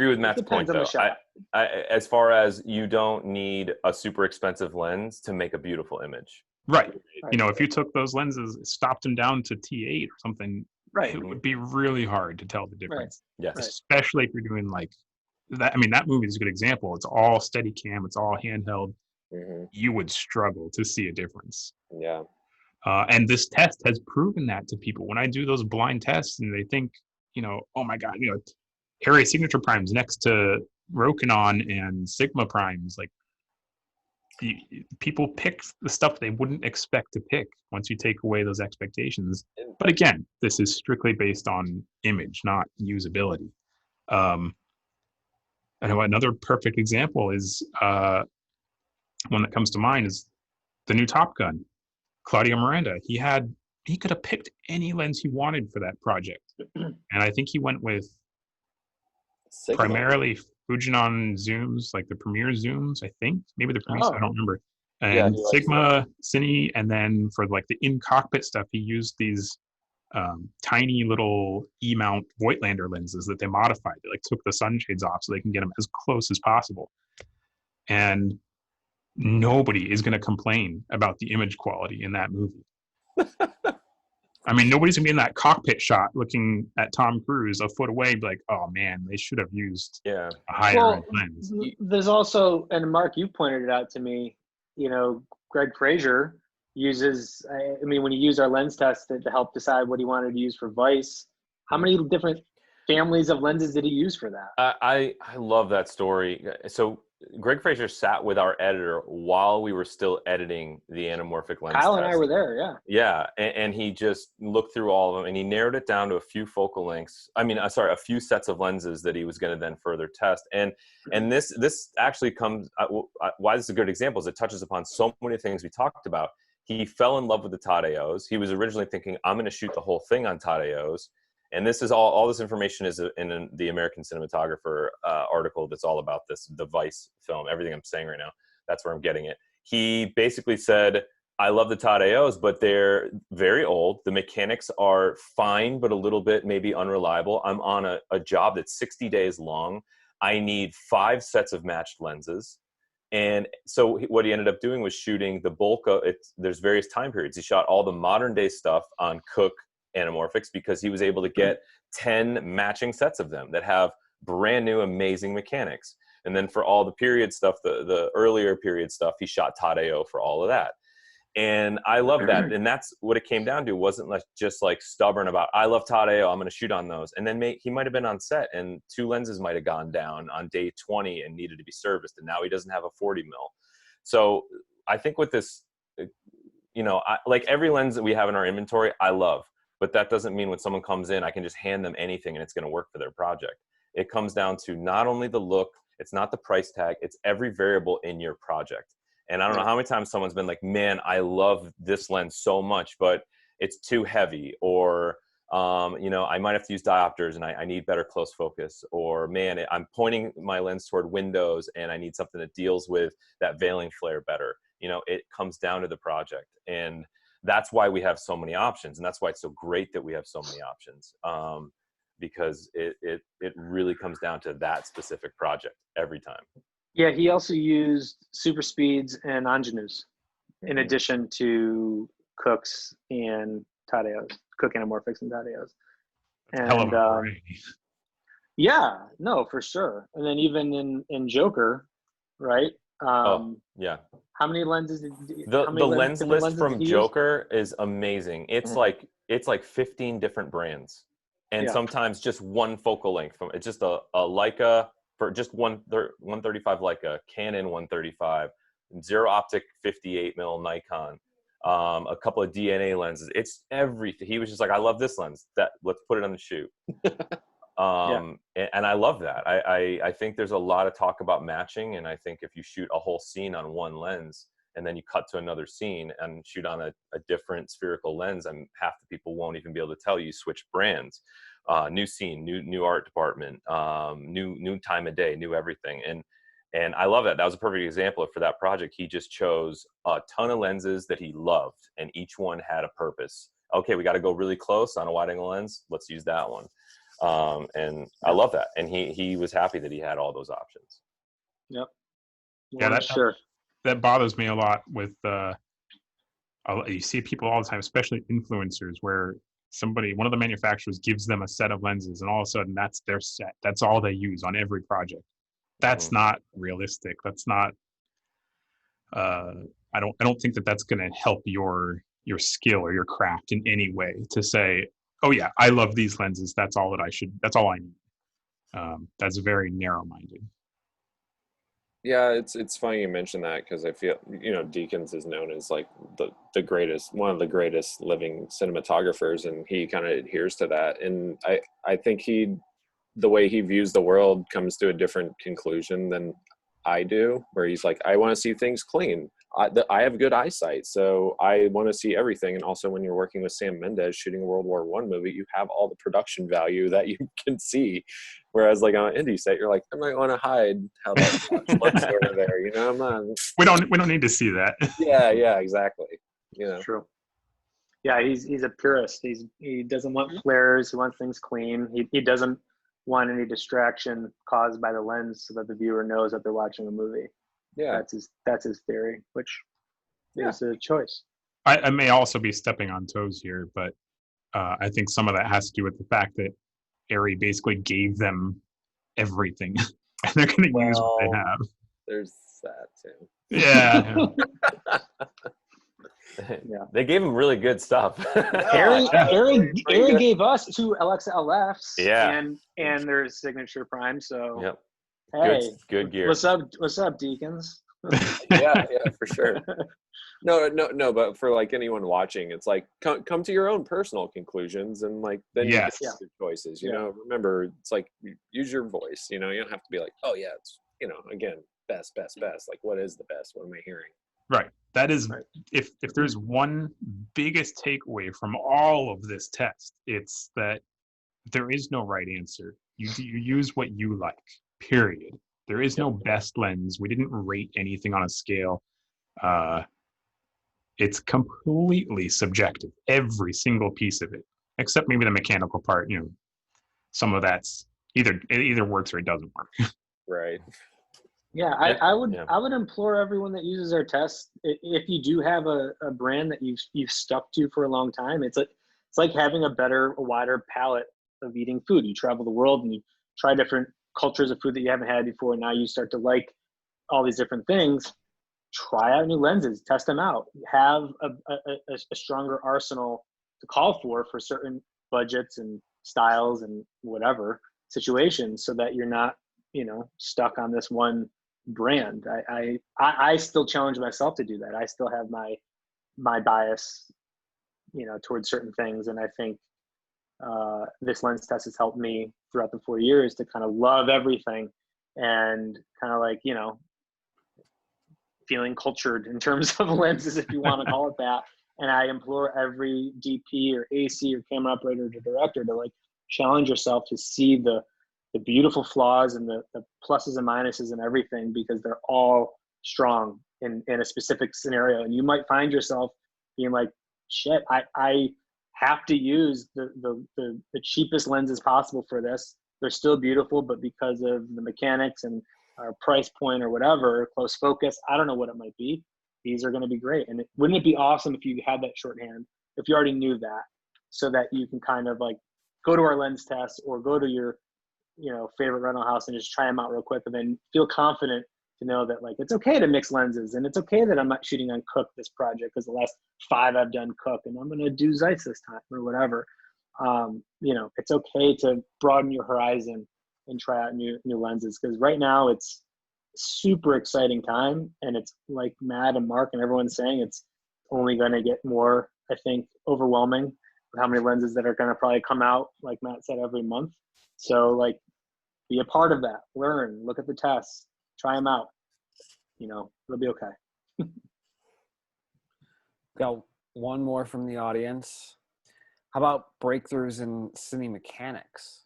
L: with Matt's point though. I, as far as you don't need a super expensive lens to make a beautiful image.
G: Right. You know, if you took those lenses, stopped them down to T8 or something,
J: right,
G: it would be really hard to tell the difference.
L: Right. Yes.
G: Especially if you're doing like that. I mean, that movie is a good example. It's all Steadicam. It's all handheld.
K: Mm-hmm.
G: You would struggle to see a difference.
K: Yeah.
G: And this test has proven that to people. When I do those blind tests and they think, you know, oh my God, you know, Harry Signature Primes next to Rokinon and Sigma Primes, like people pick the stuff they wouldn't expect to pick once you take away those expectations. But again, this is strictly based on image, not usability. I know another perfect example is one that comes to mind is the new Top Gun. Claudio Miranda, he could have picked any lens he wanted for that project. And I think he went with
K: Sigma.
G: Primarily Fujinon zooms, like the Premiere zooms, I think. Maybe the Premiere, I don't remember. And Sigma, Cine, and then for like the in-cockpit stuff, he used these tiny little E-mount Voigtlander lenses that they modified. They like took the sunshades off so they can get them as close as possible. And nobody is going to complain about the image quality in that movie. I mean, nobody's going to be in that cockpit shot looking at Tom Cruise a foot away and be like, oh man, they should have used a higher end lens.
J: There's also, and Mark, you pointed it out to me, you know, Greg Fraser uses, I mean, when he used our lens test to help decide what he wanted to use for Vice, how many different families of lenses did he use for that?
L: I love that story. So Greg Fraser sat with our editor while we were still editing the anamorphic lens
J: Kyle
L: test.
J: and I were there, yeah.
L: Yeah, and he just looked through all of them and he narrowed it down to a few focal lengths. A few sets of lenses that he was going to then further test. And this actually comes, why this is a good example is it touches upon so many things we talked about. He fell in love with the Tadeos. He was originally thinking, I'm going to shoot the whole thing on Tadeos. And this is all this information is in the American Cinematographer article that's all about this, the Vice film, everything I'm saying right now. That's where I'm getting it. He basically said, I love the Tadeos, but they're very old. The mechanics are fine, but a little bit maybe unreliable. I'm on a job that's 60 days long. I need 5 sets of matched lenses. And so what he ended up doing was shooting the bulk of it. There's various time periods. He shot all the modern day stuff on Cook anamorphics because he was able to get 10 matching sets of them that have brand new, amazing mechanics. And then for all the period stuff, the earlier period stuff, he shot Tadeo for all of that. And I love that. And that's what it came down to. It wasn't like just like stubborn about, I love Tadeo, I'm going to shoot on those. And then he might have been on set and 2 lenses might have gone down on day 20 and needed to be serviced. And now he doesn't have a 40 mil. So I think with this, like every lens that we have in our inventory, I love. But that doesn't mean when someone comes in, I can just hand them anything and it's going to work for their project. It comes down to not only the look, it's not the price tag, it's every variable in your project. And I don't know how many times someone's been like, man, I love this lens so much, but it's too heavy. Or, I might have to use diopters and I need better close focus. Or, man, I'm pointing my lens toward windows and I need something that deals with that veiling flare better. It comes down to the project. And that's why we have so many options. And that's why it's so great that we have so many options. Because it really comes down to that specific project every time.
J: Yeah, he also used super speeds and ingenues in addition to Cooks and Tadeos, Cook anamorphics and Tadeos. And yeah, no, for sure. And then even in Joker, right?
L: Yeah.
J: How many lenses
L: the lens list from Joker is amazing. It's like 15 different brands, and sometimes just one focal length from it's just a Leica for just 135 Leica, Canon 135, zero optic 58 mil Nikon, a couple of DNA lenses. It's everything. He was just like, I love this lens. Let's put it on the shoot. And I love that. I think there's a lot of talk about matching, and I think if you shoot a whole scene on one lens and then you cut to another scene and shoot on a different spherical lens, and half the people won't even be able to tell you switch brands. New scene, new art department, new time of day, new everything. And I love that. That was a perfect example for that project. He just chose a ton of lenses that he loved, and each one had a purpose. Okay, we got to go really close on a wide angle lens. Let's use that one. And I love that. And he was happy that he had all those options.
J: Yep.
G: Yeah, that bothers me a lot with, you see people all the time, especially influencers, where one of the manufacturers gives them a set of lenses and all of a sudden that's their set. That's all they use on every project. That's not realistic. That's not, I don't think that that's going to help your skill or your craft in any way to say, oh yeah, I love these lenses. That's all I need. That's very narrow-minded.
K: Yeah, it's funny you mention that because I feel, Deakins is known as like the greatest, one of the greatest living cinematographers, and he kind of adheres to that. And I think the way he views the world comes to a different conclusion than I do, where he's like, I want to see things clean. I have good eyesight, so I want to see everything. And also, when you're working with Sam Mendes shooting a World War I movie, you have all the production value that you can see. Whereas, like on an indie set, you're like, I'm not going to hide how that looks over there. I'm not.
G: We don't need to see that.
K: Yeah, exactly.
J: True. Yeah, he's a purist. He doesn't want flares. He wants things clean. He doesn't want any distraction caused by the lens, so that the viewer knows that they're watching a movie.
K: Yeah,
J: that's his theory, which is a choice.
G: I may also be stepping on toes here, but I think some of that has to do with the fact that Arri basically gave them everything, and they're going to use what they have.
K: There's that too.
G: Yeah.
L: They gave him really good stuff.
J: Arri gave us 2 LXLFs.
L: Yeah.
J: And their signature prime. So
L: yep.
J: Hey,
L: good gear.
J: What's up, Deakins?
K: yeah, for sure. No, but for like anyone watching, it's like come to your own personal conclusions, and like then you get your choices. Remember, it's like use your voice. You don't have to be like, oh yeah, it's again best. Like, what is the best? What am I hearing?
G: Right. That is,
J: Right.
G: if there's one biggest takeaway from all of this test, it's that there is no right answer. You use what you like, period. There is no best lens. We didn't rate anything on a scale. It's completely subjective, every single piece of it, except maybe the mechanical part. You know, some of that's it either works or it doesn't work.
K: Right.
J: Yeah, I would implore everyone that uses our test, if you do have a brand that you've stuck to for a long time, it's like having a wider palette of eating food. You travel the world and you try different cultures of food that you haven't had before. And now you start to like all these different things. Try out new lenses, test them out. Have a stronger arsenal to call for certain budgets and styles and whatever situations, so that you're not, stuck on this one brand. I still challenge myself to do that. I still have my bias, towards certain things, and I think this lens test has helped me throughout the 4 years to kind of love everything and kind of like, feeling cultured in terms of lenses, if you want to call it that. And I implore every DP or AC or camera operator or director to like challenge yourself to see the beautiful flaws and the pluses and minuses and everything, because they're all strong in a specific scenario. And you might find yourself being like, shit, I have to use the cheapest lenses possible for this. They're still beautiful, but because of the mechanics and our price point or whatever, close focus, I don't know what it might be, these are going to be great. And wouldn't it be awesome if you had that shorthand, if you already knew that, so that you can kind of like go to our lens test or go to your favorite rental house and just try them out real quick, and then feel confident to know that like it's okay to mix lenses, and it's okay that I'm not shooting on Cook this project because the last 5 I've done Cook, and I'm going to do Zeiss this time or whatever. It's okay to broaden your horizon and try out new lenses, because right now it's super exciting time, and it's like Matt and Mark and everyone's saying, it's only going to get more, I think, overwhelming with how many lenses that are going to probably come out, like Matt said, every month. So like, be a part of that, learn, look at the tests, try them out, it'll be okay.
I: Got one more from the audience. How about breakthroughs in cine mechanics?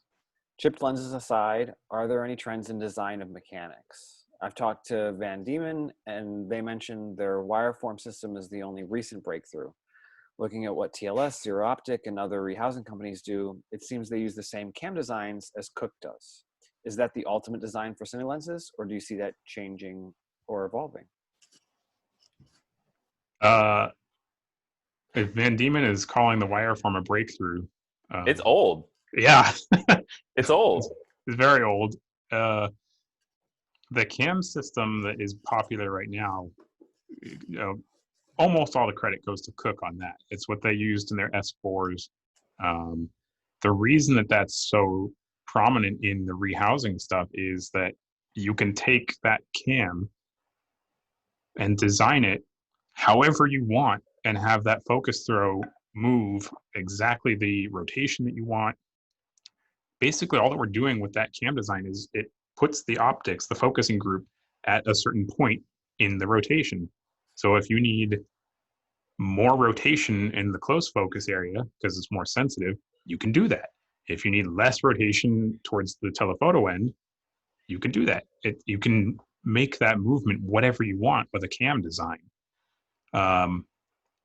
I: Chipped lenses aside, are there any trends in design of mechanics? I've talked to Van Diemen, and they mentioned their wire form system is the only recent breakthrough. Looking at what TLS, Zero Optic, and other rehousing companies do, it seems they use the same cam designs as Cook does. Is that the ultimate design for cine lenses, or do you see that changing or evolving?
G: If Van Diemen is calling the wire form a breakthrough,
L: it's old.
G: Yeah.
L: It's old.
G: It's very old. The cam system that is popular right now, almost all the credit goes to Cook on that. It's what they used in their S4s. The reason that that's so prominent in the rehousing stuff is that you can take that cam and design it however you want and have that focus throw move exactly the rotation that you want. Basically, all that we're doing with that cam design is it puts the optics, the focusing group, at a certain point in the rotation. So if you need more rotation in the close focus area because it's more sensitive, you can do that. If you need less rotation towards the telephoto end, you can do that. You can make that movement whatever you want with a cam design. And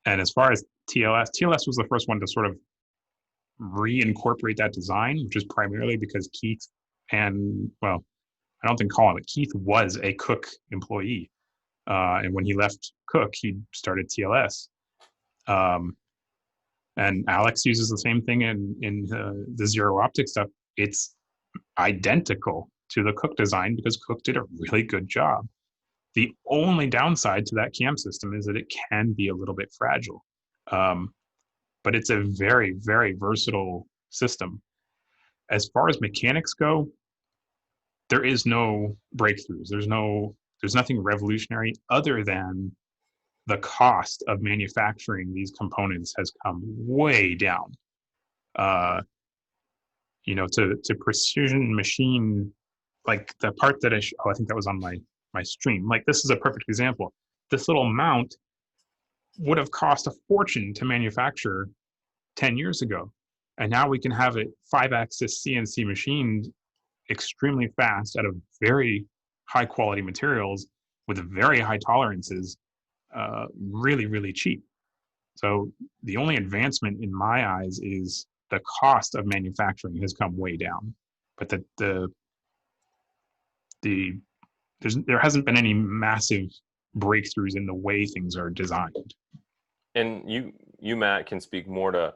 G: as far as TLS was the first one to sort of reincorporate that design, which is primarily because Keith and, well, I don't think call him, but Keith was a Cook employee. And when he left Cook, he started TLS. And Alex uses the same thing in the Zero Optic stuff. It's identical to the Cook design because Cook did a really good job. The only downside to that cam system is that it can be a little bit fragile. But it's a very, very versatile system. As far as mechanics go, there is no breakthroughs. There's nothing revolutionary other than the cost of manufacturing these components has come way down. To precision machine, like the part that I think that was on my stream. Like, this is a perfect example. this little mount would have cost a fortune to manufacture 10 years ago. And now we can have it 5-axis CNC machined extremely fast out of very high quality materials with very high tolerances, really, really cheap. So the only advancement in my eyes is the cost of manufacturing has come way down, but there hasn't been any massive breakthroughs in the way things are designed.
L: And you Matt, can speak more to,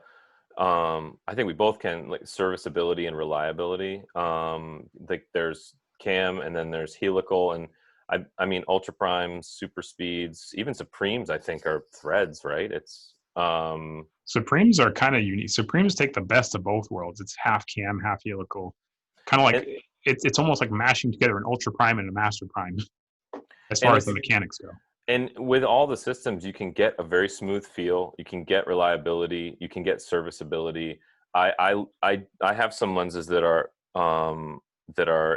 L: I think we both can, like serviceability and reliability. Like there's cam and then there's helical, and I mean ultra primes, super speeds, even Supremes I think are threads, right? It's
G: Supremes are kind of unique. Supremes take the best of both worlds. It's half cam, half helical. Kind of like it's almost like mashing together an ultra prime and a master prime as far as the mechanics go.
L: And with all the systems, you can get a very smooth feel. You can get reliability. You can get serviceability. I have some lenses that are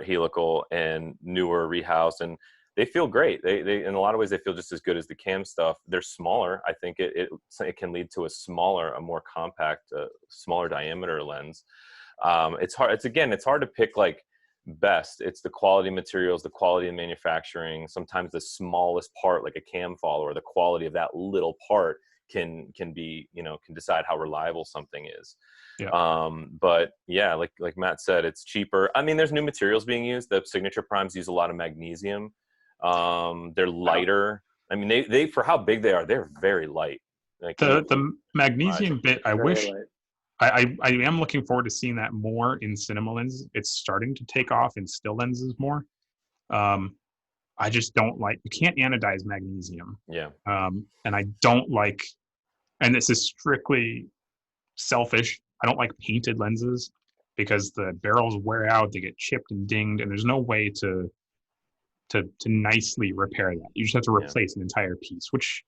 L: helical and newer, rehoused, and they feel great. They in a lot of ways they feel just as good as the cam stuff. They're smaller. I think it can lead to a more compact, smaller diameter lens. It's hard. It's hard to pick like best. It's the quality materials, the quality of manufacturing. Sometimes the smallest part, like a cam follower, the quality of that little part can be, can decide how reliable something is.
G: Yeah.
L: But yeah, like Matt said, it's cheaper. I mean, there's new materials being used. The signature primes use a lot of magnesium. They're lighter. I mean, they for how big they are, they're very light. Like
G: the magnesium bit, I wish.
J: light.
G: I am looking forward to seeing that more in cinema lenses. It's starting to take off in still lenses more. I just don't like, you can't anodize magnesium.
L: Yeah.
G: And I don't like, and this is strictly selfish, I don't like painted lenses because the barrels wear out, they get chipped and dinged, and there's no way to nicely repair that. You just have to replace an entire piece, which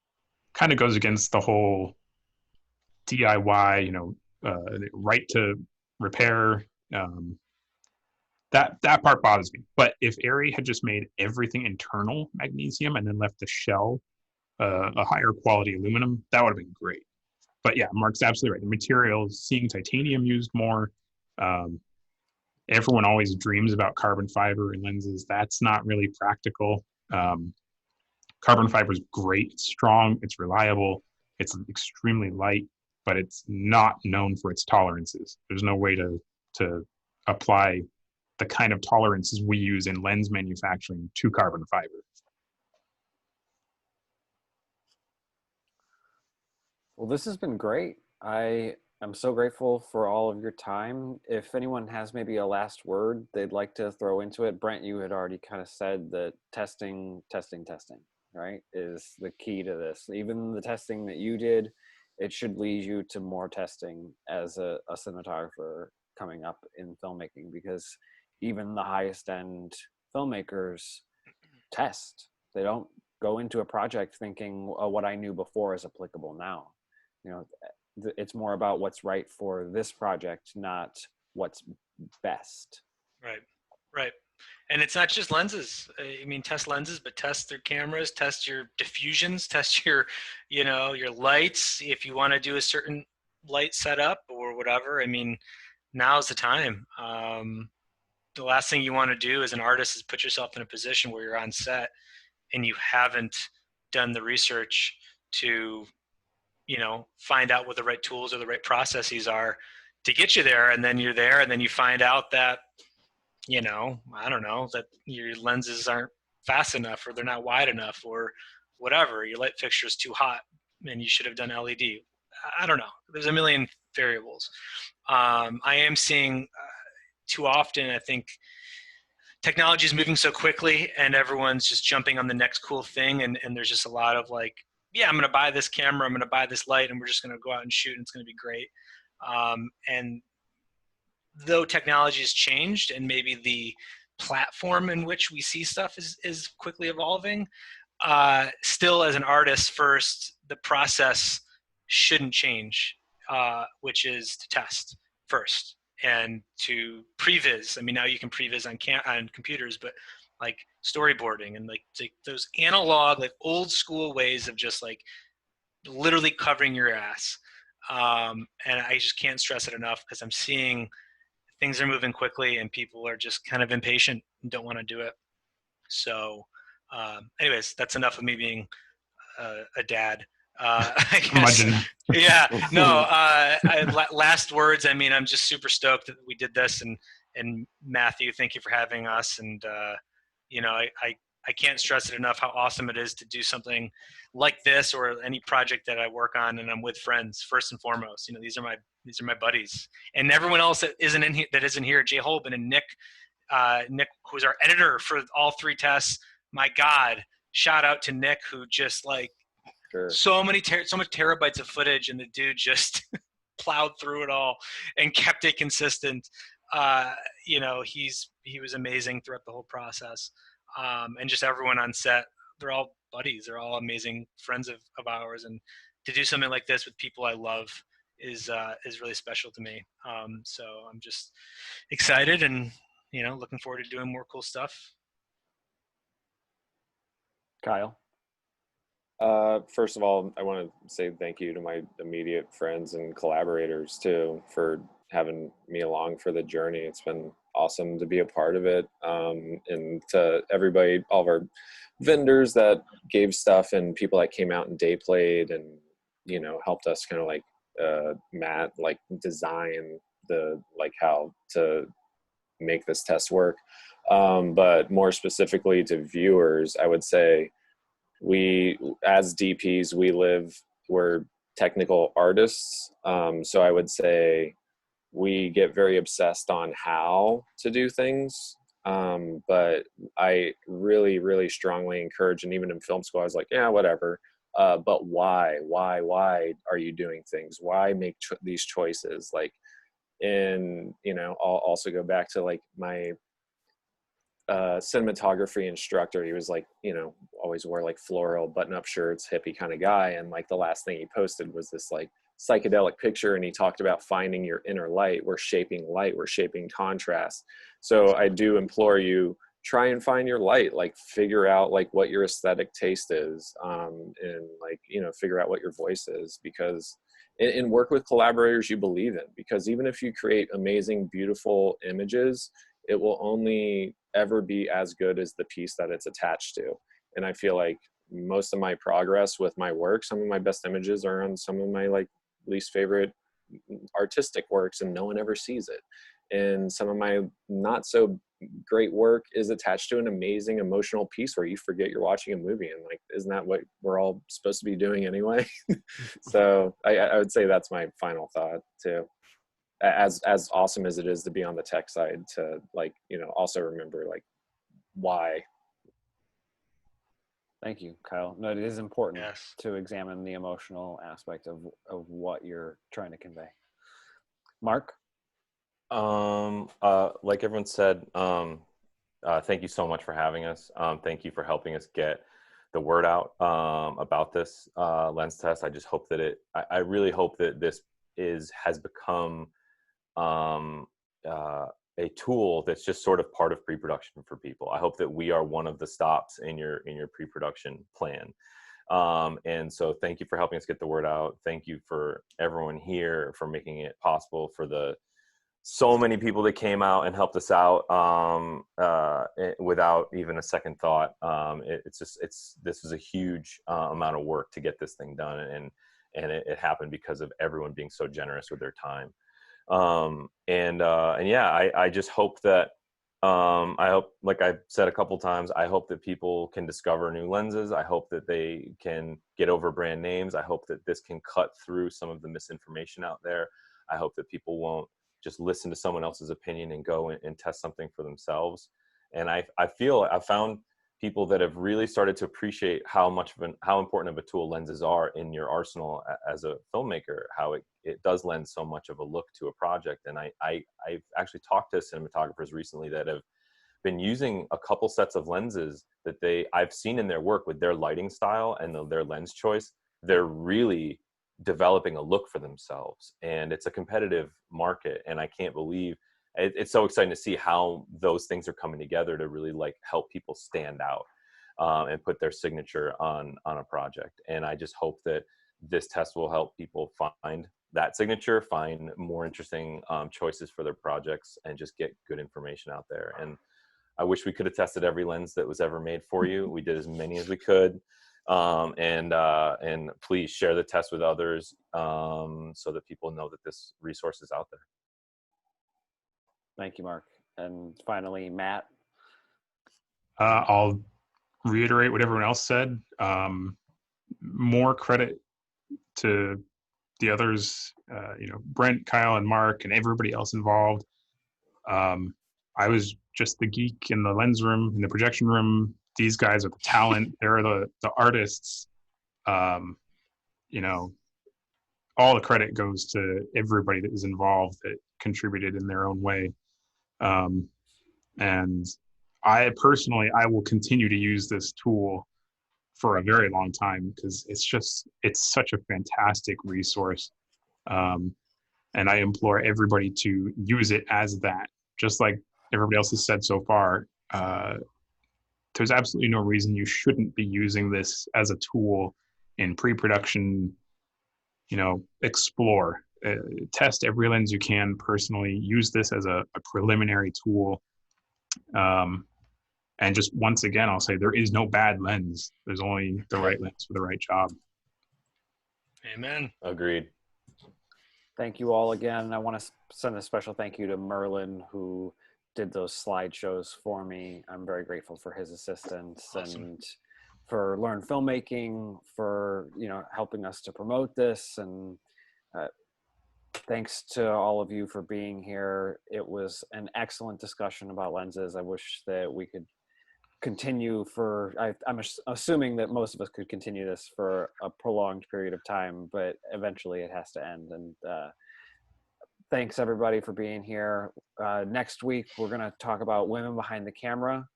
G: kind of goes against the whole DIY, right to repair. That part bothers me. But if Arri had just made everything internal magnesium and then left the shell a higher quality aluminum, that would have been great. But yeah, Mark's absolutely right. The materials, seeing titanium used more. Everyone always dreams about carbon fiber in lenses. That's not really practical. Carbon fiber is great. It's strong. It's reliable. It's extremely light, but it's not known for its tolerances. There's no way to apply the kind of tolerances we use in lens manufacturing to carbon fiber.
I: Well, this has been great. I'm so grateful for all of your time. If anyone has maybe a last word they'd like to throw into it, Brent, you had already kind of said that testing, right, is the key to this. Even the testing that you did, it should lead you to more testing as a cinematographer coming up in filmmaking, because even the highest end filmmakers test. They don't go into a project thinking, oh, what I knew before is applicable now. It's more about what's right for this project, not what's best.
C: Right. And it's not just lenses. I mean, test lenses, but test their cameras, test your diffusions, test your lights. If you want to do a certain light setup or whatever, I mean, now's the time. The last thing you want to do as an artist is put yourself in a position where you're on set and you haven't done the research to, find out what the right tools or the right processes are to get you there. And then you're there and then you find out that, I don't know, that your lenses aren't fast enough or they're not wide enough or whatever. Your light fixture is too hot and you should have done LED. I don't know. There's a million variables. I am seeing too often, I think, technology is moving so quickly and everyone's just jumping on the next cool thing. And there's just a lot of like, yeah, I'm going to buy this camera, I'm going to buy this light, and we're just going to go out and shoot and it's going to be great. And though technology has changed and maybe the platform in which we see stuff is quickly evolving, still as an artist first, the process shouldn't change, which is to test first and to previs. I mean, now you can previs on computers, but like
Q: storyboarding and like those analog, like old school ways of just like literally covering your ass. And I just can't stress it enough because I'm seeing things are moving quickly and people are just kind of impatient and don't want to do it. So anyways, that's enough of me being a dad. I guess. Yeah, no, last words. I mean, I'm just super stoked that we did this, and Matthew, thank you for having us. And you know, I can't stress it enough how awesome it is to do something like this or any project that I work on, and I'm with friends first and foremost. You know, these are my buddies, and everyone else that isn't here. Jay Holben and Nick, who's our editor for all 3 tests. My God, shout out to Nick, who just like. Sure. So much terabytes of footage, and the dude just plowed through it all and kept it consistent. You know, he was amazing throughout the whole process, and just everyone on set. They're all buddies. They're all amazing friends of ours, and to do something like this with people I love is really special to me. So I'm just excited, and you know, looking forward to doing more cool stuff.
I: Kyle.
K: First of all, I want to say thank you to my immediate friends and collaborators too for having me along for the journey. It's been awesome to be a part of it. And to everybody, all of our vendors that gave stuff and people that came out and day played and, you know, helped us kind of like Matt, like design like how to make this test work. But more specifically to viewers, I would say, we as DPs we're technical artists, so I would say we get very obsessed on how to do things, but I really strongly encourage, and even in film school I was like, yeah, whatever, but why are you doing things? Why make these choices? Like, and you know, I'll also go back to like my cinematography instructor. He was like, you know, always wore like floral button-up shirts, hippie kind of guy, and like the last thing he posted was this like psychedelic picture, and he talked about finding your inner light. We're shaping contrast. So I do implore you, try and find your light, like figure out like what your aesthetic taste is, and like, you know, figure out what your voice is, because and work with collaborators you believe in, because even if you create amazing, beautiful images, it will only ever be as good as the piece that it's attached to. And I feel like most of my progress with my work, some of my best images are on some of my like least favorite artistic works, and no one ever sees it. And some of my not so great work is attached to an amazing emotional piece where you forget you're watching a movie, and like, isn't that what we're all supposed to be doing anyway? So I would say that's my final thought too. As awesome as it is to be on the tech side, to like, you know, also remember like why.
I: Thank you, Kyle. No, it is important to examine the emotional aspect of what you're trying to convey. Mark?
L: Like everyone said, thank you so much for having us. Thank you for helping us get the word out about this lens test. I just hope that I really hope that this has become a tool that's just sort of part of pre-production for people. I hope that we are one of the stops in your pre-production plan. And so thank you for helping us get the word out. Thank you for everyone here for making it possible, for the so many people that came out and helped us out without even a second thought. This was a huge amount of work to get this thing done, and it happened because of everyone being so generous with their time. And yeah, I just hope that, I hope, like I've said a couple times, I hope that people can discover new lenses. I hope that they can get over brand names. I hope that this can cut through some of the misinformation out there. I hope that people won't just listen to someone else's opinion and go and test something for themselves. And I found people that have really started to appreciate how important of a tool lenses are in your arsenal as a filmmaker, how it does lend so much of a look to a project. And I've actually talked to cinematographers recently that have been using a couple sets of lenses that I've seen in their work with their lighting style and their lens choice. They're really developing a look for themselves, and it's a competitive market. And I can't believe it's so exciting to see how those things are coming together to really like help people stand out and put their signature on a project. And I just hope that this test will help people find that signature, find more interesting choices for their projects, and just get good information out there. And I wish we could have tested every lens that was ever made for you. We did as many as we could. And please share the test with others so that people know that this resource is out there.
I: Thank you, Mark. And finally, Matt.
G: I'll reiterate what everyone else said. More credit to the others, Brent, Kyle, and Mark, and everybody else involved. I was just the geek in the lens room, in the projection room. These guys are the talent. They're the artists. All the credit goes to everybody that was involved that contributed in their own way. And I will continue to use this tool for a very long time because it's such a fantastic resource. And I implore everybody to use it as that, just like everybody else has said so far. There's absolutely no reason you shouldn't be using this as a tool in pre-production. Explore, test every lens you can personally. Use this as a preliminary tool. And just once again, I'll say there is no bad lens. There's only the right lens for the right job.
Q: Amen.
L: Agreed.
I: Thank you all again. I want to send a special thank you to Merlin, who did those slideshows for me. I'm very grateful for his assistance. Awesome. And for Learn Filmmaking, for helping us to promote this, and thanks to all of you for being here. It was an excellent discussion about lenses. I wish that we could continue I'm assuming that most of us could continue this for a prolonged period of time, but eventually it has to end. And thanks everybody for being here. Next week, we're going to talk about women behind the camera.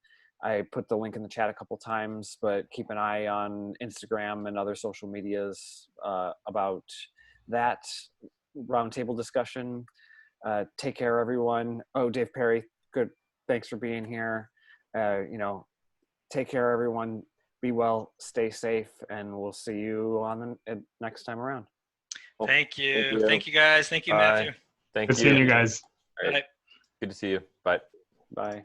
I: I put the link in the chat a couple times, but keep an eye on Instagram and other social medias about that roundtable discussion. Take care, everyone. Oh, Dave Perry, good. Thanks for being here. Take care, everyone. Be well, stay safe, and we'll see you on the next time around.
Q: Thank you. Thank you, guys. Thank you,
L: Bye.
Q: Matthew.
L: Thank
G: Good
L: you.
G: seeing you guys.
L: All right. Good to see you. Bye.
I: Bye.